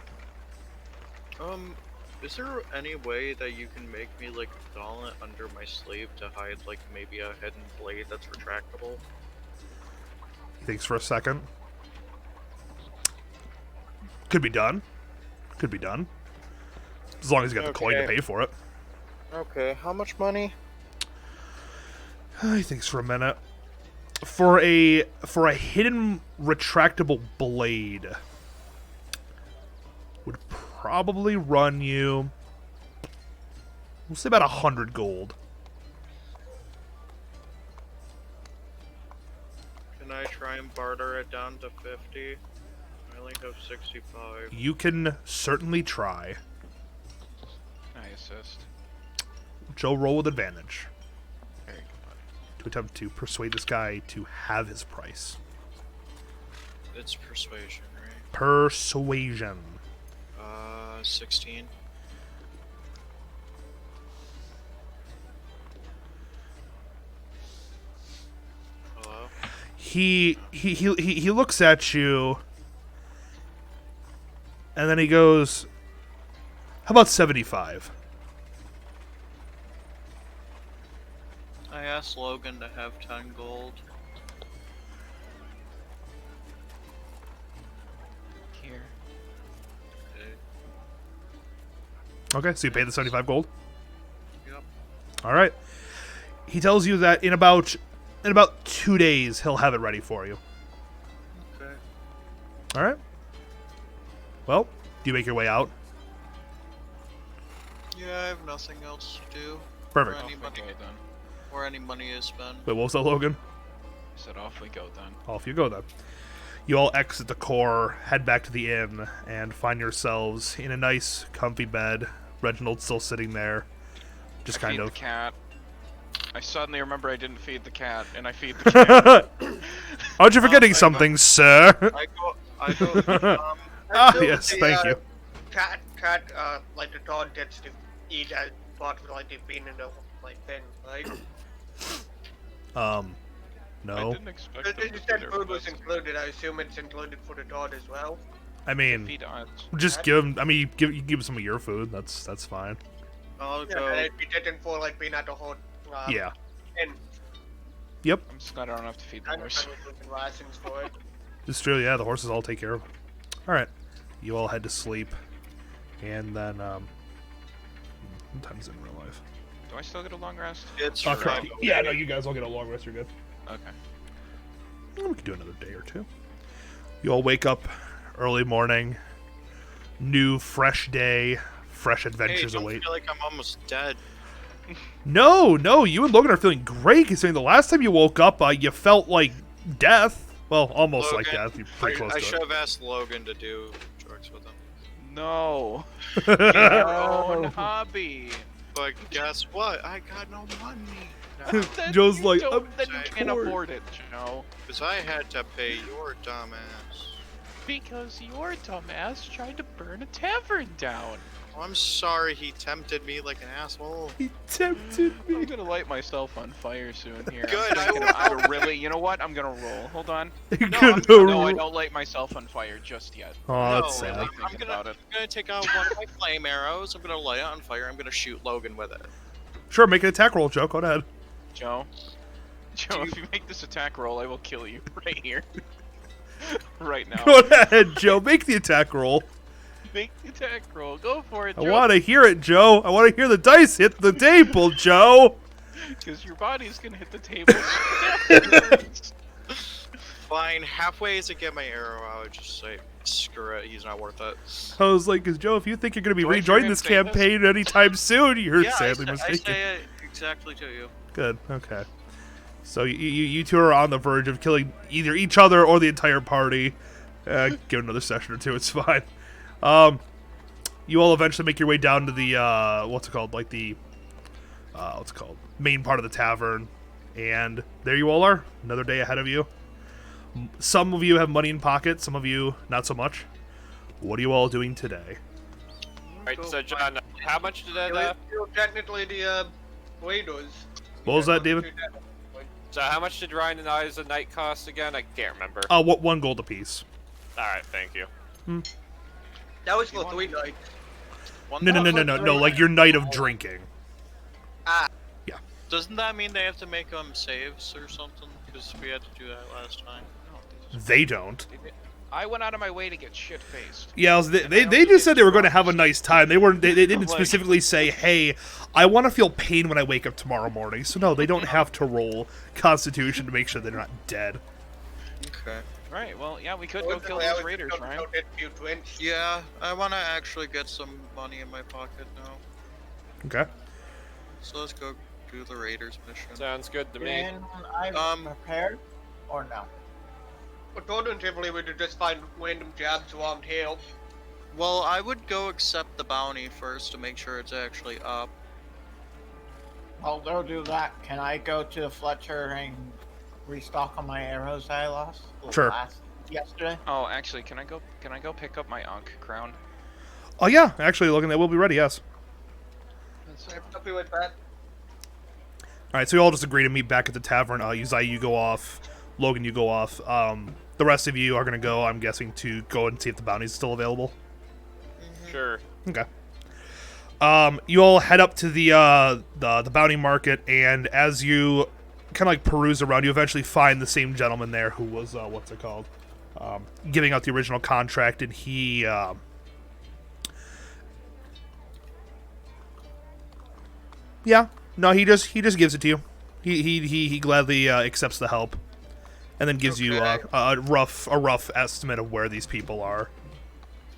Is there any way that you can make me like a gauntlet under my sleeve to hide like maybe a hidden blade that's retractable? He thinks for a second. Could be done. Could be done. As long as you got the coin to Okay. pay for it. Okay, how much money? He thinks for a minute. For a hidden retractable blade would probably run you, we'll say, about 100 gold. Can I try and barter it down to 50? I only have 65. You can certainly try. I assist. Joe, roll with advantage Very good. to attempt to persuade this guy to have his price. It's persuasion, right? Persuasion. 16. Hello? He looks at you, and then he goes, "How about 75?" I asked Logan to have 10 gold. Here. Okay. Okay, so you pay the 75 gold. Yep. All right. He tells you that in about 2 days he'll have it ready for you. Okay. All right. Well, do you make your way out? Yeah, I have nothing else to do. Perfect. Or Off any we money, go then. or any money to spend. Wait, what was that, Logan? I said off we go then. Off you go then. You all exit the core, head back to the inn, and find yourselves in a nice, comfy bed. Reginald's still sitting there, just kind Feed of. the cat. I suddenly remember I didn't feed the cat, and I feed the cat. Aren't you forgetting I something, sir? I go, Ah, So yes, the, thank you. Cat, like the dog gets to eat as part of like they've been in a like thing, right? I No. didn't expect But them you to be said there food for was this. included. I assume it's included for the dog as well. I mean, Feed us. just give him. I mean, you give him some of your food. That's fine. I'll Yeah, go. and it'd be different for like being at the whole. Yeah. And Yep. I'm just glad I don't have to feed the kind of horse. looking rations for it. It's true. Yeah, the horses all take care of. All right. You all head to sleep, and then what time is it in real life? Do I still get a long rest? It's Correct. Friday. Yeah, no, you guys all get a long rest. You're good. Okay. We can do another day or two. You all wake up early morning. New, fresh day. Fresh Hey, adventures don't await. feel like I'm almost dead. No, you and Logan are feeling great considering the last time you woke up, you felt like death. Well, almost like Logan, death. You're pretty close I to should it. have asked Logan to do drugs with him. No. Your own hobby. But guess what? I got no money. Then Joe's you like, don't- I'm then you can't poor. afford it, Joe. Because I had to pay your dumbass. Because your dumbass tried to burn a tavern down. Oh, I'm sorry he tempted me like an asshole. He tempted I'm me. gonna light myself on fire soon here. Good, I'm thinking I'm really, you know what? I'm gonna roll. Hold on. You're No, gonna No, I ro- don't light myself on fire just yet. Oh, No, that's sad. really I'm thinking about it. gonna take out one of my flame arrows. I'm gonna light it on fire. I'm gonna shoot Logan with it. Sure, make an attack roll, Joe. Go ahead. Joe, if you make this attack roll, I will kill you right here. Right now. Go ahead, Joe. Make the attack roll. Make the attack roll. Go for it, I Joe. want to hear it, Joe. I want to hear the dice hit the table, Joe. Because your body's gonna hit the table. Fine, halfway as I get my arrow, I would just say, screw it, he's not worth it. I was like, 'cause Joe, if you think you're going to be Do I hear rejoining him this say this? campaign anytime soon, you're Yeah, sadly I mistaken. say it exactly to you. Good. Okay. So you two are on the verge of killing either each other or the entire party. Give it another session or two. It's fine. You all eventually make your way down to the what's it called? Like the what's it called? Main part of the tavern, and there you all are. Another day ahead of you. Some of you have money in pocket. Some of you not so much. What are you all doing today? Alright, so John, how much did that, Technically, the waiters. What was that, David? so how much did Ryan and I's a night cost again? I can't remember. What 1 gold apiece? Alright, thank you. That was for 3 nights. No. Like your night of drinking. Doesn't that mean they have to make saves or something? Because we had to do that last time. They don't. I went out of my way to get shit faced. Yeah, they just said they were going to have a nice time. They weren't. They didn't specifically say, "Hey, I want to feel pain when I wake up tomorrow morning." So no, they don't have to roll Constitution to make sure they're not dead. Okay. Right. Well, yeah, we could go kill those raiders, Ryan. Yeah, I want to actually get some money in my pocket now. Okay. So let's go do the Raiders mission. Sounds good to me. Can I prepare or no? Alternatively, we could just find random jobs around here. Well, I would go accept the bounty first to make sure it's actually up. I'll go do that. Can I go to Fletcher and restock on my arrows that I lost? Sure. Yesterday? Oh, actually, can I go pick up my Ankh crown? Oh yeah, actually, looking, that will be ready. Yes. I'll be right back. All right, so you all just agree to meet back at the tavern. Uzai, you go off. Logan, you go off. The rest of you are going to go, I'm guessing, to go and see if the bounty's still available. Sure. Okay. You all head up to the bounty market, and as you kind of like peruse around, you eventually find the same gentleman there who was what's it called, giving out the original contract, and he. Yeah, no, he just gives it to you. He gladly accepts the help, and then gives you a rough estimate of where these people are.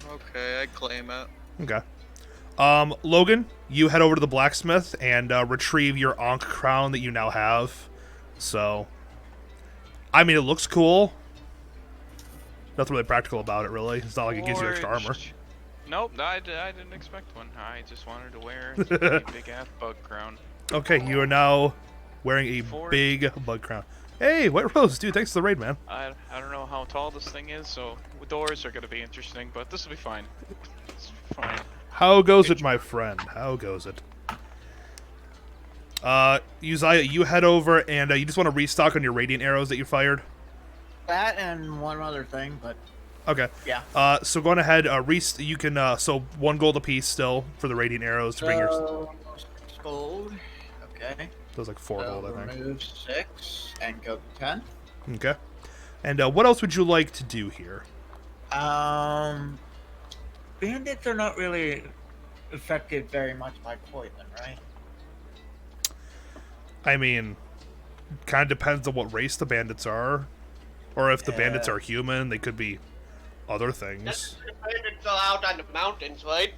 Okay, I claim it. Okay. Logan, you head over to the blacksmith and retrieve your Ankh crown that you now have. So, I mean, it looks cool. Nothing really practical about it, really. It's not like it gives you extra armor. Nope, I didn't expect one. I just wanted to wear a big ass bug crown. Okay, you are now wearing a big bug crown. Hey, White Rose, dude, thanks for the raid, man. I don't know how tall this thing is, so doors are gonna be interesting, but this will be fine. It's fine. How goes it, my friend? How goes it? Uzziah, you head over and you just want to restock on your radiant arrows that you fired? That and one other thing, but okay. yeah. So go on ahead, you can, so 1 gold apiece still for the radiant arrows to bring your... 6 gold. Okay. Those like 4 gold, I think. Remove 6 and go to 10. Okay. And what else would you like to do here? Bandits are not really affected very much by poison, right? I mean, kind of depends on what race the bandits are. Or if the bandits are human, they could be other things. Bandits are out on the mountains, right?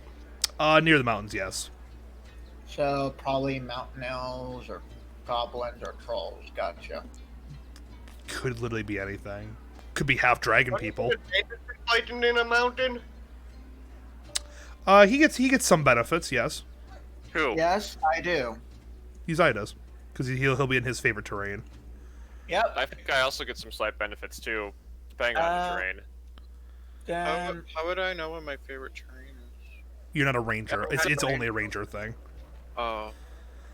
Near the mountains, yes. So probably mountain elves or goblins or trolls. Gotcha. Could literally be anything. Could be half dragon people. Fighting in a mountain? He gets some benefits, yes. Who? Yes, I do. Uzai does, because he'll be in his favorite terrain. Yep. I think I also get some slight benefits too, depending on the terrain. Then How would I know what my favorite terrain is? You're not a ranger. It's only a ranger thing. Oh.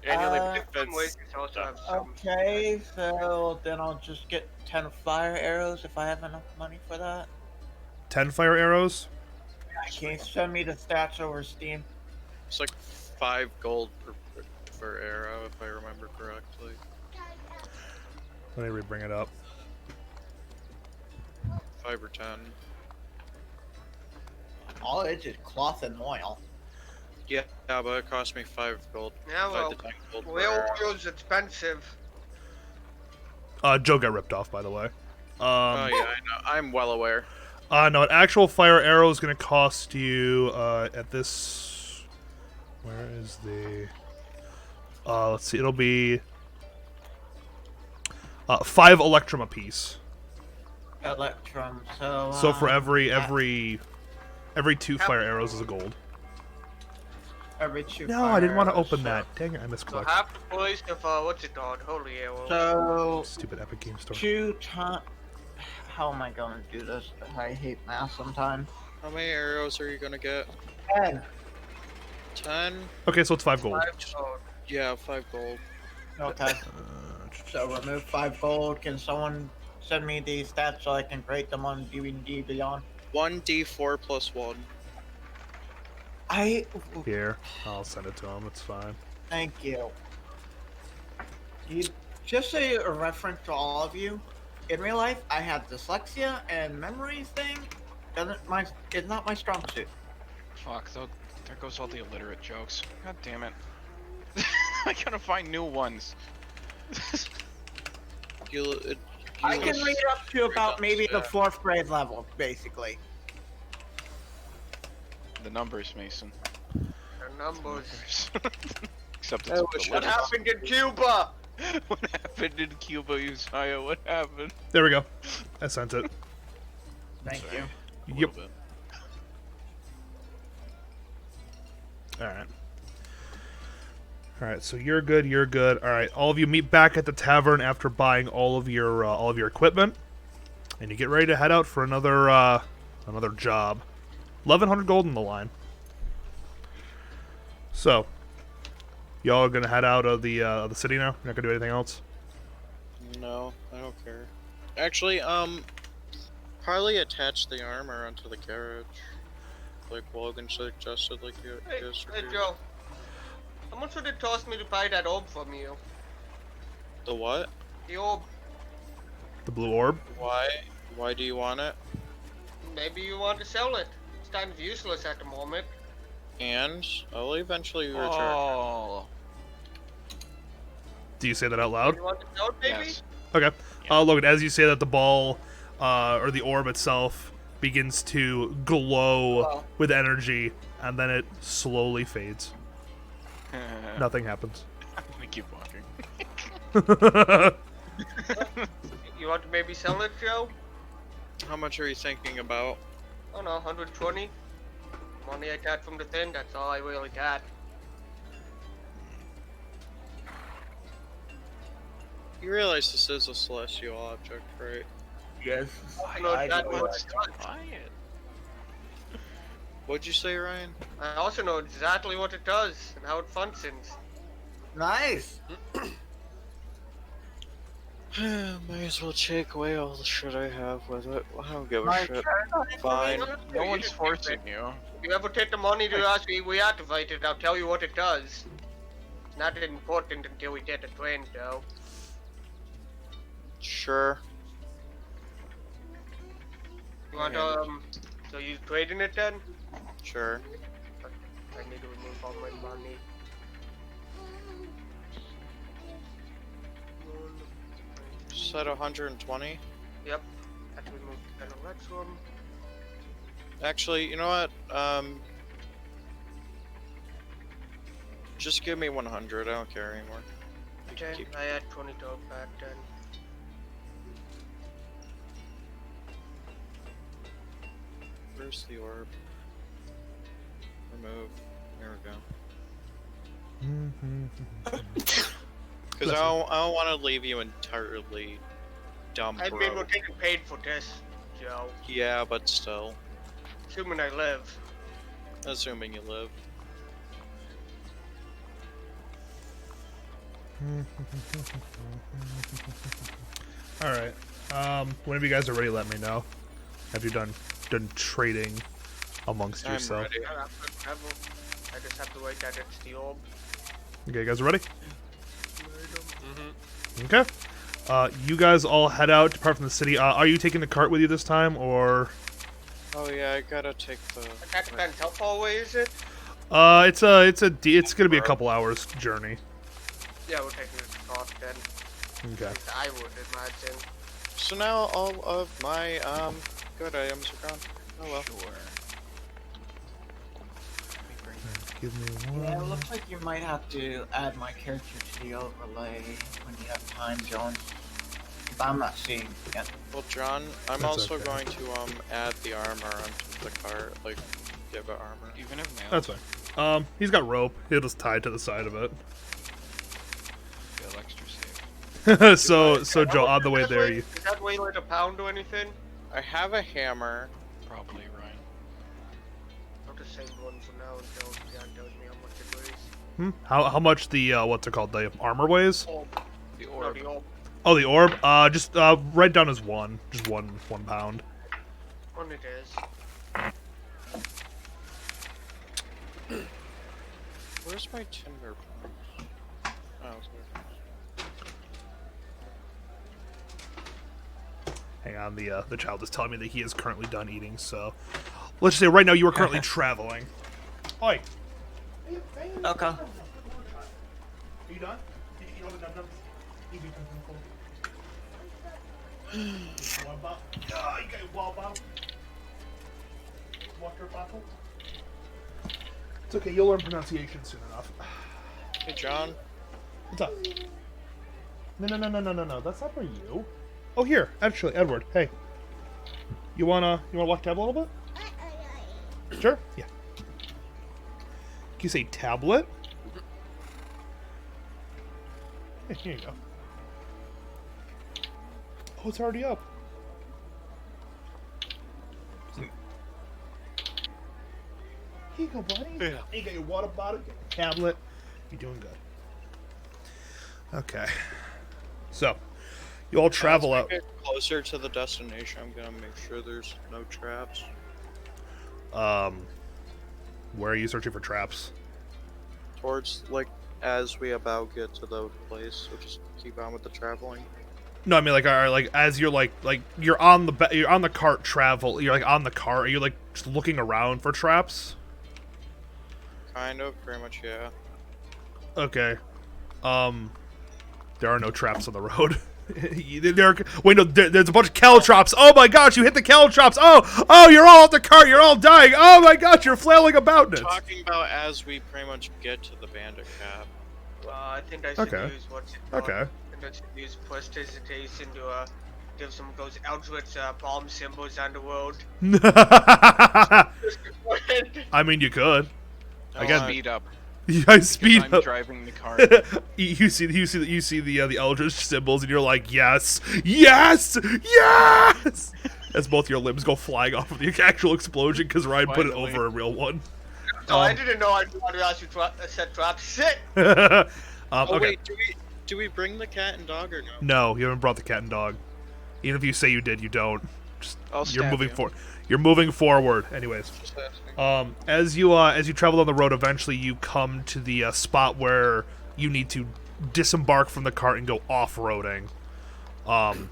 Annually Ways benefits. to also have some. okay, so then I'll just get 10 fire arrows if I have enough money for that. 10 fire arrows. Can you send me the stats over Steam? It's like 5 gold per arrow, if I remember correctly. Let me re-bring it up. 5 or 10. All it is cloth and oil. Yeah, but it cost me 5 gold. Yeah, 5 well, to 10 gold per whale arrow. oil's expensive. Joe got ripped off, by the way. Oh yeah, I know. I'm well aware. No, an actual fire arrow is going to cost you, at this... Where is the... let's see, it'll be... 5 electrum apiece. Electrum, so... So for every 2 fire arrows is a gold. Every 2 No, fire I didn't want to arrows, open so- that. Dang it, I So misclicked. half the price of, what's it called? Holy arrow. So, Stupid Epic Game Store. 2 times... How am I going to do this? I hate math sometimes. How many arrows are you gonna get? 10. 10? Okay, so it's 5 gold. Yeah, 5 gold. Okay. So remove 5 gold. Can someone send me the stats so I can create them on D&D Beyond? 1d4 plus 1. Here, I'll send it to him. It's fine. Thank you. Just a reference to all of you. In real life, I have dyslexia and memory thing. It's not my strong suit. Fuck, there goes all the illiterate jokes. God damn it. I gotta find new ones. I can read up to about maybe the 4th grade level, basically. The numbers, Mason. The numbers. Except it's the What letters. happened in Cuba? What happened in Cuba, Uzziah? What happened? There we go. I sent it. Thank you. A Yep. little bit. Alright. Alright, so you're good, you're good. Alright, all of you meet back at the tavern after buying all of your equipment. And you get ready to head out for another job. 1,100 gold in the line. So, y'all are gonna head out of the city now? You're not gonna do anything else? No, I don't care. Actually, probably attach the armor onto the carriage. Like Logan suggested, like you Hey, yesterday. hey Joe. How much would it cost me to buy that orb from you? The what? The orb. The blue orb? Why? Why do you want it? Maybe you want to sell it. It's kind of useless at the moment. And I'll eventually return. Oh. Do you say that out loud? You want to sell it, maybe? Yes. Okay. Logan, as you say that, the ball, or the orb itself, begins to glow with energy, and then it slowly fades. Nothing happens. I'm gonna keep walking. You want to maybe sell it, Joe? How much are you thinking about? Oh no, 120. Money I got from the thing, that's all I really got. You realize this is a celestial object, right? Yes. I know that much. Quiet. What'd you say, Ryan? I also know exactly what it does and how it functions. Nice. Might as well take away all the shit I have with it. I don't give a My shit. turn. Fine. No one's forcing you. If you ever take the money to us, we activate it. I'll tell you what it does. It's not important until we get the train, though. Sure. You want so you trading it then? Sure. I need to remove all my money. at 120. Yep. Had to remove the electrum. Actually, you know what? Just give me 100. I don't care anymore. You can Okay, keep- I had 20 dog back then. Where's the orb? Remove. There we go. Because I don't want to leave you entirely dumb. I mean, we're getting paid for this, Joe. Yeah, but still. Assuming I live. Assuming you live. All right. Whenever you guys are ready, let me know. Have you done trading amongst I'm yourself? ready. I just have to wait that it's the orb. Okay, you guys ready? Mm-hmm. Okay. You guys all head out, depart from the city. Are you taking the cart with you this time, or? Oh yeah, I gotta take the. That depends. How far away is it? It's gonna be a couple hours journey. Yeah, we're taking the cart then. Okay. At least I would imagine. So now all of my good items are gone. Oh well. Sure. Give me one. Yeah, it looks like you might have to add my character to the overlay when you have time, John. If I'm not seeing it. Well, John, I'm That's also okay. going to add the armor onto the cart, like give it armor. Even if mail. That's fine. He's got rope. He'll just tie it to the side of it. Feel extra safe. so Joe, on the way there, you. Does that weigh like a pound or anything? I have a hammer. Probably right. Not the same one for now until Jan tells me how much it weighs. How much the what's it called, the armor weighs? Orb. The No, orb. the orb. Oh, the orb. Just write down as one, just one pound. One it is. Where's my tinder? Oh, it's Hang on, the child is telling me that he is currently done eating. So, let's just say right now you are currently traveling. Oi. Okay. Are you done? Did you eat all the num-nums? You do something cool. Water bottle? Ah, you got your water bottle? Water bottle? It's okay, you'll learn pronunciation soon enough. Hey, John. What's up? No, that's not for you. Oh, here, actually, Edward, hey. You wanna walk tab a little bit? Sure? Yeah. Can you say tablet? Here you go. Oh, it's already up. Here you go, buddy. Yeah. You got your water bottle, you got your tablet. You're doing good. Okay. So, you all travel As out. we get closer to the destination, I'm gonna make sure there's no traps. Where are you searching for traps? Towards, like, as we about get to the place, so just keep on with the traveling. No, I mean like as you're like you're on the cart you're like on the cart. Are you like just looking around for traps? Kind of, very much, yeah. Okay. There are no traps on the road. There's a bunch of caltrops. Oh my gosh, you hit the caltrops. Oh, you're all off the cart. You're all dying. Oh my gosh, you're flailing about in it. Talking about as we pretty much get to the bandit cap. I think I should Okay. use what's it called? Okay. I think I should use prestidigitation to give some of those eldritch bomb symbols on the road. I mean, you could. I guess. Speed up. I speed I'm up. driving the car. you see the eldritch symbols, and you're like, yes. As both your limbs go flying off of the actual explosion because Ryan put it Finally. over a real one. No, I didn't know I wanted to ask you set traps. Shit! Oh Okay. wait, do we bring the cat and dog or no? No, you haven't brought the cat and dog. Even if you say you did, you don't. I'll You're stab moving you. forward. You're moving forward. Anyways, Just asking. as you travel on the road, eventually you come to the spot where you need to disembark from the cart and go off-roading. I'm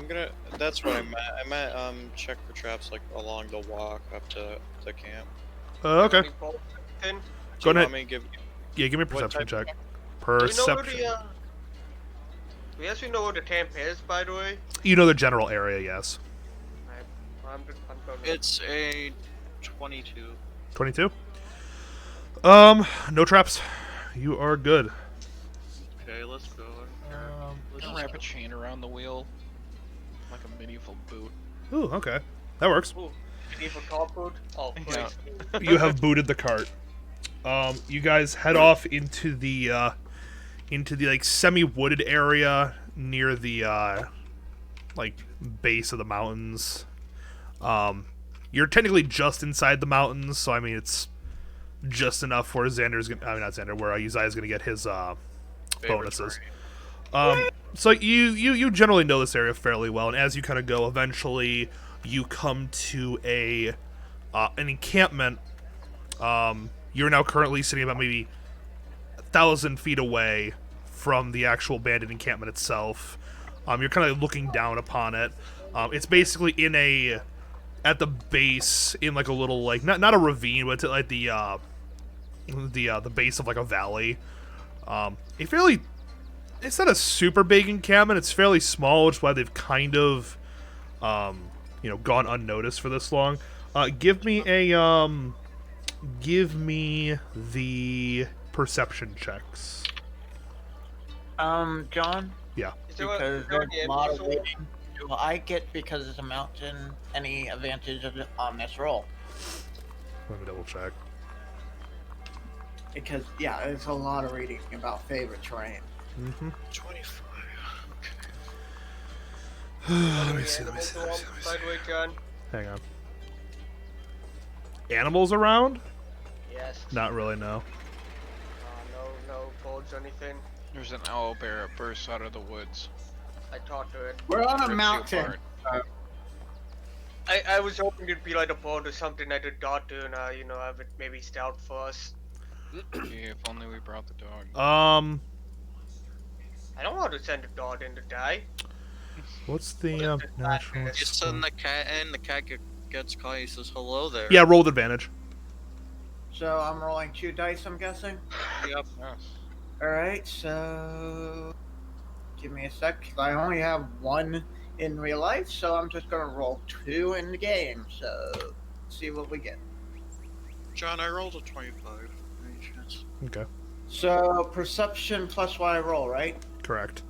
gonna. That's what I meant. I meant check for traps like along the walk up to the camp. Okay. Go Do Go you ahead. want me to give you Yeah, give me a what perception type check. of- Do you know where Perception. Do we actually know where the camp is, by the way? You know the general area, yes. I'm going. It's a 22. 22. No traps. You are good. Okay, let's go. Let's wrap a chain around the wheel, like a medieval boot. Ooh, okay, that works. Ooh, medieval car boot. Oh, Yeah. please. You have booted the cart. You guys head off into the like semi-wooded area near the like base of the mountains. You're technically just inside the mountains, so I mean it's just enough where Xander's gonna, I mean not Xander, where Uzziah's gonna get his bonuses. So you generally know this area fairly well, and as you kind of go, eventually you come to an encampment. You're now currently sitting about maybe 1,000 feet away from the actual abandoned encampment itself. You're kind of looking down upon it. It's basically at the base in like a little like not a ravine, but it's at like the base of like a valley. It's not a super big encampment. It's fairly small, which is why they've kind of gone unnoticed for this long. Give me the perception checks. John? Yeah. Because there's a lot of waiting. Do I get, because it's a mountain, any advantage on this roll? Let me double check. Because, yeah, there's a lot of reading about favorite terrain. 25. Let me see. By the way, John. Hang on. Animals around? Yes. Not really, no. No bullets or anything. There's an owl bear that bursts out of the woods. I talked to it. We're on a Rips you mountain. apart. I was hoping it'd be like a boat or something I did not do, and have it maybe stout for us. Yeah, if only we brought the dog. I don't want to send a dog in to die. What's the natural? You send the cat in, the cat gets caught, he says hello there. Yeah, roll with advantage. So I'm rolling 2 dice, I'm guessing? Yep. Yes. Alright, so... Give me a sec, 'cause I only have 1 in real life, so I'm just gonna roll 2 in the game, so... see what we get. John, I rolled a 25. Any chance? Okay. So, perception plus what I roll, right? Correct.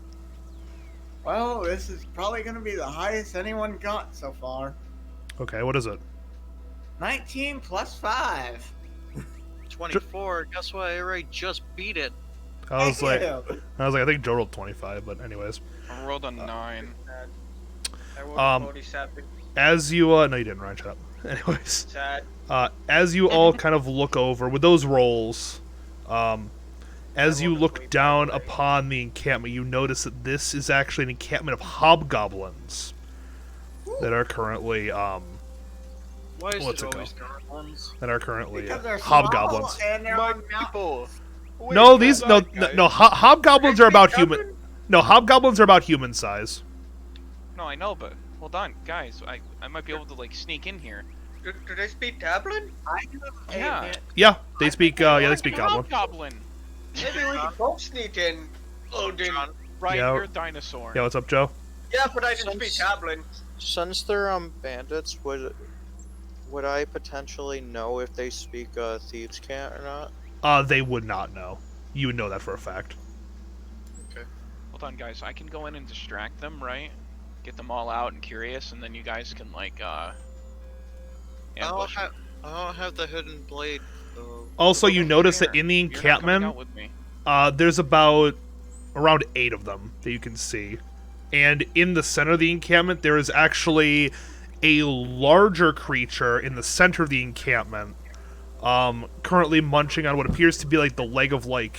Well, this is probably gonna be the highest anyone got so far. Okay, what is it? 19 plus 5. 24. Guess what? I already just beat it. I was like, Ew. I think Joe rolled 25, but anyways. I rolled a 9. I rolled 47. As you, no you didn't, Ryan, shut up. Anyways. Sad. As you all kind of look over, with those rolls, as you look down upon the encampment, you notice that this is actually an encampment of hobgoblins that are currently, Why is what's it it always called? goblins? that are currently Because they're hobgoblins. small and they're on mountains. People! No, these hobgoblins are about human. No, hobgoblins are about human size. No, I know, but hold on, guys. I might be able to like sneak in here. Do they speak Tablin? Yeah. Yeah, they speak. They speak goblin. Goblin. Maybe we can both sneak in. Odin. Right, Yeah. you're a dinosaur. Yeah, what's up, Joe? Yeah, but I didn't speak Tablin. Since they're bandits, would I potentially know if they speak thieves' cant or not? They would not know. You would know that for a fact. Hold on, guys. I can go in and distract them, right? Get them all out and curious, and then you guys can like ambush them. I don't have the hidden blade, though. Also, you notice that Here. in the You're not coming encampment, out with me. there's around 8 of them that you can see. And in the center of the encampment, there is actually a larger creature in the center of the encampment, currently munching on what appears to be like the leg of a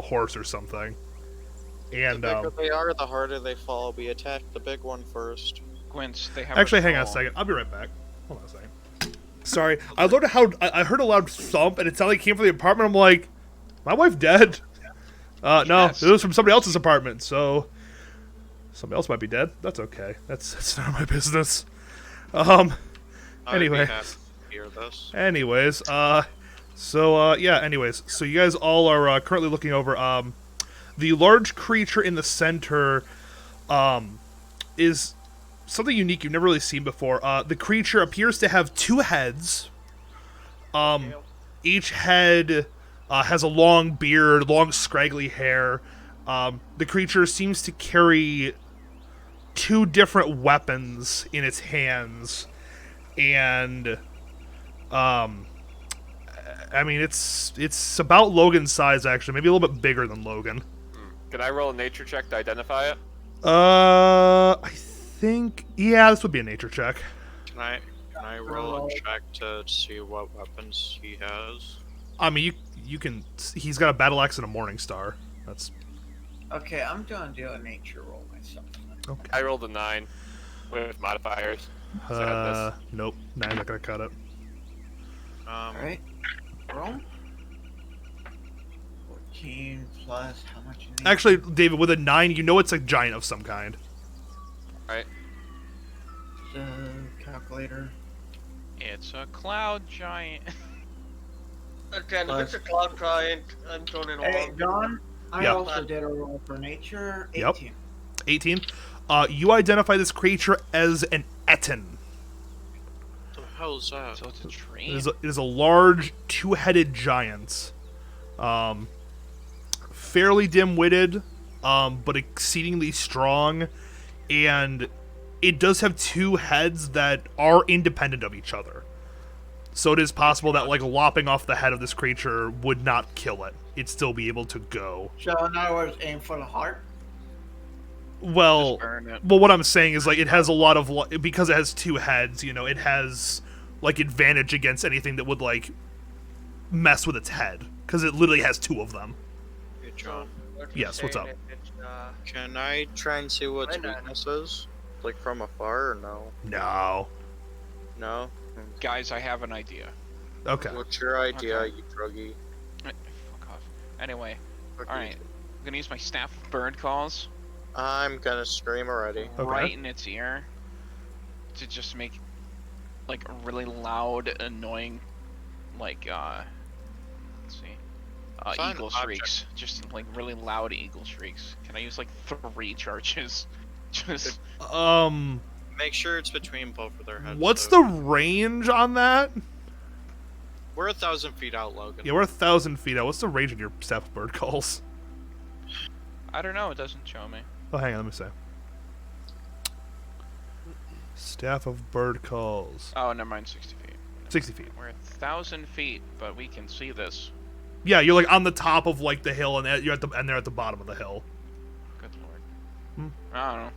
horse or something. And The bigger they are, the harder they fall. We attack the big one first. Quince, they have actually, a hang on a skull. second. I'll be right back. Hold on a second. Sorry, I learned how I heard a loud thump, and it sounded like it came from the apartment. I'm like, my wife dead? No, Yes. it was from somebody else's apartment. So somebody else might be dead. That's okay. That's none of my business. Anyway. Hear this. Anyways, so you guys all are currently looking over. The large creature in the center is something unique you've never really seen before. The creature appears to have 2 heads. Each head has a long beard, long scraggly hair. The creature seems to carry 2 different weapons in its hands, and I mean it's about Logan's size actually, maybe a little bit bigger than Logan. Can I roll a nature check to identify it? I think this would be a nature check. Can I roll a check to see what weapons he has? I mean you can. He's got a battle axe and a morning star. That's Okay, I'm gonna do a nature roll myself. okay. I rolled a 9 with modifiers. Nope. 9's not gonna cut it. Alright. Roll. 14 plus how much you need? Actually, David, with a 9, you know it's a giant of some kind. Right. So, calculator. It's a cloud giant. Again, if it's a cloud giant, I'm turning Hey, on. John, I Yeah. also did a roll for nature. 18. Yep. 18. You identify this creature as an Etten. What the hell is that? So it's a It train. is a large, 2-headed giant. Fairly dim-witted, but exceedingly strong, and it does have 2 heads that are independent of each other. So it is possible that, like, lopping off the head of this creature would not kill it. It'd still be able to go. So, in other words, aim for the heart. Well, Just burn it. what I'm saying is, like, it has a lot of... Because it has 2 heads, you know, it has, like, advantage against anything that would, like, mess with its head. Because it literally has 2 of them. Hey, John. Yes, what's up? Can I try and see what its Why not? weakness is? Like from afar or no? No. No? Guys, I have an idea. Okay. What's your idea, Okay. you druggie? Fuck off. Anyway, Fuck alright. you. I'm gonna use my staff of bird calls I'm gonna scream already. Okay. right in its ear to just make like a really loud, annoying, like let's see, Find eagle object. shrieks. Just like really loud eagle shrieks. Can I use like 3 charges? Just Make sure it's between both of their heads. What's though. the range on that? We're 1,000 feet out, Logan. Yeah, we're 1,000 feet out. What's the range of your staff of bird calls? I don't know. It doesn't show me. Oh, hang on, let me see. Staff of bird calls. Oh, never mind. 60 feet. 60 feet. We're 1,000 feet, but we can see this. Yeah, you're like on the top of like the hill, and you're at the and they're at the bottom of the hill. Good lord. Hmm. I don't know.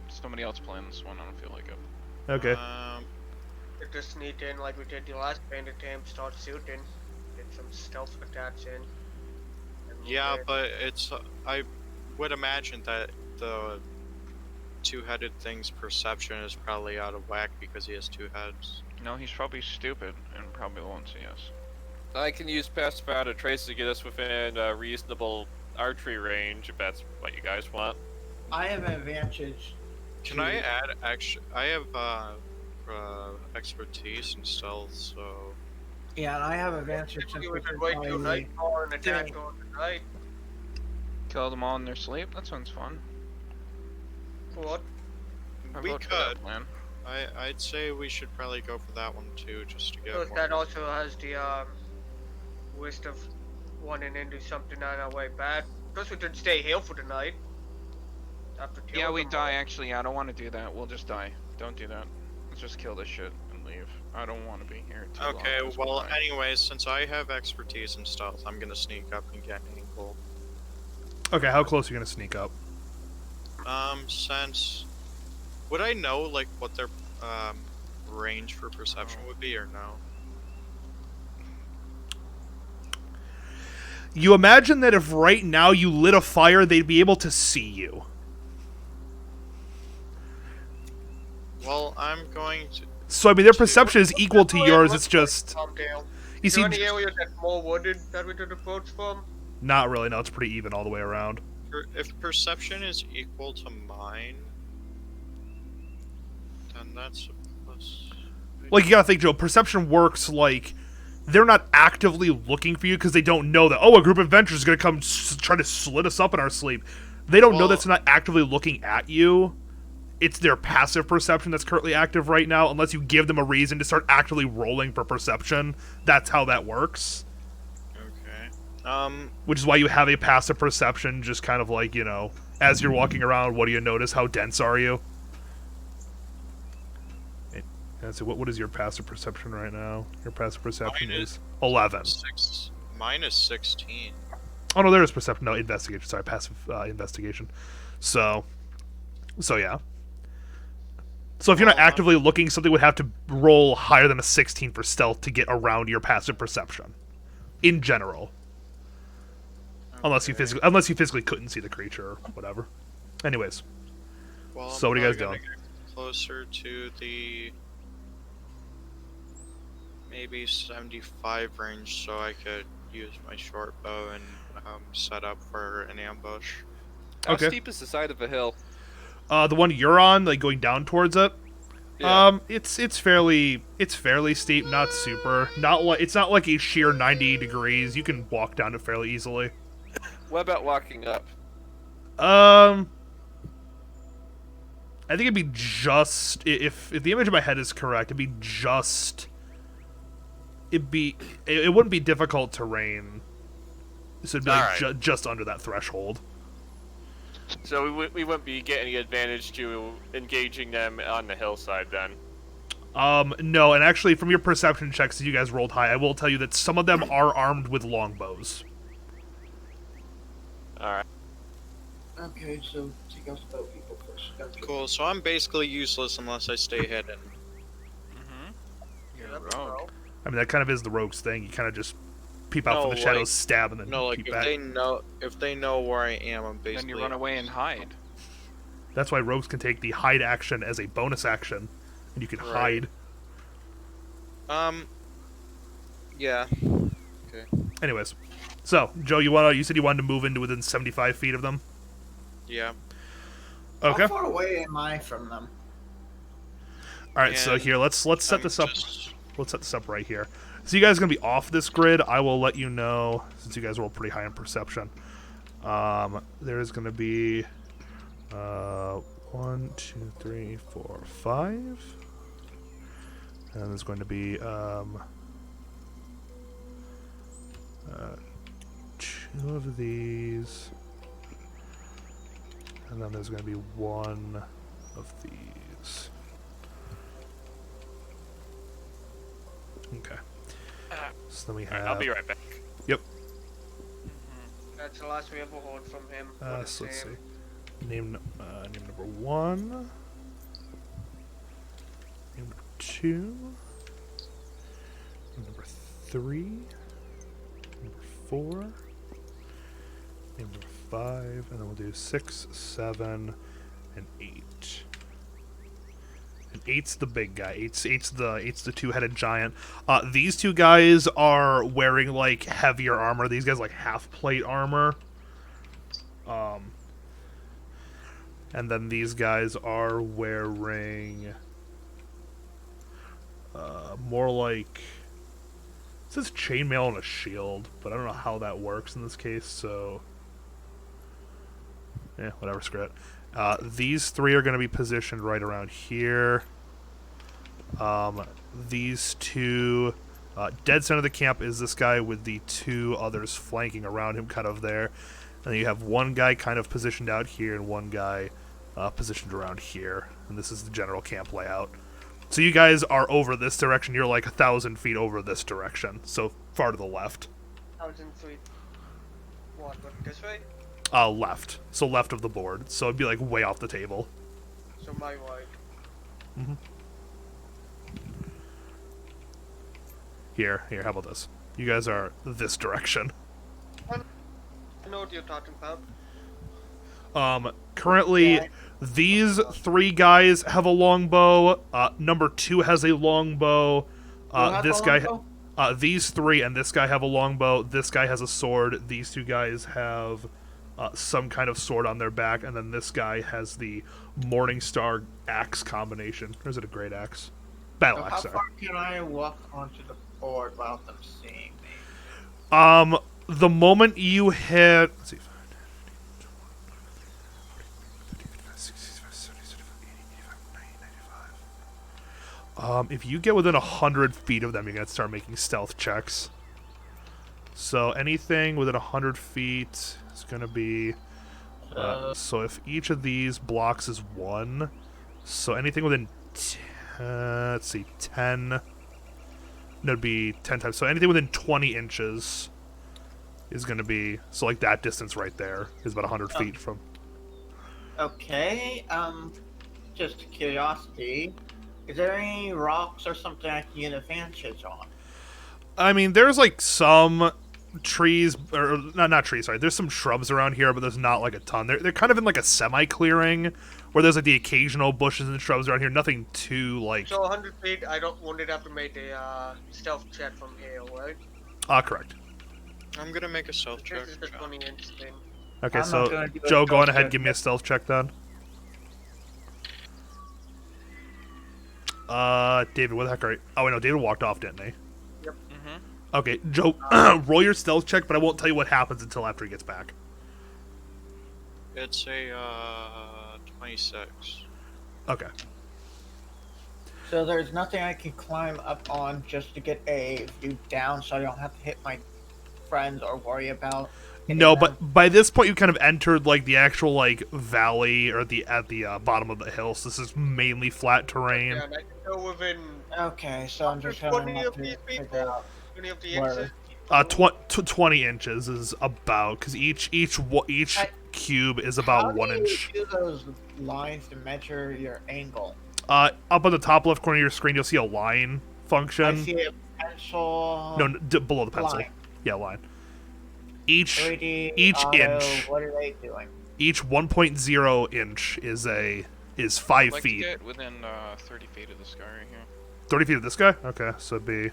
Somebody else playing this one. I don't feel like it. Okay. Just sneak in like we did the last bandit game, start shooting, get some stealth attacks in. and move Yeah, in. but it's. I would imagine that the 2-headed thing's perception is probably out of whack because he has 2 heads. No, he's probably stupid and probably won't see us. I can use Pacify to trace to get us within reasonable archery range, if that's what you guys want. I have an advantage. Can I add extra? I have expertise in stealth, so. Yeah, and I have advantage since You we would can wait till probably- night or an attack on the night. Kill them all in their sleep? That sounds fun. What? I We vote for that could. plan. I'd say we should probably go for that one too, just to get Because more. that also has the risk of wanting to do something on our way back. Plus we did stay here for the night. After Yeah, killing we them die. all. Actually, I don't want to do that. We'll just die. Don't do that. Let's just kill this shit and leave. I don't want to be here too long. Okay, 'cause we'll well, die. anyways, since I have expertise in stealth, I'm gonna sneak up and get an angle. Okay, how close are you gonna sneak up? Since would I know like what their range for perception would be or no? You imagine that if right now you lit a fire, they'd be able to see you. Well, I'm going to. So I mean, their perception is equal to yours. It's just Dale. you Is see, there any area that's more wooded that we could approach from? not really. No, it's pretty even all the way around. If perception is equal to mine, then that's a plus. Like you gotta think, Joe. Perception works like they're not actively looking for you because they don't know that, oh, a group of adventurers is going to come try to slit us up in our sleep. They don't know that's not actively looking at you. It's their passive perception that's currently active right now, unless you give them a reason to start actively rolling for perception. That's how that works. Okay. Which is why you have a passive perception, just kind of like, you know, as you're walking around, what do you notice? How dense are you? And so what is your passive perception right now? Your passive perception is 11. Mine is 16. Oh, no, there is perception. No, investigation. Sorry, passive investigation. So yeah. So if you're not actively looking, something would have to roll higher than a 16 for stealth to get around your passive perception. In general. Okay. Unless you physically couldn't see the creature or whatever. Anyways. Well, so what are you guys doing? Closer to the maybe 75 range, so I could use my short bow and set up for an ambush. How steep is the side of a hill? The one you're on, like going down towards it. Yeah. It's fairly steep, not super. It's not like a sheer 90 degrees. You can walk down it fairly easily. What about walking up? I think it'd be just if the image in my head is correct, it wouldn't be difficult terrain. So it'd be like just under that threshold. So we wouldn't be getting any advantage to engaging them on the hillside then? No, and actually from your perception checks that you guys rolled high, I will tell you that some of them are armed with longbows. Alright. Okay, so take out spell people first. Cool, so I'm basically useless unless I stay hidden. You're a rogue. I mean, that kind of is the rogue's thing. You kind of just peep out from the shadows, stab, and then peep back. If they know where I am, I'm basically... Then you run away and hide. That's why rogues can take the hide action as a bonus action, and you can hide. Yeah. Okay. Anyways, so Joe, you said you wanted to move into within 75 feet of them. Yeah. Okay. How far away am I from them? All right, so here let's set this up. Let's set this up right here. So you guys are gonna be off this grid. I will let you know since you guys roll pretty high in perception. There's gonna be 1, 2, 3, 4, 5, and there's going to be 2 of these, and then there's going to be 1 of these. Okay. So then we have... I'll be right back. Yep. That's the last we ever heard from him. So let's see. Name number 1. Name number 2. Name number 3. Number 4. Name number 5. And then we'll do 6, 7, and 8. And 8's the big guy. 8's the two-headed giant. These two guys are wearing like heavier armor. These guys like half plate armor. And then these guys are wearing more like, it says chainmail and a shield, but I don't know how that works in this case. So yeah, whatever, screw it. These 3 are going to be positioned right around here. These 2, dead center of the camp is this guy with the 2 others flanking around him kind of there. And then you have 1 guy kind of positioned out here and 1 guy positioned around here. And this is the general camp layout. So you guys are over this direction. You're like 1,000 feet over this direction. So far to the left. 1,000 feet. What, this way? Left. So left of the board. So it'd be like way off the table. So my way. Mm-hmm. Here, how about this? You guys are this direction. I know what you're talking about. Currently, these 3 guys have a longbow. Number 2 has a longbow. This guy, these 3 and this guy have a longbow. This guy has a sword. These 2 guys have some kind of sword on their back, and then this guy has the Morningstar axe combination. Or is it a great axe? Battle So axe. how Sorry. far can I walk onto the board without them seeing me? The moment you hit, let's see, if you get within 100 feet of them, you're gonna start making stealth checks. So anything within 100 feet is gonna be. So if each of these blocks is 1, so anything within, let's see, 10. No, it'd be 10 times. So anything within 20 inches is going to be, so like that distance right there is about 100 feet from. Okay, just curiosity. Is there any rocks or something I can get advantage on? I mean, there's like some trees, or not trees, sorry. There's some shrubs around here, but there's not like a ton. They're kind of in like a semi-clearing where there's like the occasional bushes and shrubs around here. Nothing too like. So 100 feet, I don't want it have to make a stealth check from here, right? Correct. I'm gonna make a stealth check. This is the 20-inch thing. Okay, I'm so not gonna do a Joe, go on stealth ahead, check. give me a stealth check then. David, what the heck are you? Oh, wait, no, David walked off, didn't he? Yep. Okay, Joe, roll your stealth check, but I won't tell you what happens until after he gets back. It's a 26. Okay. So there's nothing I can climb up on just to get a view down, so I don't have to hit my friends or worry about. No, but by this point you kind of entered like the actual like valley or at the bottom of the hill. So this is mainly flat terrain. Yeah, and I can go within Okay, so I'm just gonna 20 have of to these figure people, out 20 of the where. inches. 20 inches is about, because each cube is about How 1 inch. do you do those lines to measure your angle? Up on the top left corner of your screen, you'll see a line function. I see a pencil. No, below the pencil. Line. Yeah, line. Each 3D, each auto, inch, What are they doing? each 1.0 inch is 5 I'd like feet. to get within 30 feet of this guy right here. 30 feet of this guy? Okay, so it'd be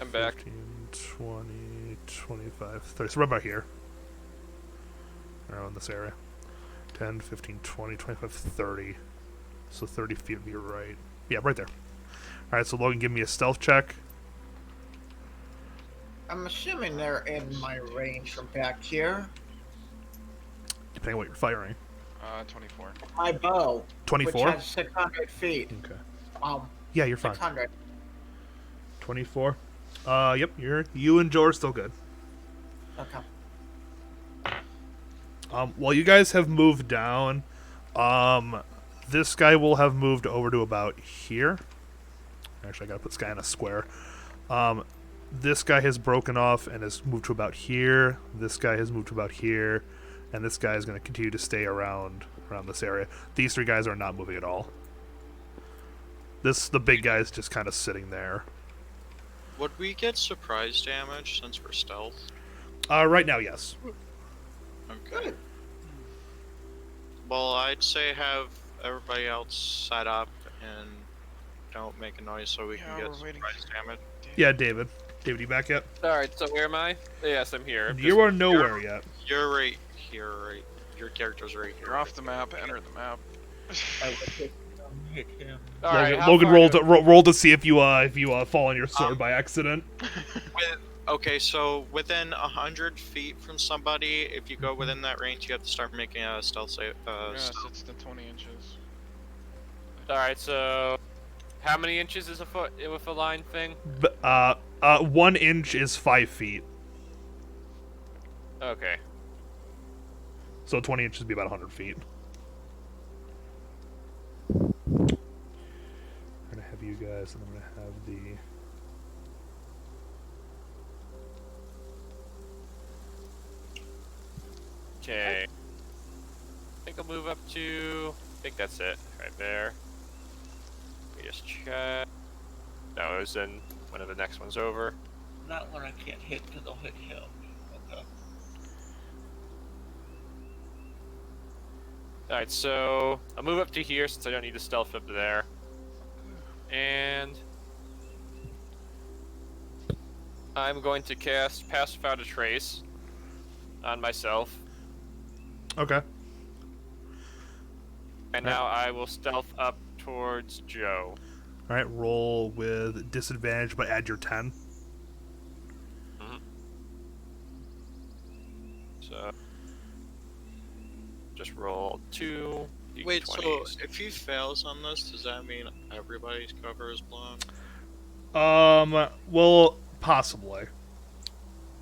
I'm back. 15, 20, 25, 30. So right about here. Around this area. 10, 15, 20, 25, 30. So 30 feet would be right. Yeah, right there. Alright, so Logan, give me a stealth check. I'm assuming they're in my range from back here. Depending on what you're firing. 24. My bow, 24? which has 600 feet. Okay. Yeah, you're fine. 600. 24. Yep, you and Joe are still good. Okay. While you guys have moved down, this guy will have moved over to about here. Actually, I gotta put this guy in a square. This guy has broken off and has moved to about here. This guy has moved to about here, and this guy is going to continue to stay around this area. These three guys are not moving at all. The big guy is just kind of sitting there. Would we get surprise damage since we're stealth? Right now, yes. Okay. Well, I'd say have everybody else set up and don't make a noise so we can get surprise damage. Yeah, David. David, you back yet? Alright, so where am I? Yes, I'm here. You are nowhere yet. You're right here, right? Your character's right here. You're off the map. Enter the map. Hit him. Logan roll to see if you fall on your sword by accident. Okay, so within 100 feet from somebody, if you go within that range, you have to start making a stealth save. Yes, it's the 20 inches. Alright, so how many inches is a foot with a line thing? 1 inch is 5 feet. Okay. So 20 inches would be about 100 feet. I'm gonna have you guys, and I'm gonna have the. Okay. I think I'll move up to. I think that's it, right there. Let me just check. No, it was in one of the next ones over. Not when I can't hit because I'll hit him. Okay. Alright, so I'll move up to here since I don't need to stealth up to there. And I'm going to cast Pass Without a Trace on myself. Okay. And now I will stealth up towards Joe. All right, roll with disadvantage, but add your 10. So just roll 2. Wait, so D20s. if he fails on this, does that mean everybody's cover is blown? Well, possibly.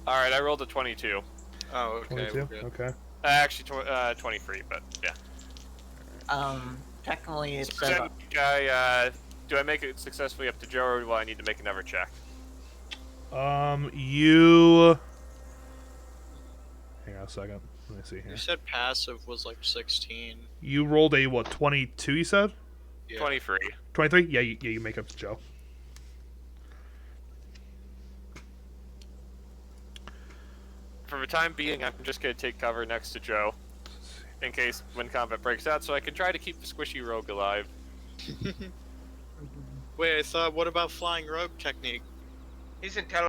All right, I rolled a 22. Oh, okay. 22. we're good. Okay. Actually, 23, but yeah. Technically it's So then, do I make it successfully up to Joe, or do I need to make another check? You. Hang on a second. Let me see here. You said passive was like 16. You rolled a what? 22. You said. Yeah. 23. 23. Yeah, you make up to Joe. For the time being, I'm just going to take cover next to Joe, in case when combat breaks out, so I can try to keep the squishy rogue alive. Wait, I thought, what about flying rogue technique? He's intelligent.